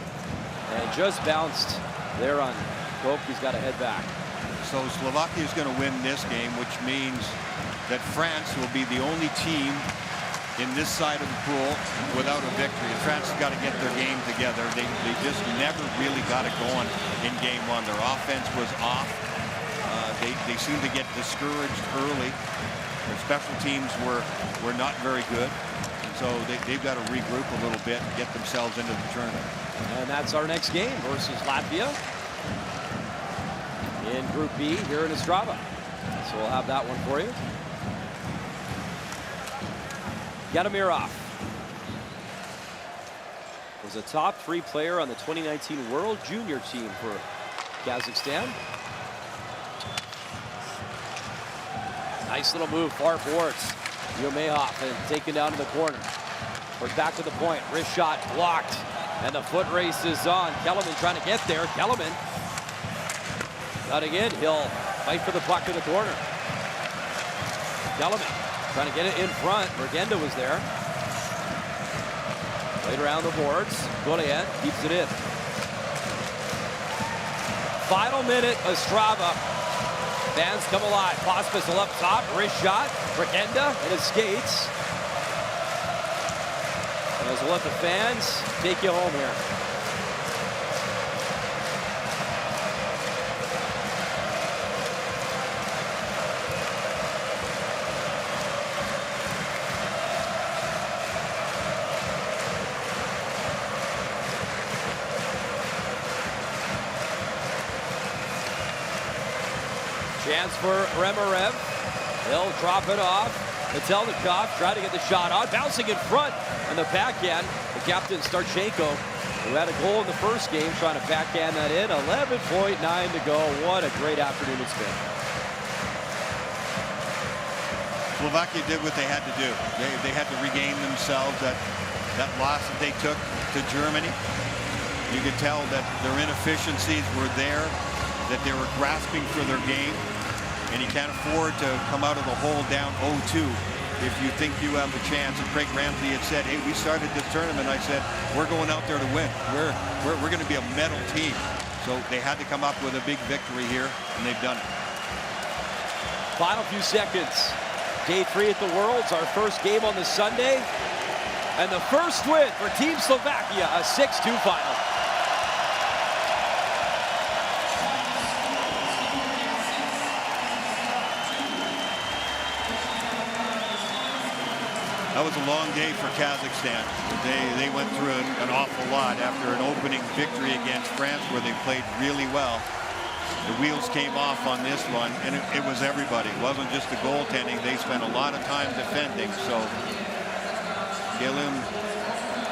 And just bounced there on Coke. He's got to head back. So Slovakia is going to win this game, which means that France will be the only team in this side of the pool without a victory. And France has got to get their game together. They just never really got it going in game 1. Their offense was off. They seemed to get discouraged early. Their special teams were not very good. And so they've got to regroup a little bit and get themselves into the tournament. And that's our next game versus Latvia in Group B here in Ostrava. So we'll have that one for you. Yadamirov was a top 3 player on the 2019 World Junior team for Kazakhstan. Nice little move, far boards. Yomehov and taken down to the corner. We're back to the point. Wrist shot blocked. And the foot race is on. Kelemen trying to get there. Kelemen cutting in. He'll Fight for the puck in the corner. Kellerman trying to get it in front. Regenda was there. Played around the boards. Golian keeps it in. Final minute, Ostrava. Fans come alive. Pospisil up top, wrist shot. Regenda and his skates. As we'll let the fans take you home here. Chance for Remarev. He'll drop it off. Metelnikov tried to get the shot on. Bouncing in front on the backhand. The captain, Starchenko, who had a goal in the first game, trying to backhand that in. 11.9 to go. What a great afternoon it's been. Slovakia did what they had to do. They had to regain themselves. That loss that they took to Germany, you could tell that their inefficiencies were there, that they were grasping for their game. And you can't afford to come out of the hole down 0-2 if you think you have a chance. And Craig Ramsey had said, hey, we started this tournament. I said, we're going out there to win. We're going to be a medal team. So they had to come up with a big victory here, and they've done it. Final few seconds. Day 3 at the Worlds, our first game on the Sunday. And the first win for Team Slovakia, a 6-2 final. That was a long day for Kazakhstan. They went through an awful lot after an opening victory against France where they played really well. The wheels came off on this one, and it was everybody. It wasn't just the goaltending. They spent a lot of time defending. So Kelim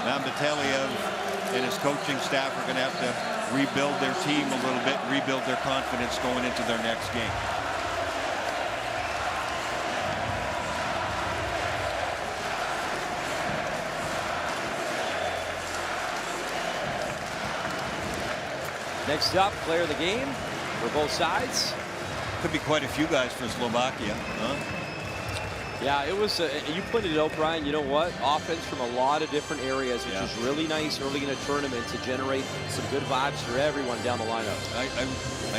Mambeteliev and his coaching staff are going to have to rebuild their team a little bit, rebuild their confidence going into their next game. Next up, player of the game for both sides. Could be quite a few guys for Slovakia, huh? Yeah, it was, you pointed it out, Brian, you know what? Offense from a lot of different areas, which is really nice early in a tournament to generate some good vibes for everyone down the lineup. I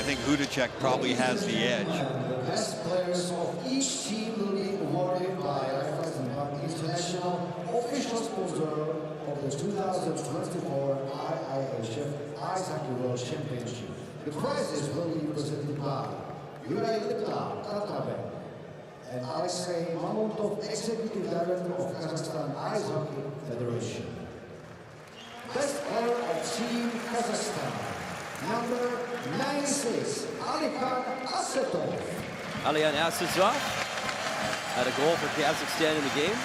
think Hudacek probably has the edge. The best players of each team will be awarded by International official sponsor of the 2024 IIHF Ice Hockey World Championship. The prizes will be presented by Juraj Lipta, Tatabe, and Alexei Mamontov, Executive Director of Kazakhstan Ice Hockey Federation. Best player of Team Kazakhstan, number 96, Alihan Asetov. Alihan Asetov had a goal for Kazakhstan in the game.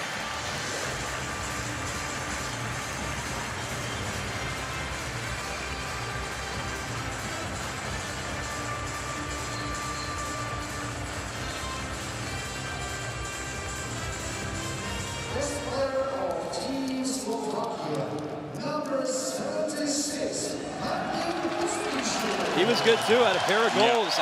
Best player of Team Slovakia, number 76, He was good too, had a pair of goals.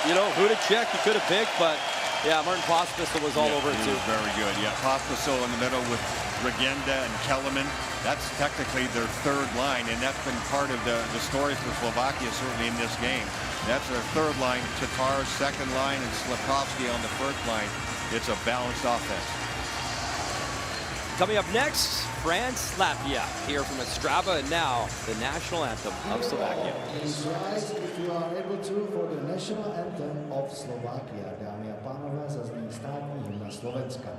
You know, Hudacek he could have picked, but yeah, Martin Pospisil was all over it too. He was very good. Yeah, Pospisil in the middle with Regenda and Kellerman. That's technically their third line, and that's been part of the story for Slovakia, certainly in this game. That's their third line. Tatar's second line and Slavkovsky on the first line. It's a balanced offense. Coming up next, France, Latvia, here from Ostrava, and now the national anthem of Slovakia. Please rise if you are able to for the national anthem of Slovakia. Dámy a pánové, zazní státní hymna Slovenska.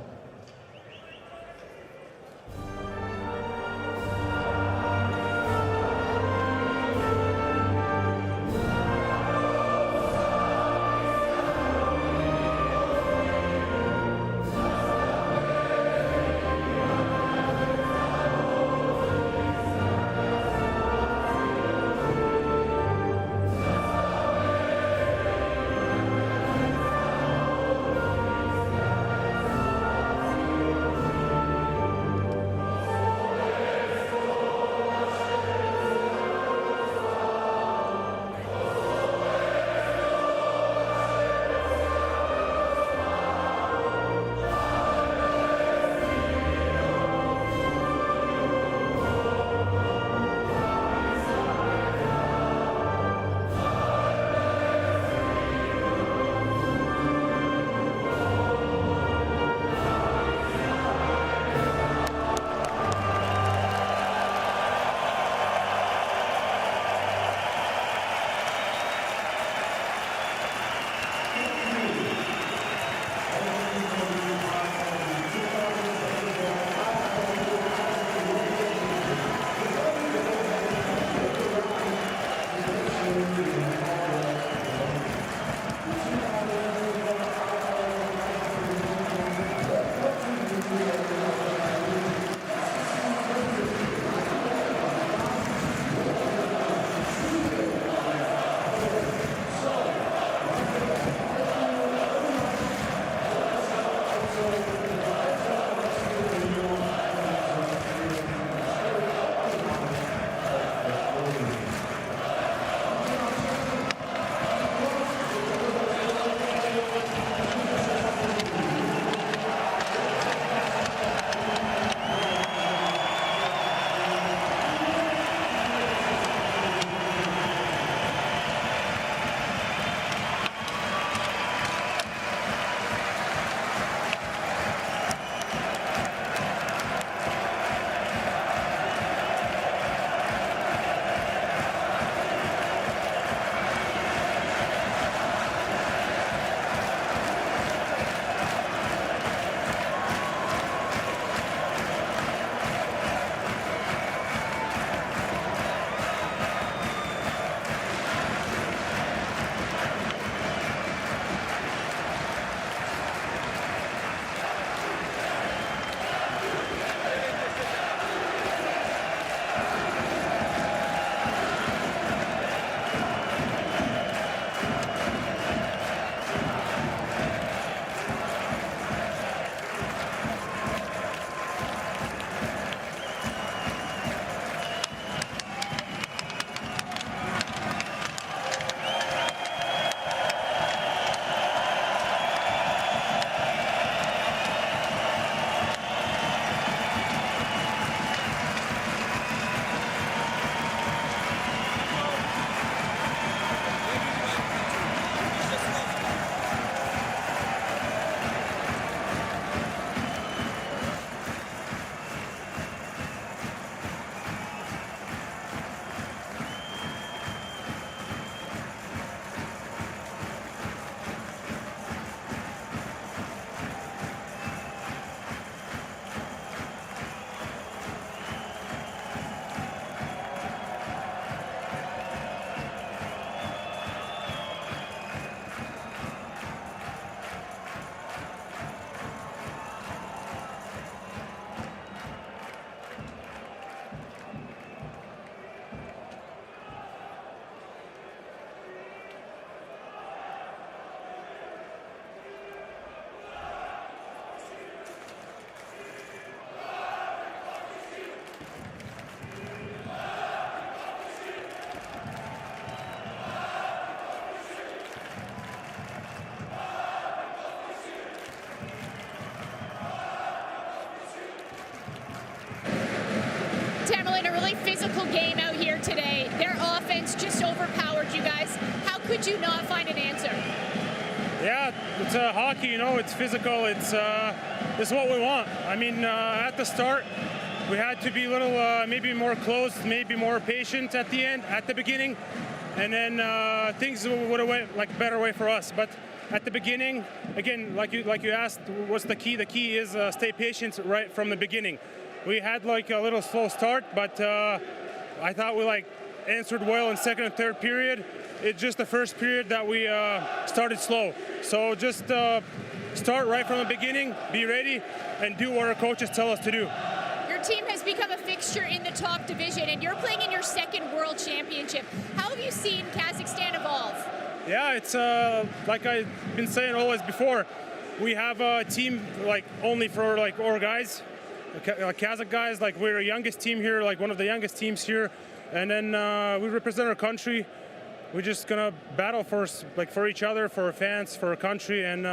experience just overpowered you guys. How could you not find an answer? Yeah, it's hockey, you know, it's physical, it's what we want. I mean, at the start, we had to be a little, maybe more close, maybe more patient at the end, at the beginning, and then things would have went like a better way for us. But at the beginning, again, like you asked, what's the key? The key is stay patient right from the beginning. We had like a little slow start, but I thought we like answered well in second and third period. It's just the first period that we started slow. So just start right from the beginning, be ready, and do what our coaches tell us to do. Your team has become a fixture in the top division, and you're playing in your second World Championship. How have you seen Kazakhstan evolve? Yeah, it's like I've been saying always before, we have a team like only for like our guys, like Kazakh guys. Like we're the youngest team here, like one of the youngest teams here, and then we represent our country. We're just gonna battle for each other, for our fans, for our country, and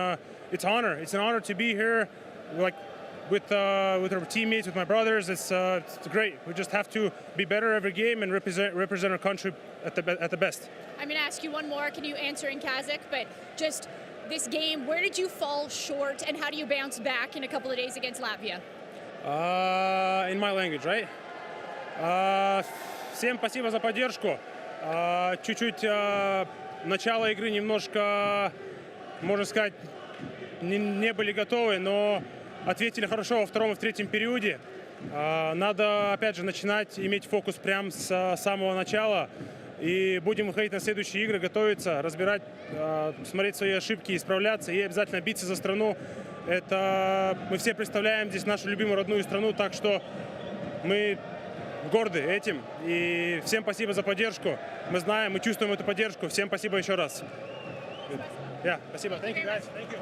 it's honor. It's an honor to be here, like with our teammates, with my brothers. It's great. We just have to be better every game and represent our country at the best. I'm gonna ask you one more. Can you answer in Kazakh? But just this game, where did you fall short, and how do you bounce back in a couple of days against Latvia? In my language, right? Всем спасибо за поддержку. Чуть-чуть начало игры немножко, можно сказать, не были готовы, но ответили хорошо во втором и в третьем периоде. Надо, опять же, начинать иметь фокус прямо с самого начала. И будем выходить на следующие игры, готовиться, разбирать, смотреть свои ошибки, исправляться и обязательно биться за страну. Это мы все представляем здесь нашу любимую родную страну, так что мы горды этим. И всем спасибо за поддержку. Мы знаем, мы чувствуем эту поддержку. Всем спасибо еще раз. Yeah, спасибо. Thank you, guys. Thank you.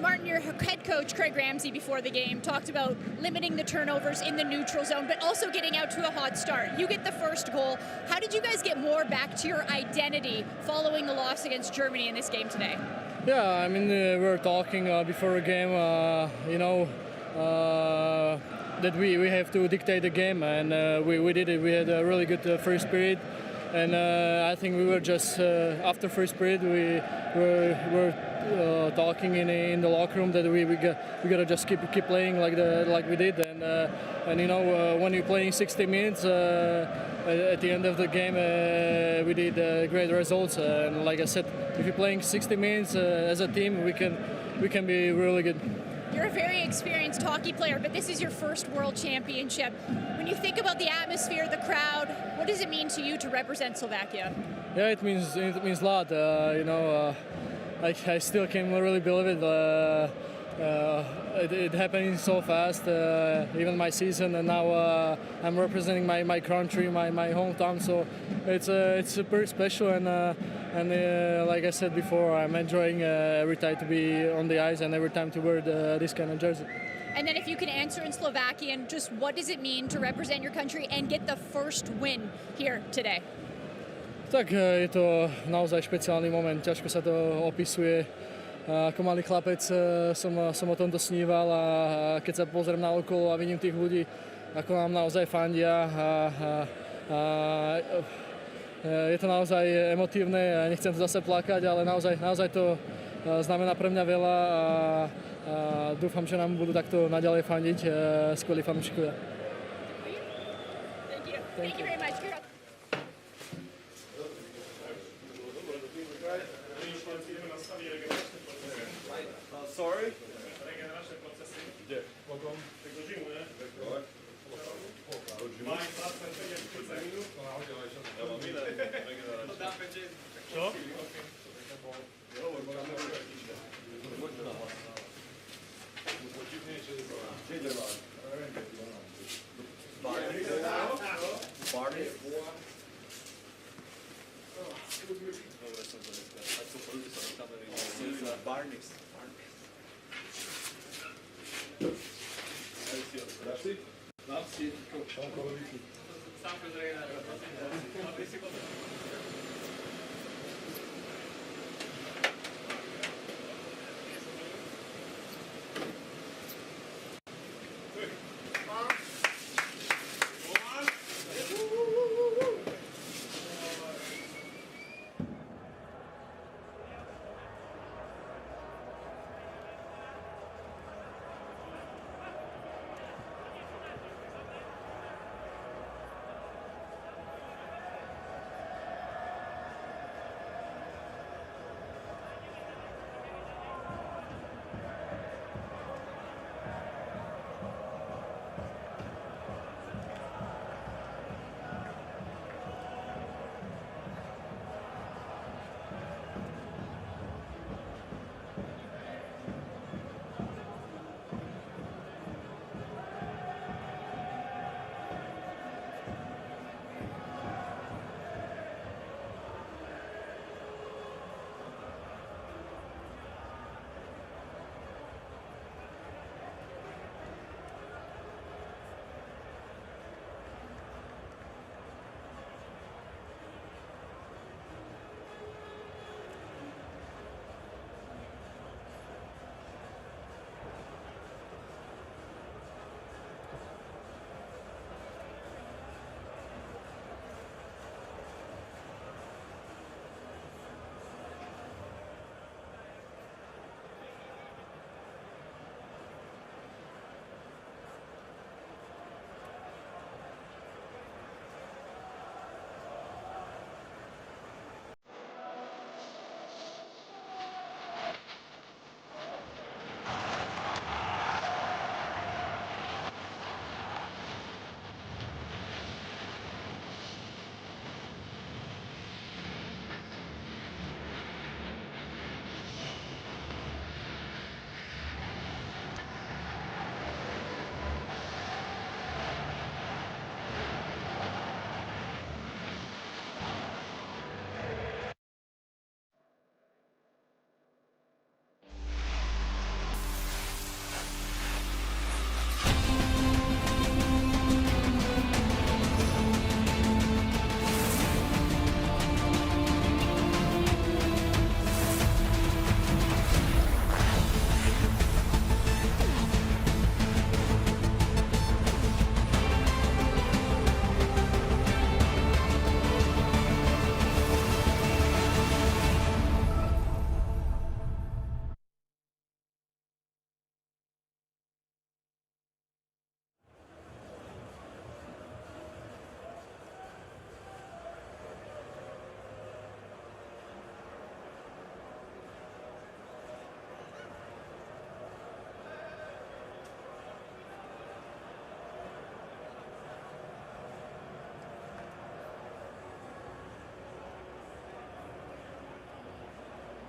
Martin, your head coach, Craig Ramsey, before the game talked about limiting the turnovers in the neutral zone, but also getting out to a hot start. You get the first goal. How did you guys get more back to your identity following the loss against Germany in this game today? Yeah, I mean, we were talking before the game, that we have to dictate the game, and we did it. We had a really good first period, and I think we were just, after first period, we were talking in the locker room that we gotta just keep playing like we did, and you know, when you're playing 60 minutes at the end of the game, we did great results, and like I said, if you're playing 60 minutes as a team, we can be really good. You're a very experienced hockey player, but this is your first World Championship. When you think about the atmosphere, the crowd, what does it mean to you to represent Slovakia? Yeah, it means a lot. I still can't really believe it. It happened so fast, even my season, and now I'm representing my country, my hometown. So it's pretty special, and like I said before, I'm enjoying every time to be on the ice and every time to wear this kind of jersey. And then if you can answer in Slovakian, just what does it mean to represent your country and get the first win here today? Tak je to naozaj špeciálny moment, ťažko sa to opisuje. Ako malý chlapec som o tomto sníval a keď sa pozriem na okolo a vidím tých ľudí, ako nám naozaj fandia, je to naozaj emotívne a nechcem zase plakať, ale naozaj to znamená pre mňa veľa a dúfam, že nám budú takto naďalej fandiť skvelí fanúšikovia. Thank you very much. Sorry? Merci.